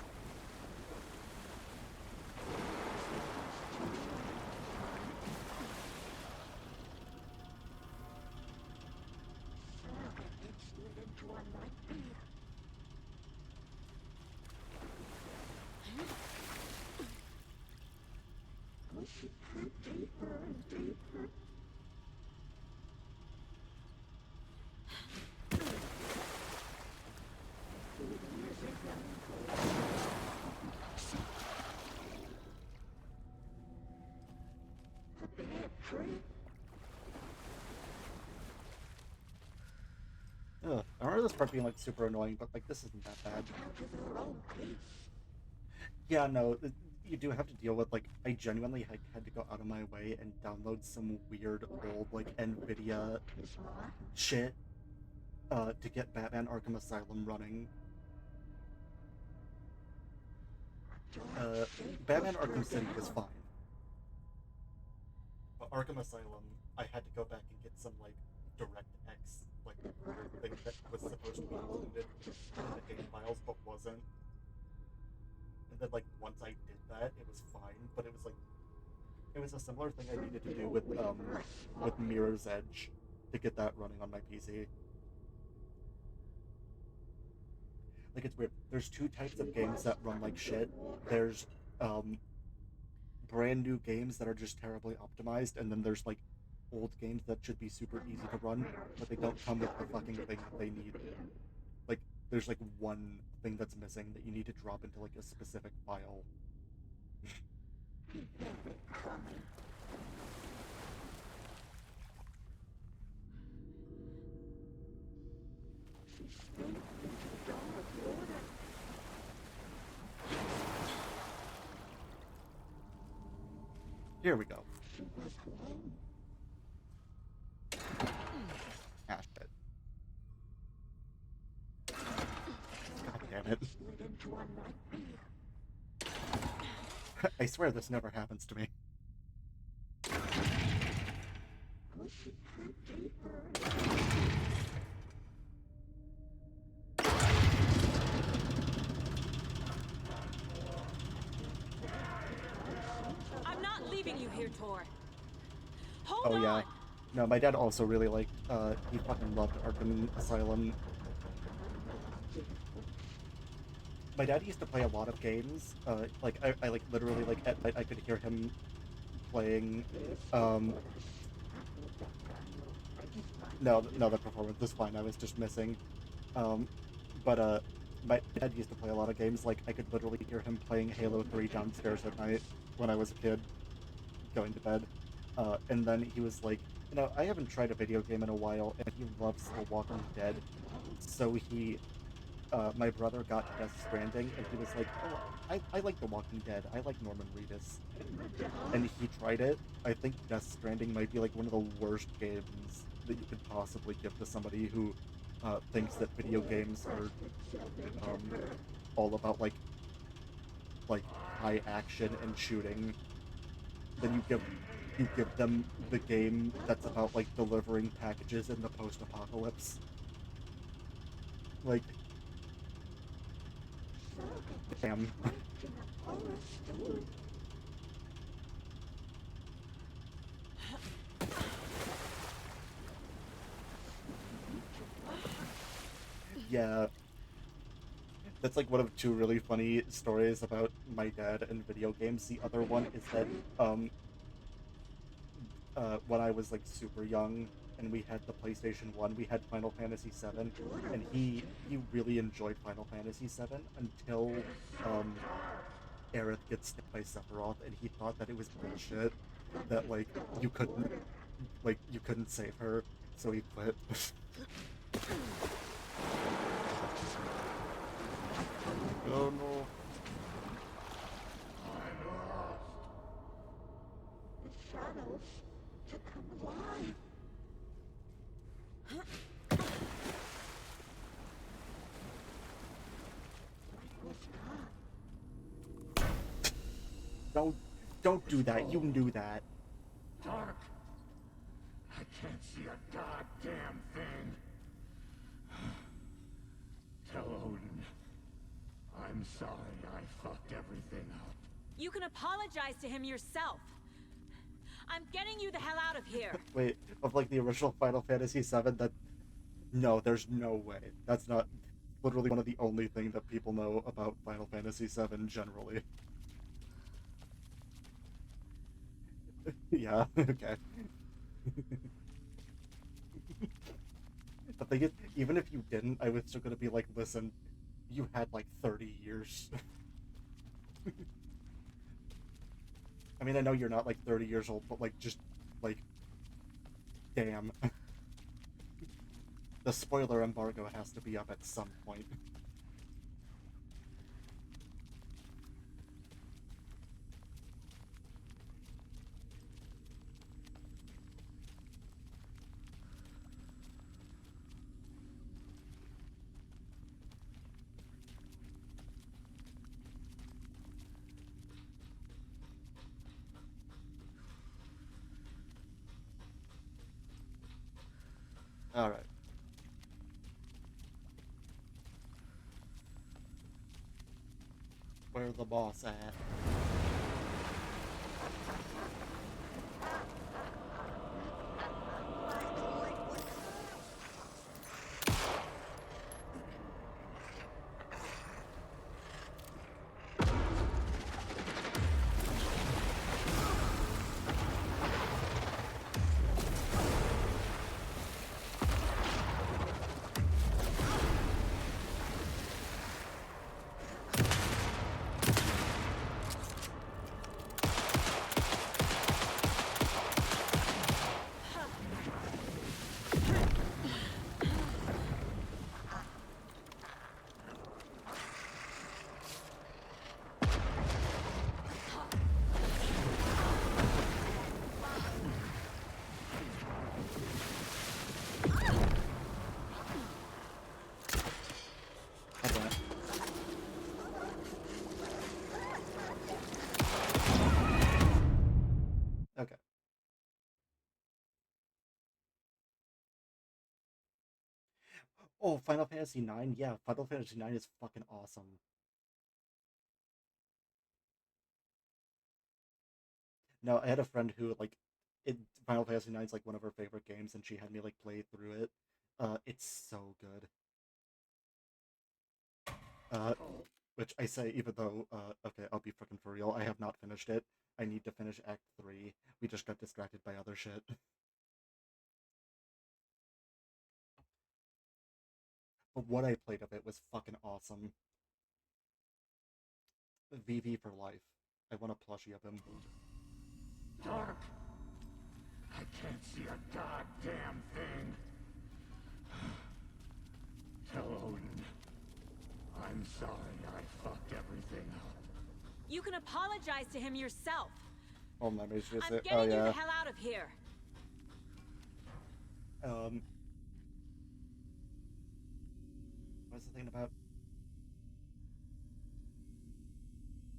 [SPEAKER 1] Ugh, I remember this part being like super annoying, but like this isn't that bad. Yeah, no, you do have to deal with like I genuinely had to go out of my way and download some weird old like NVIDIA shit to get Batman Arkham Asylum running. Batman Arkham City was fine, but Arkham Asylum, I had to go back and get some like DirectX like weird thing that was supposed to be included in the game files but wasn't. And then like once I did that, it was fine, but it was like it was a similar thing I needed to do with Mirror's Edge to get that running on my PC. Like it's weird. There's two types of games that run like shit. There's um brand new games that are just terribly optimized, and then there's like old games that should be super easy to run, but they don't come with the fucking thing that they need. Like there's like one thing that's missing that you need to drop into like a specific file. Here we go. Ah, shit. God damn it. I swear this never happens to me.
[SPEAKER 13] I'm not leaving you here, Tor. Hold
[SPEAKER 1] Oh
[SPEAKER 13] on.
[SPEAKER 1] yeah. No, my dad also really liked, he fucking loved Arkham Asylum. My dad used to play a lot of games, like, I like, literally, like, at night I could hear him playing, no, the performance is fine, I was just missing, but, my dad used to play a lot of games. Like, I could literally hear him playing Halo 3 downstairs at night when I was a kid, going to bed. And then he was like, I haven't tried a video game in a while, and he loves The Walking Dead. So my brother got Death Stranding, and he was like, oh, I like The Walking Dead. I like Norman Reedus. And he tried it. I think Death Stranding might be like one of the worst games that you could possibly give to somebody who thinks that video games are all about like high action and shooting. Then you give them the game that's about like delivering packages in the post-apocalypse. Like, damn. Yeah, that's like one of two really funny stories about my dad and video games. The other one is that when I was like super young and we had the PlayStation 1, we had Final Fantasy 7, and he really enjoyed Final Fantasy 7 until Aerith gets stabbed by Sephiroth, and he thought that it was bullshit, that you couldn't save her, so he quit. Oh no. Don't don't do that. You knew that.
[SPEAKER 14] Dark. I can't see a goddamn thing. Tell Odin. I'm sorry I fucked everything up.
[SPEAKER 13] You can apologize to him yourself. I'm getting you the hell out of here.
[SPEAKER 1] Wait, of like the original Final Fantasy 7, that no, there's no way. That's not literally one of the only things that people know about Final Fantasy 7 generally. Yeah, okay. The thing is, even if you didn't, I was still gonna be like, listen, you had like 30 years. I mean, I know you're not like 30 years old, but like, just like, damn. The spoiler embargo has to be up at some point. Alright. Where's the boss at? Okay. Oh, Final Fantasy 9? Yeah, Final Fantasy 9 is fucking awesome. No, I had a friend who, like, Final Fantasy 9 is like one of her favorite games, and she had me, like, play through it. It's so good. Uh, which I say even though, okay, I'll be fucking for real, I have not finished it. I need to finish Act 3. We just got distracted by other shit. But what I played of it was fucking awesome. VV for life. I want a plushie of him.
[SPEAKER 14] Dark! I can't see a goddamn thing. Tell Odin. I'm sorry I fucked everything up.
[SPEAKER 13] You can apologize to him yourself.
[SPEAKER 1] Oh, my memories just
[SPEAKER 13] I'm
[SPEAKER 1] it.
[SPEAKER 13] getting
[SPEAKER 1] Oh, yeah.
[SPEAKER 13] you the hell out of here.
[SPEAKER 1] What was the thing about?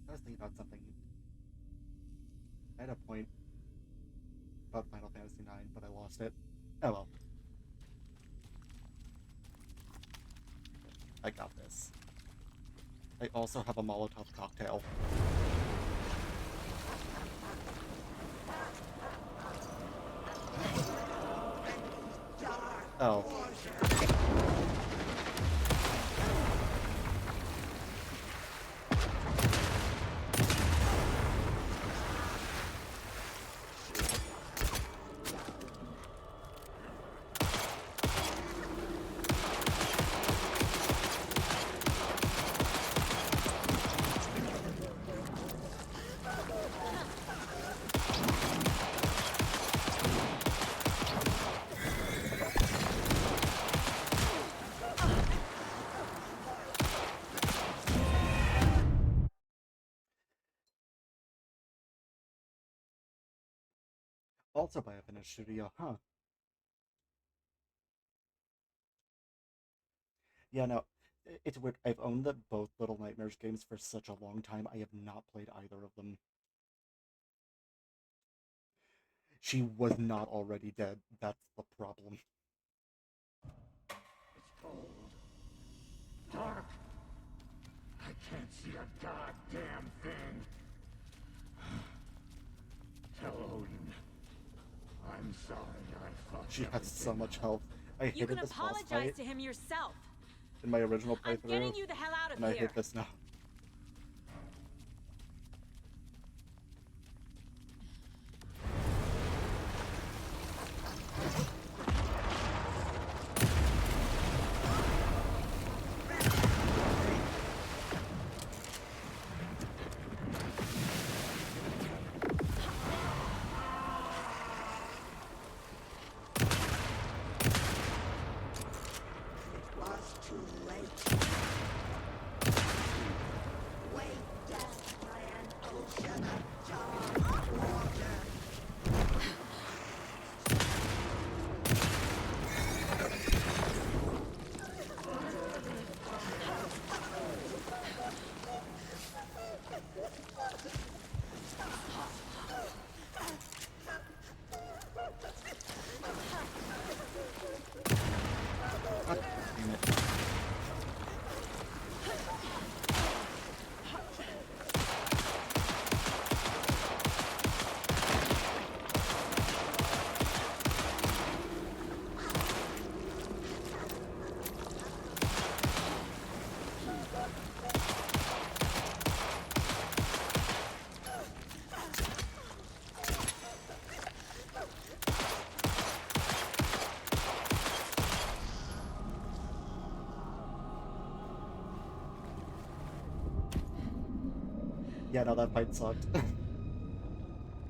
[SPEAKER 1] I was thinking about something. I had a point about Final Fantasy IX, but I lost it. Oh well. I got this. I also have a Molotov cocktail. Oh. Also by a Finnish studio, huh? Yeah, no, it's weird. I've owned both Little Nightmares games for such a long time. I have not played either of them. She was not already dead. That's the problem.
[SPEAKER 14] It's cold. Dark. I can't see a goddamn thing. Tell Odin. I'm sorry I fucked
[SPEAKER 1] She has so much health. I
[SPEAKER 13] You
[SPEAKER 1] hated
[SPEAKER 13] can
[SPEAKER 1] this boss
[SPEAKER 13] apologize
[SPEAKER 1] fight
[SPEAKER 13] to him yourself.
[SPEAKER 1] in my original
[SPEAKER 13] I'm
[SPEAKER 1] playthrough,
[SPEAKER 13] getting you the hell out of
[SPEAKER 1] and I
[SPEAKER 13] here.
[SPEAKER 1] hate this now. Yeah, no, that fight sucked.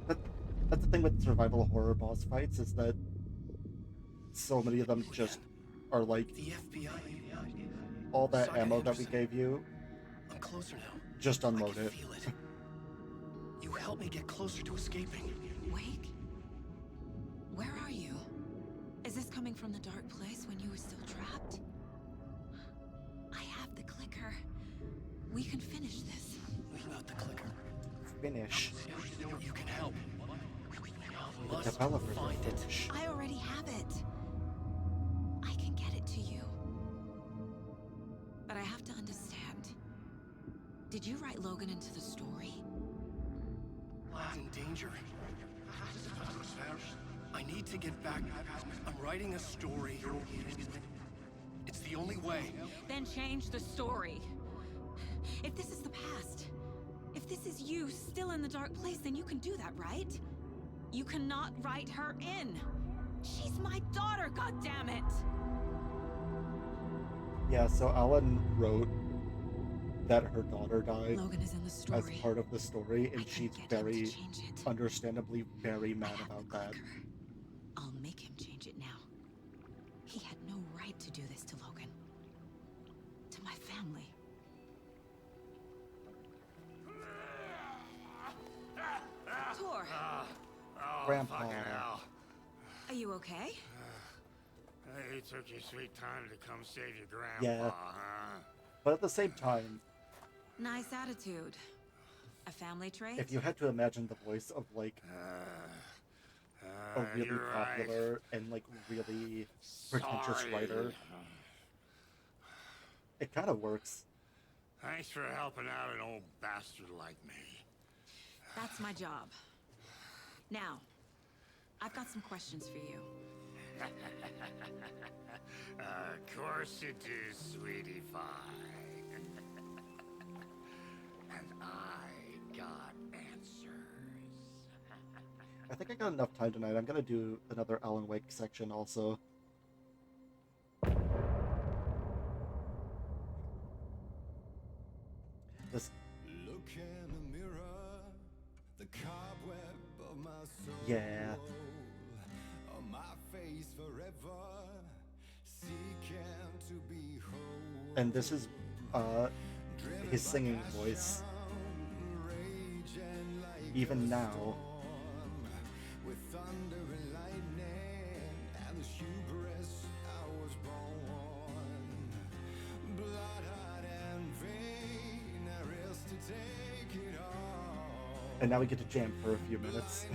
[SPEAKER 1] That's the thing with survival horror boss fights, is that so many of them just are like,
[SPEAKER 2] the FBI.
[SPEAKER 1] all that
[SPEAKER 2] Saga
[SPEAKER 1] ammo that we
[SPEAKER 2] Anderson.
[SPEAKER 1] gave you,
[SPEAKER 2] I'm closer now.
[SPEAKER 1] just unload it.
[SPEAKER 2] Feel it. You helped me get closer to escaping.
[SPEAKER 4] Wake? Where are you? Is this coming from the dark place when you were still trapped? I have the clicker. We can finish this.
[SPEAKER 2] Without the clicker.
[SPEAKER 1] Finish.
[SPEAKER 2] You can help.
[SPEAKER 1] The
[SPEAKER 2] Must
[SPEAKER 1] developer
[SPEAKER 2] find it.
[SPEAKER 4] I already have it. I can get it to you. But I have to understand. Did you write Logan into the story?
[SPEAKER 2] He's in danger. I need to get back. I'm writing a story. It's the only way.
[SPEAKER 13] Then change the story. If this is the past, if this is you still in the dark place, then you can do that, right? You cannot write her in. She's my daughter, goddammit!
[SPEAKER 1] Yeah, so Alan wrote that her daughter died
[SPEAKER 4] Logan is in the story.
[SPEAKER 1] as part of the story, and she's very,
[SPEAKER 4] change it.
[SPEAKER 1] understandably, very mad about that.
[SPEAKER 4] I'll make him change it now. He had no right to do this to Logan. To my family. Tor!
[SPEAKER 1] Grandpa.
[SPEAKER 14] Fucking hell.
[SPEAKER 4] Are you okay?
[SPEAKER 14] You took your sweet time to come save your grandpa,
[SPEAKER 1] Yeah.
[SPEAKER 14] huh?
[SPEAKER 1] But at the same time,
[SPEAKER 4] Nice attitude. A family trait?
[SPEAKER 1] if you had to imagine the voice of, like, a really
[SPEAKER 14] you're
[SPEAKER 1] popular
[SPEAKER 14] right.
[SPEAKER 1] and, like, really pretentious
[SPEAKER 14] Sorry.
[SPEAKER 1] writer, it kind of works.
[SPEAKER 14] Thanks for helping out an old bastard like me.
[SPEAKER 4] That's my job. Now, I've got some questions for you.
[SPEAKER 14] Of course you do, sweetie pie. And I got answers.
[SPEAKER 1] I think I got enough time tonight. I'm gonna do another Alan Wake section also. This...
[SPEAKER 15] Look in the mirror, the cobweb of my soul.
[SPEAKER 1] Yeah.
[SPEAKER 15] On my face forever, seeking to be whole.
[SPEAKER 1] And this is, his singing voice. Even now.
[SPEAKER 15] With thunder and lightning, and the hubris I was born. Blood-hot and vain, I risk to take it all.
[SPEAKER 1] And now we get to jam for a few minutes.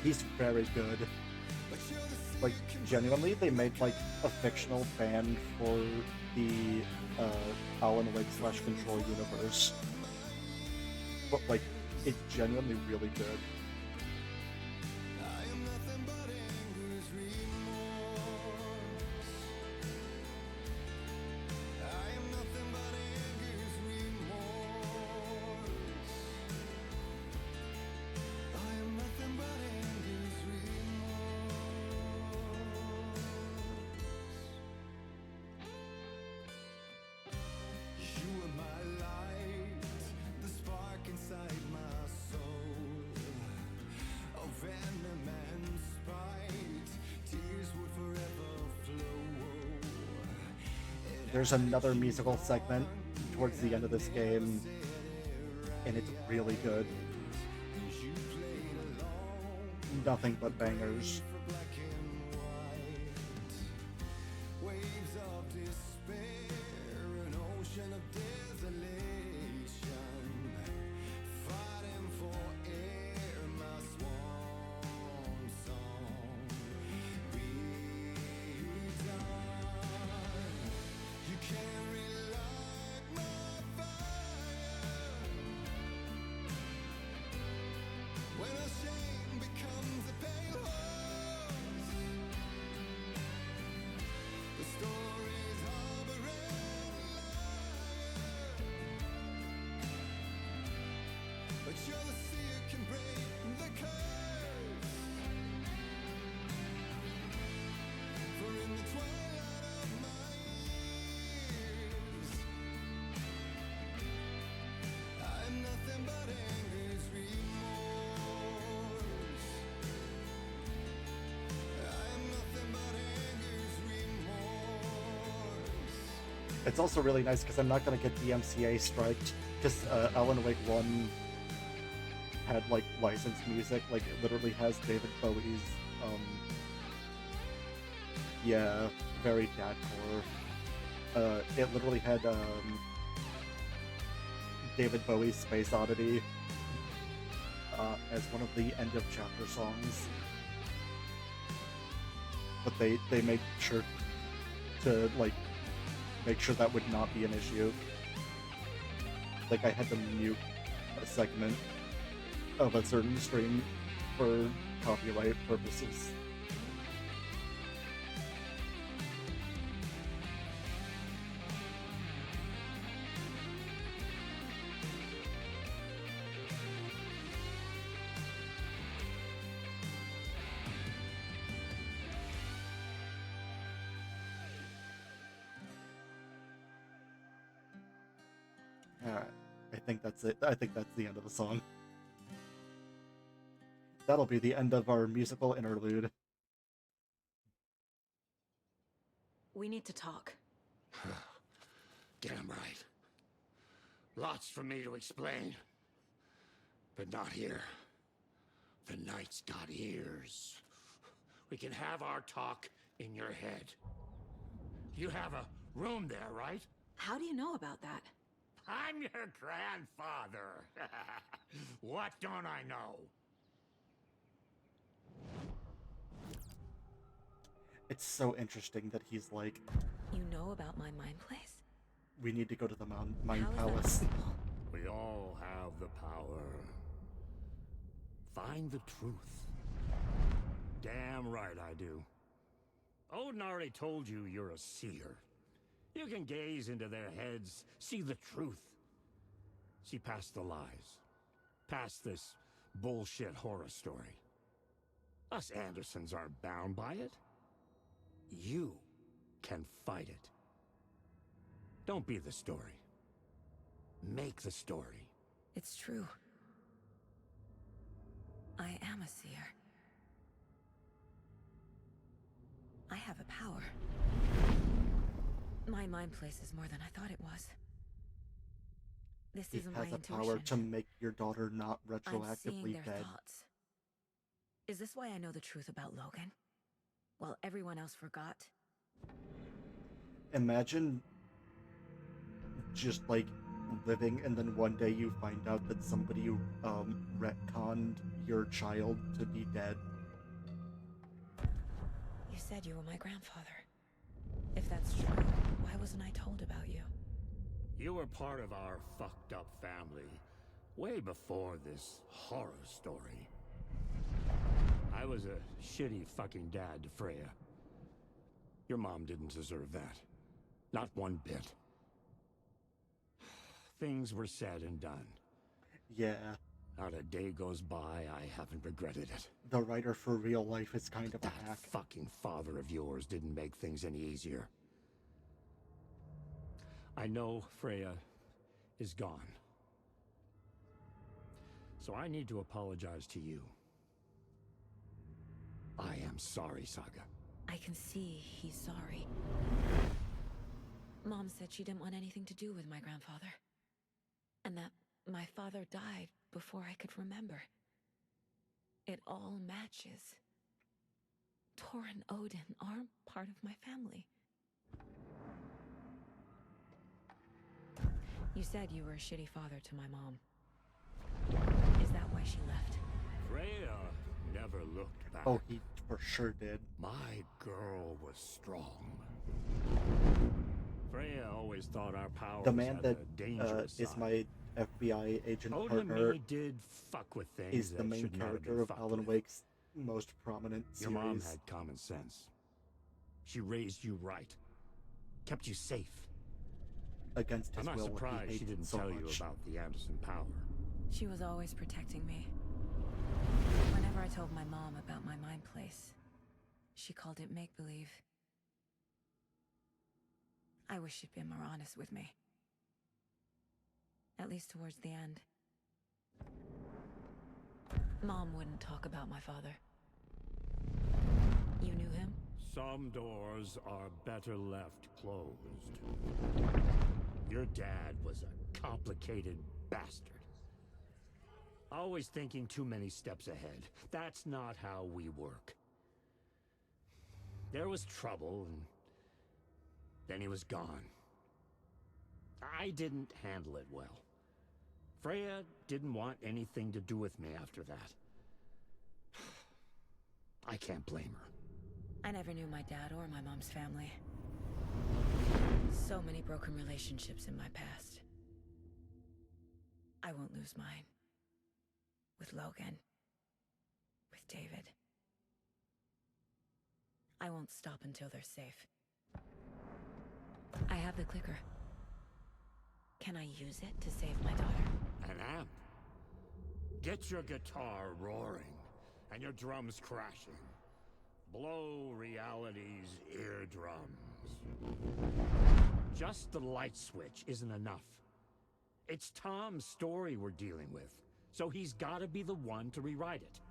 [SPEAKER 1] He's very good. Like, genuinely, they made, like, a fictional band for the Alan Wake / Control universe. But, like, it's genuinely really good. There's another musical segment towards the end of this game, and it's really good. Nothing but bangers. It's also really nice because I'm not going to get DMCA striked, because Alan Wake 1 had, like, licensed music. Like, it literally has David Bowie's, yeah, very dadcore. It literally had, David Bowie's Space Oddity as one of the end of chapter songs. But they made sure to, like, make sure that would not be an issue. like I had to mute a segment of a certain stream for copyright purposes. Alright, I think that's it. I think that's the end of the song. That'll be the end of our musical interlude.
[SPEAKER 4] We need to talk.
[SPEAKER 14] Damn right. Lots for me to explain. But not here. The night's got ears. We can have our talk in your head. You have a room there, right?
[SPEAKER 4] How do you know about that?
[SPEAKER 14] I'm your grandfather. What don't I know?
[SPEAKER 1] It's so interesting that he's like,
[SPEAKER 4] You know about my mind place?
[SPEAKER 1] we need to go to the Mind
[SPEAKER 4] How is that
[SPEAKER 1] Palace.
[SPEAKER 4] possible?
[SPEAKER 14] We all have the power. Find the truth. Damn right I do. Odin already told you you're a seer. You can gaze into their heads, see the truth. See past the lies. Past this bullshit horror story. Us Andersons aren't bound by it. You can fight it. Don't be the story. Make the story.
[SPEAKER 4] It's true. I am a seer. I have a power. My mind place is more than I thought it was. This
[SPEAKER 1] He
[SPEAKER 4] isn't
[SPEAKER 1] has
[SPEAKER 4] my
[SPEAKER 1] the
[SPEAKER 4] intuition.
[SPEAKER 1] power to make your daughter not
[SPEAKER 4] I'm seeing
[SPEAKER 1] retroactively
[SPEAKER 4] their
[SPEAKER 1] dead.
[SPEAKER 4] thoughts. Is this why I know the truth about Logan? While everyone else forgot?
[SPEAKER 1] Imagine just like living and then one day you find out that somebody retconned your child to be dead.
[SPEAKER 4] You said you were my grandfather. If that's true, why wasn't I told about you?
[SPEAKER 14] You were part of our fucked up family way before this horror story. I was a shitty fucking dad to Freya. Your mom didn't deserve that. Not one bit. Things were said and done.
[SPEAKER 1] Yeah.
[SPEAKER 14] Not a day goes by I haven't regretted it.
[SPEAKER 1] The writer for real life is kind of a hack.
[SPEAKER 14] Fucking father of yours didn't make things any easier. I know Freya is gone. So I need to apologize to you. I am sorry, Saga.
[SPEAKER 4] I can see he's sorry. Mom said she didn't want anything to do with my grandfather. And that my father died before I could remember. It all matches. Tor and Odin aren't part of my family. You said you were a shitty father to my mom. Is that why she left?
[SPEAKER 14] Freya never looked back.
[SPEAKER 1] Oh, he for sure did.
[SPEAKER 14] My girl was strong. Freya always thought our powers
[SPEAKER 1] The man
[SPEAKER 14] had
[SPEAKER 1] that
[SPEAKER 14] a dangerous
[SPEAKER 1] is
[SPEAKER 14] side.
[SPEAKER 1] my FBI agent
[SPEAKER 14] Odin and
[SPEAKER 1] partner
[SPEAKER 14] me did fuck with things
[SPEAKER 1] is the
[SPEAKER 14] that
[SPEAKER 1] main
[SPEAKER 14] should not have been
[SPEAKER 1] character of
[SPEAKER 14] fucked
[SPEAKER 1] Alan
[SPEAKER 14] with.
[SPEAKER 1] Wake's most prominent
[SPEAKER 14] Your
[SPEAKER 1] series.
[SPEAKER 14] mom had common sense. She raised you right. Kept you safe.
[SPEAKER 1] Against his
[SPEAKER 14] I'm not
[SPEAKER 1] will,
[SPEAKER 14] surprised
[SPEAKER 1] he
[SPEAKER 14] she
[SPEAKER 1] hates
[SPEAKER 14] didn't
[SPEAKER 1] it so
[SPEAKER 14] tell you
[SPEAKER 1] much.
[SPEAKER 14] about the Anderson power.
[SPEAKER 4] She was always protecting me. Whenever I told my mom about my mind place, she called it make-believe. I wish she'd been more honest with me. At least towards the end. Mom wouldn't talk about my father. You knew him?
[SPEAKER 14] Some doors are better left closed. Your dad was a complicated bastard. Always thinking too many steps ahead. That's not how we work. There was trouble, and then he was gone. I didn't handle it well. Freya didn't want anything to do with me after that. I can't blame her.
[SPEAKER 4] I never knew my dad or my mom's family. So many broken relationships in my past. I won't lose mine. With Logan. With David. I won't stop until they're safe. I have the clicker. Can I use it to save my daughter?
[SPEAKER 14] An amp. Get your guitar roaring and your drums crashing. Blow reality's eardrums. Just the light switch isn't enough. It's Tom's story we're dealing with, so he's gotta be the one to rewrite it.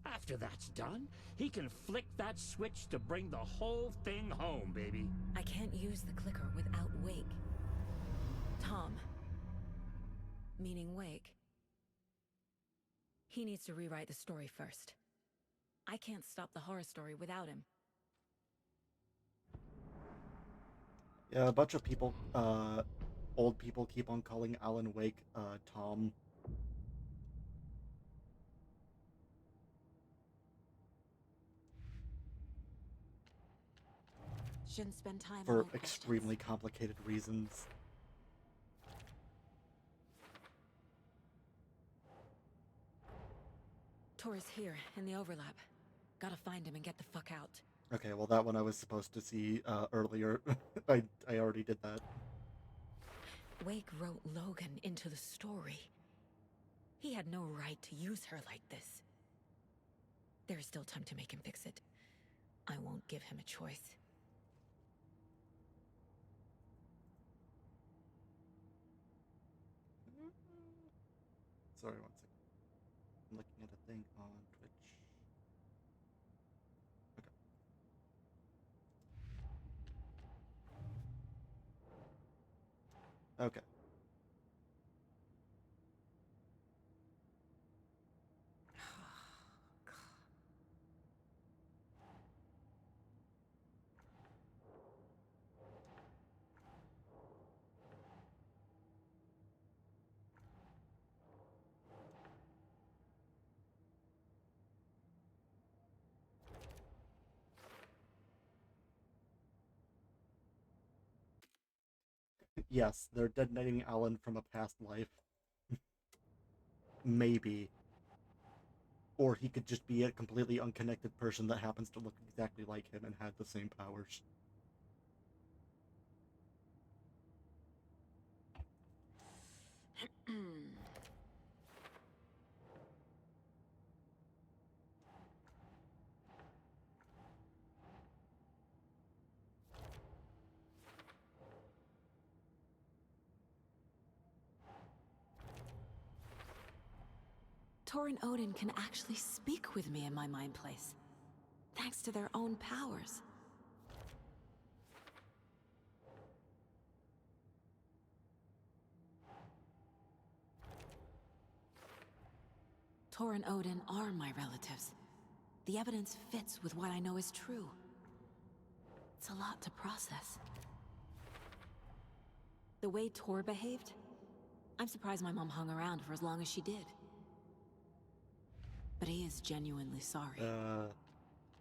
[SPEAKER 14] After that's done, he can flick that switch to bring the whole thing home, baby.
[SPEAKER 4] I can't use the clicker without Wake. Tom. Meaning Wake. He needs to rewrite the story first. I can't stop the horror story without him.
[SPEAKER 1] Yeah, a bunch of people, old people keep on calling Alan Wake, Tom.
[SPEAKER 4] Shouldn't spend time
[SPEAKER 1] For
[SPEAKER 4] on
[SPEAKER 1] extremely complicated reasons.
[SPEAKER 4] Tor's here, in the overlap. Gotta find him and get the fuck out.
[SPEAKER 1] Okay, well that one I was supposed to see, earlier. I already did that.
[SPEAKER 4] Wake wrote Logan into the story. He had no right to use her like this. There's still time to make him fix it. I won't give him a choice.
[SPEAKER 1] Sorry, one second. I'm looking at a thing on Twitch. Okay. Okay. Yes, they're detonating Alan from a past life. Maybe. Or he could just be a completely unconnected person that happens to look exactly like him and had the same powers.
[SPEAKER 4] Tor and Odin can actually speak with me in my mind place, thanks to their own powers. Tor and Odin are my relatives. The evidence fits with what I know is true. It's a lot to process. The way Tor behaved, I'm surprised my mom hung around for as long as she did. But he is genuinely sorry.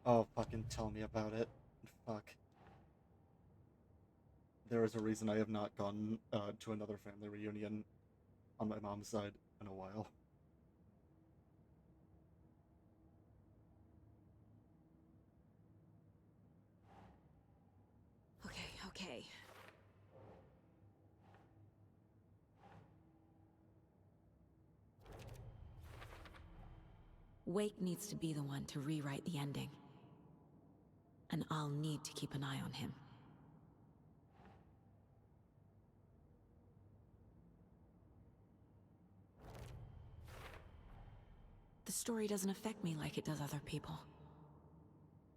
[SPEAKER 1] Oh, fucking tell me about it. Fuck. There is a reason I have not gone, to another family reunion on my mom's side in a while.
[SPEAKER 4] Okay. Wake needs to be the one to rewrite the ending. And I'll need to keep an eye on him. The story doesn't affect me like it does other people.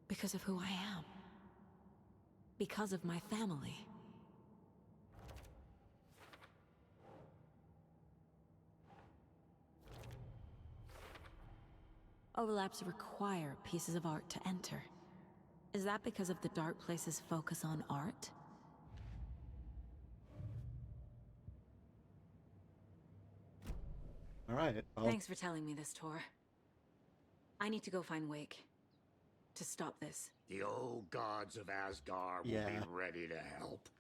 [SPEAKER 4] Because of who I am. Because of my family. Overlaps require pieces of art to enter. Is that because of the Dark Place's focus on art?
[SPEAKER 1] Alright, well...
[SPEAKER 4] Thanks for telling me this, Tor. I need to go find Wake. To stop this.
[SPEAKER 14] The old gods of Asgard will be ready to help.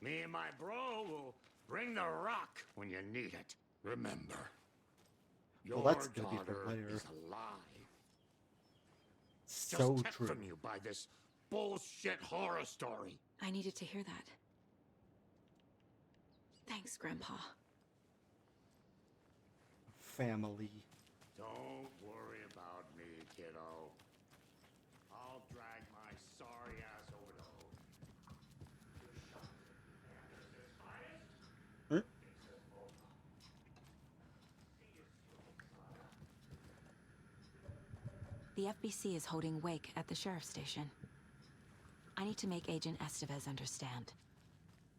[SPEAKER 14] Me and my bro will Bring the rock when you need it. Remember, your
[SPEAKER 1] Well, that's gonna be for
[SPEAKER 14] daughter
[SPEAKER 1] later.
[SPEAKER 14] is alive.
[SPEAKER 1] So
[SPEAKER 14] Just kept
[SPEAKER 1] true.
[SPEAKER 14] from you by this bullshit horror story.
[SPEAKER 4] I needed to hear that. Thanks, Grandpa.
[SPEAKER 1] Family.
[SPEAKER 14] Don't worry about me, kiddo. I'll drag my sorry ass over to Odin.
[SPEAKER 1] Hmm?
[SPEAKER 4] The FBC is holding wake at the sheriff's station. I need to make Agent Estevez understand.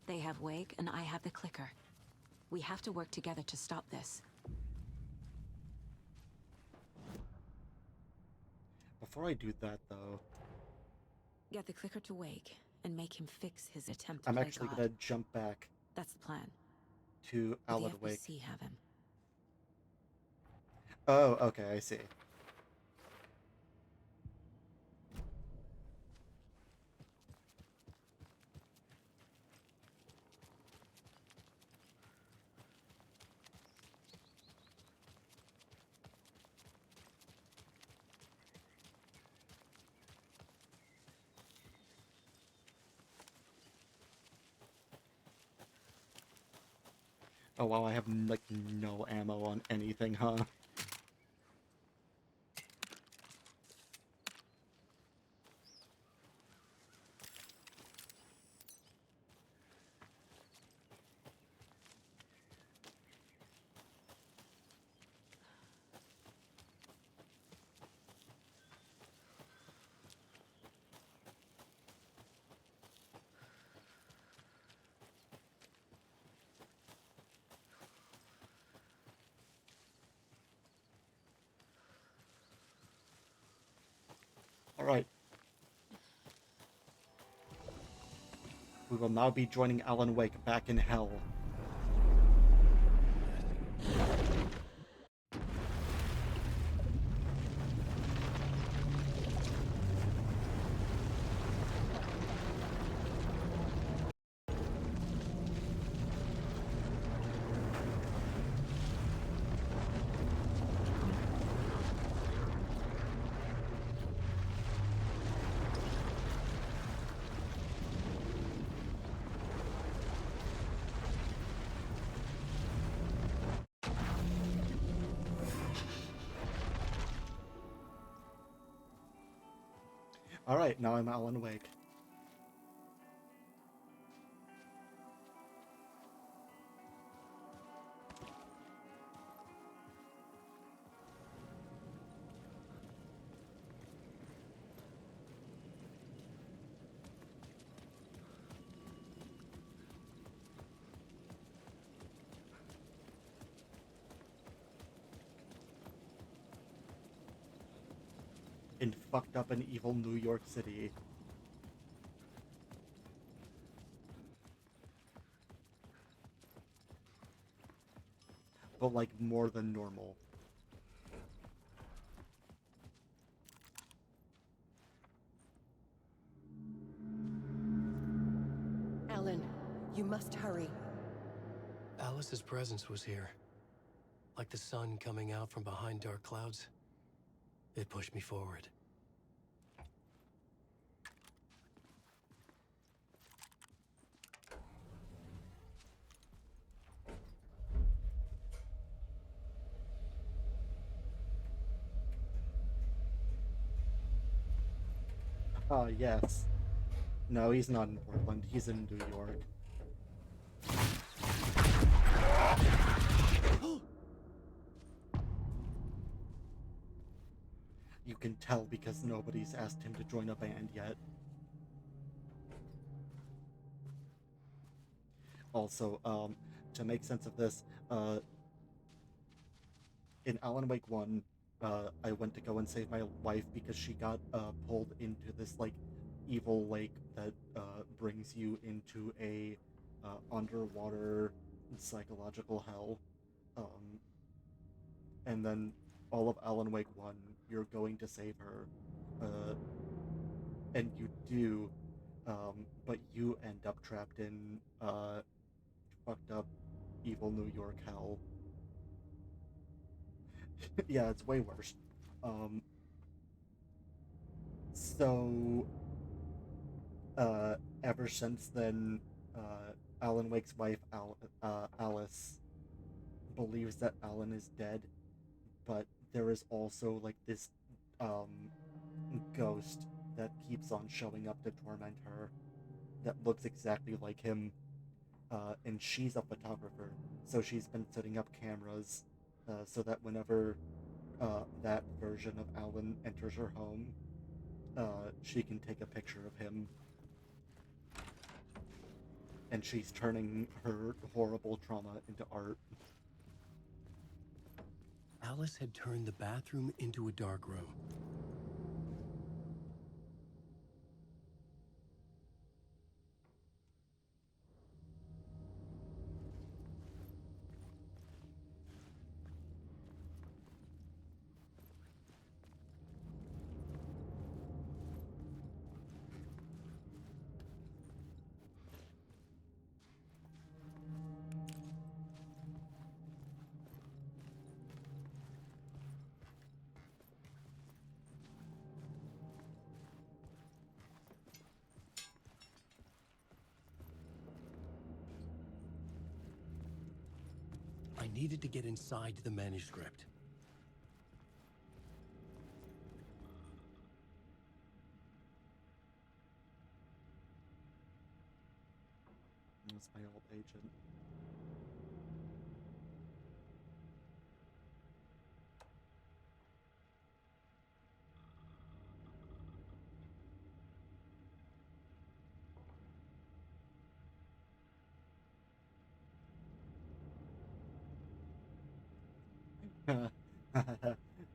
[SPEAKER 4] They have wake and I have the clicker. We have to work together to stop this.
[SPEAKER 1] Before I do that, though,
[SPEAKER 4] Get the clicker to wake and make him fix his attempt to
[SPEAKER 1] I'm
[SPEAKER 4] play
[SPEAKER 1] actually
[SPEAKER 4] God.
[SPEAKER 1] gonna jump back
[SPEAKER 4] That's the plan.
[SPEAKER 1] to
[SPEAKER 4] Will
[SPEAKER 1] Alan
[SPEAKER 4] the
[SPEAKER 1] Wake.
[SPEAKER 4] FBC have him?
[SPEAKER 1] Oh, okay, I see. Oh wow, I have like no ammo on anything, huh? Alright. We will now be joining Alan Wake back in hell. Alright, now I'm Alan Wake. In fucked up and evil New York City. But like more than normal.
[SPEAKER 16] Alan, you must hurry.
[SPEAKER 2] Alice's presence was here. Like the sun coming out from behind dark clouds. It pushed me forward.
[SPEAKER 1] Yes. No, he's not in Portland. He's in New York. You can tell because nobody's asked him to join a band yet. Also, to make sense of this, in Alan Wake 1, I went to go and save my wife because she got pulled into this like evil lake that brings you into a underwater psychological hell. And then all of Alan Wake 1, you're going to save her. And you do, but you end up trapped in fucked up, evil New York hell. Yeah, it's way worse. So, ever since then, Alan Wake's wife, Alice, believes that Alan is dead, but there is also, like, this, ghost that keeps on showing up to torment her that looks exactly like him, and she's a photographer, so she's been setting up cameras, so that whenever, that version of Alan enters her home, she can take a picture of him. And she's turning her horrible trauma into art.
[SPEAKER 2] Alice had turned the bathroom into a dark room. I needed to get inside the manuscript.
[SPEAKER 1] That's my old agent.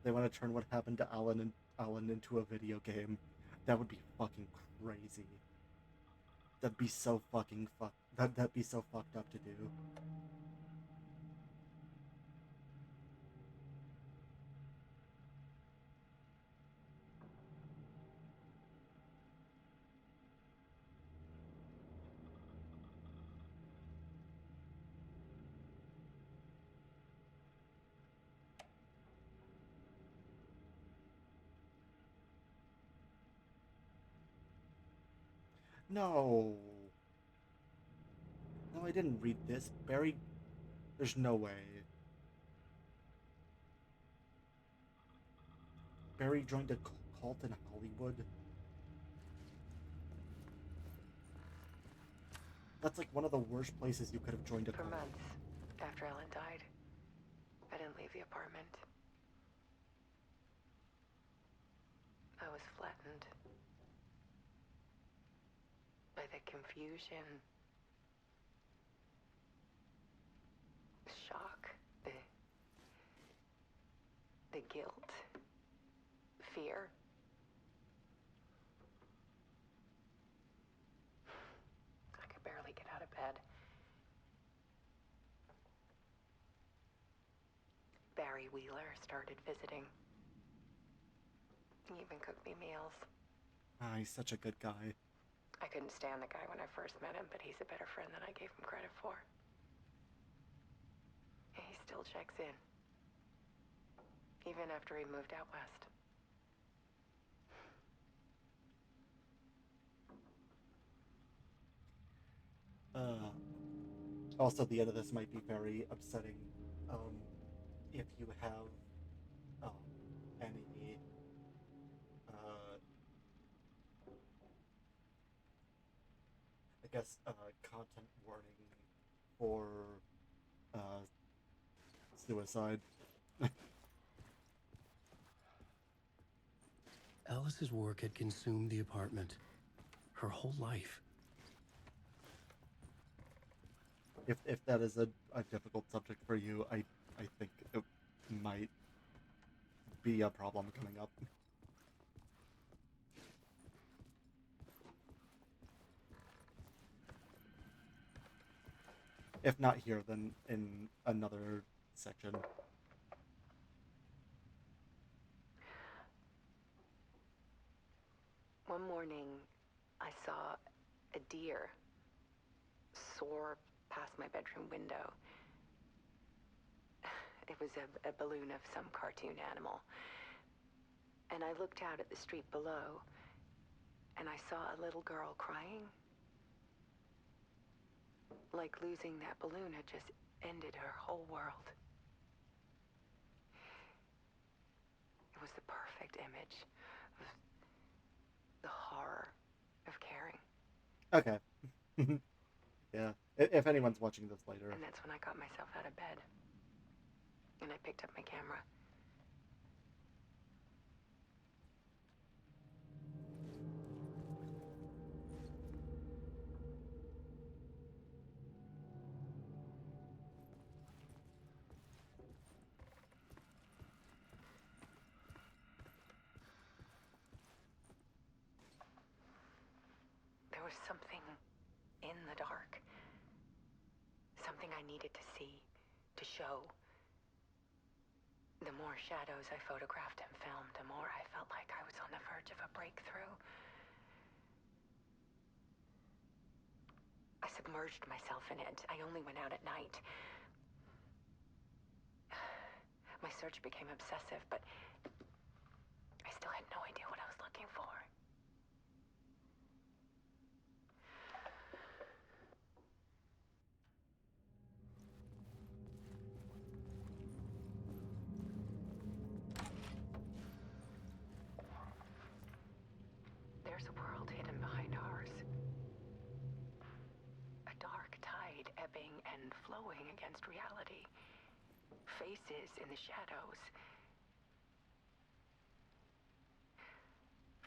[SPEAKER 1] They want to turn what happened to Alan into a video game. That would be fucking crazy. That'd be so fucking that'd be so fucked up to do. No. No, I didn't read this. Barry... There's no way. Barry joined a cult in Hollywood? That's like one of the worst places you could have joined a cult.
[SPEAKER 16] For months after Ellen died, I didn't leave the apartment. I was flattened by the confusion, shock, the guilt, fear. I could barely get out of bed. Barry Wheeler started visiting. He even cooked me meals.
[SPEAKER 1] Ah, he's such a good guy.
[SPEAKER 16] I couldn't stand the guy when I first met him, but he's a better friend than I gave him credit for. He still checks in, even after he moved out west.
[SPEAKER 1] Also, the end of this might be very upsetting. If you have any I guess content warning for suicide.
[SPEAKER 2] Alice's work had consumed the apartment. Her whole life.
[SPEAKER 1] If that is a difficult subject for you, I think it might be a problem coming up. If not here, then in another section.
[SPEAKER 16] One morning, I saw a deer soar past my bedroom window. It was a balloon of some cartoon animal. And I looked out at the street below, and I saw a little girl crying. Like losing that balloon had just ended her whole world. It was the perfect image of the horror of caring.
[SPEAKER 1] Okay. Yeah. If anyone's watching this later.
[SPEAKER 16] And that's when I got myself out of bed. And I picked up my camera. There was something in the dark. Something I needed to see, to show. The more shadows I photographed and filmed, the more I felt like I was on the verge of a breakthrough. I submerged myself in it. I only went out at night. My search became obsessive, but I still had no idea what I was looking for. There's a world hidden behind ours. A dark tide ebbing and flowing against reality. Faces in the shadows.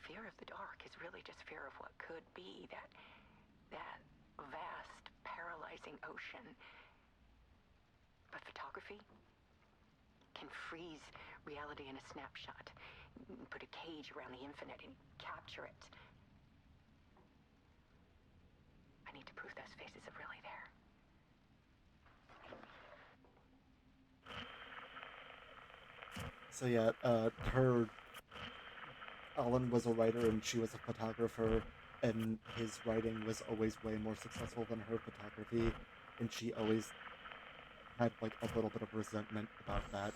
[SPEAKER 16] Fear of the dark is really just fear of what could be, that vast, paralyzing ocean. But photography can freeze reality in a snapshot, put a cage around the infinite and capture it. I need to prove those faces are really there.
[SPEAKER 1] So yeah, Alan was a writer and she was a photographer, and his writing was always way more successful than her photography, and she always had like a little bit of resentment about that.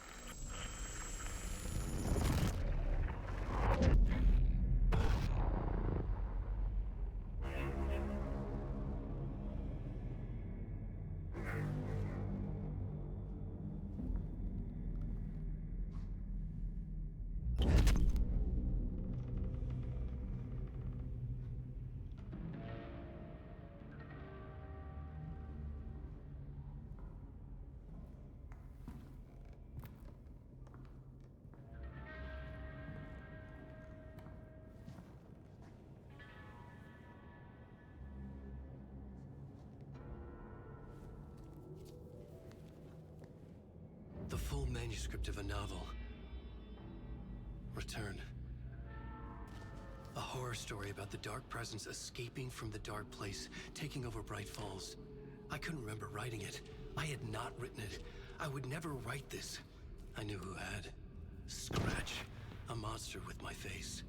[SPEAKER 2] The full manuscript of a novel. Return. A horror story about the dark presence escaping from the dark place, taking over Bright Falls. I couldn't remember writing it. I had not written it. I would never write this. I knew who had. Scratch. A monster with my face.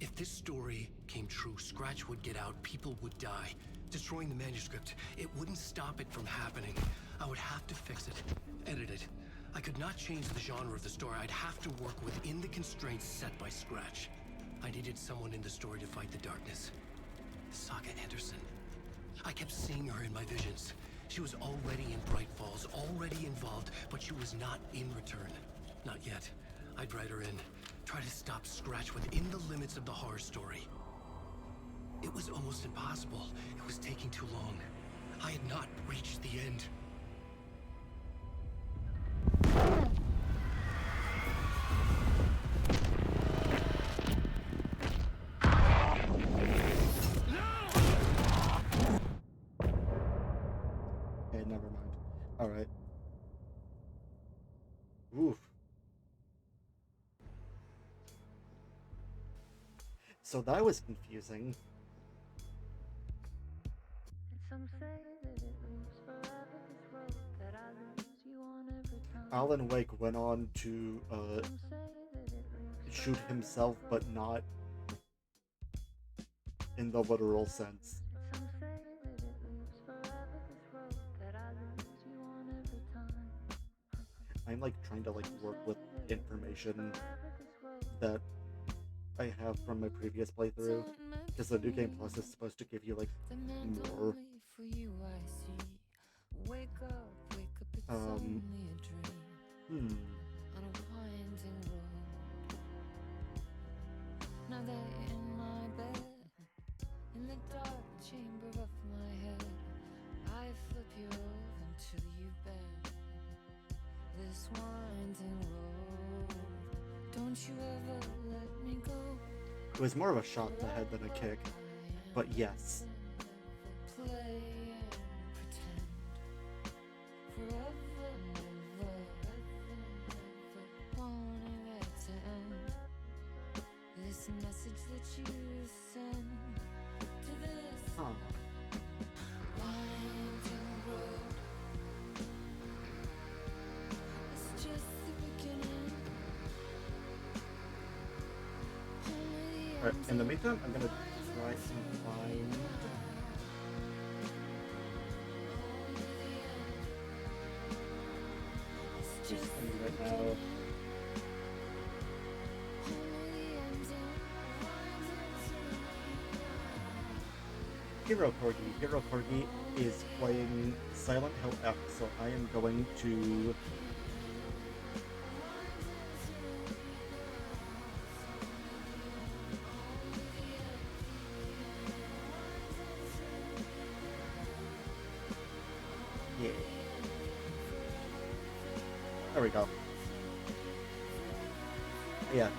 [SPEAKER 2] If this story came true, Scratch would get out, people would die. Destroying the manuscript, it wouldn't stop it from happening. I would have to fix it, edit it. I could not change the genre of the story. I'd have to work within the constraints set by Scratch. I needed someone in the story to fight the darkness. Saga Anderson. I kept seeing her in my visions. She was already in Bright Falls, already involved, but she was not in Return. Not yet. I'd write her in, try to stop Scratch within the limits of the horror story. It was almost impossible. It was taking too long. I had not reached the end.
[SPEAKER 1] Okay, never mind. Alright. Oof. So that was confusing. Alan Wake went on to shoot himself, but not in the literal sense. I'm like trying to like work with information that I have from my previous playthrough, because the New Game Plus is supposed to give you like more hmm.
[SPEAKER 17] Now that you're in my bed, in the dark chamber of my head, I flip you over until you bend. This winding road, don't you ever let me go.
[SPEAKER 1] It was more of a shot in the head than a kick, but yes.
[SPEAKER 17] Play and pretend forever and ever, wanting it to end. This message that you send to this winding road, it's just the beginning.
[SPEAKER 1] Alright, in the meantime, I'm gonna try and find... Just right now. Hero Corgi is playing Silent Hill F, so I am going to... Yeah. There we go. Yeah.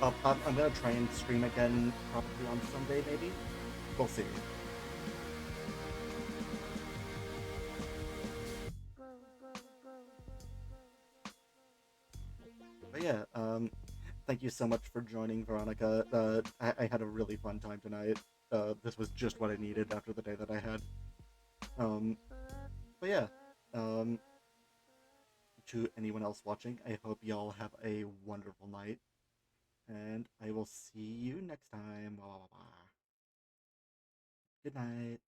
[SPEAKER 1] I'm gonna try and stream again, probably on Sunday, maybe? We'll see. But yeah, thank you so much for joining, Veronica. I had a really fun time tonight. This was just what I needed after the day that I had. But yeah, to anyone else watching, I hope y'all have a wonderful night. And I will see you next time. Blah, blah, blah. Good night.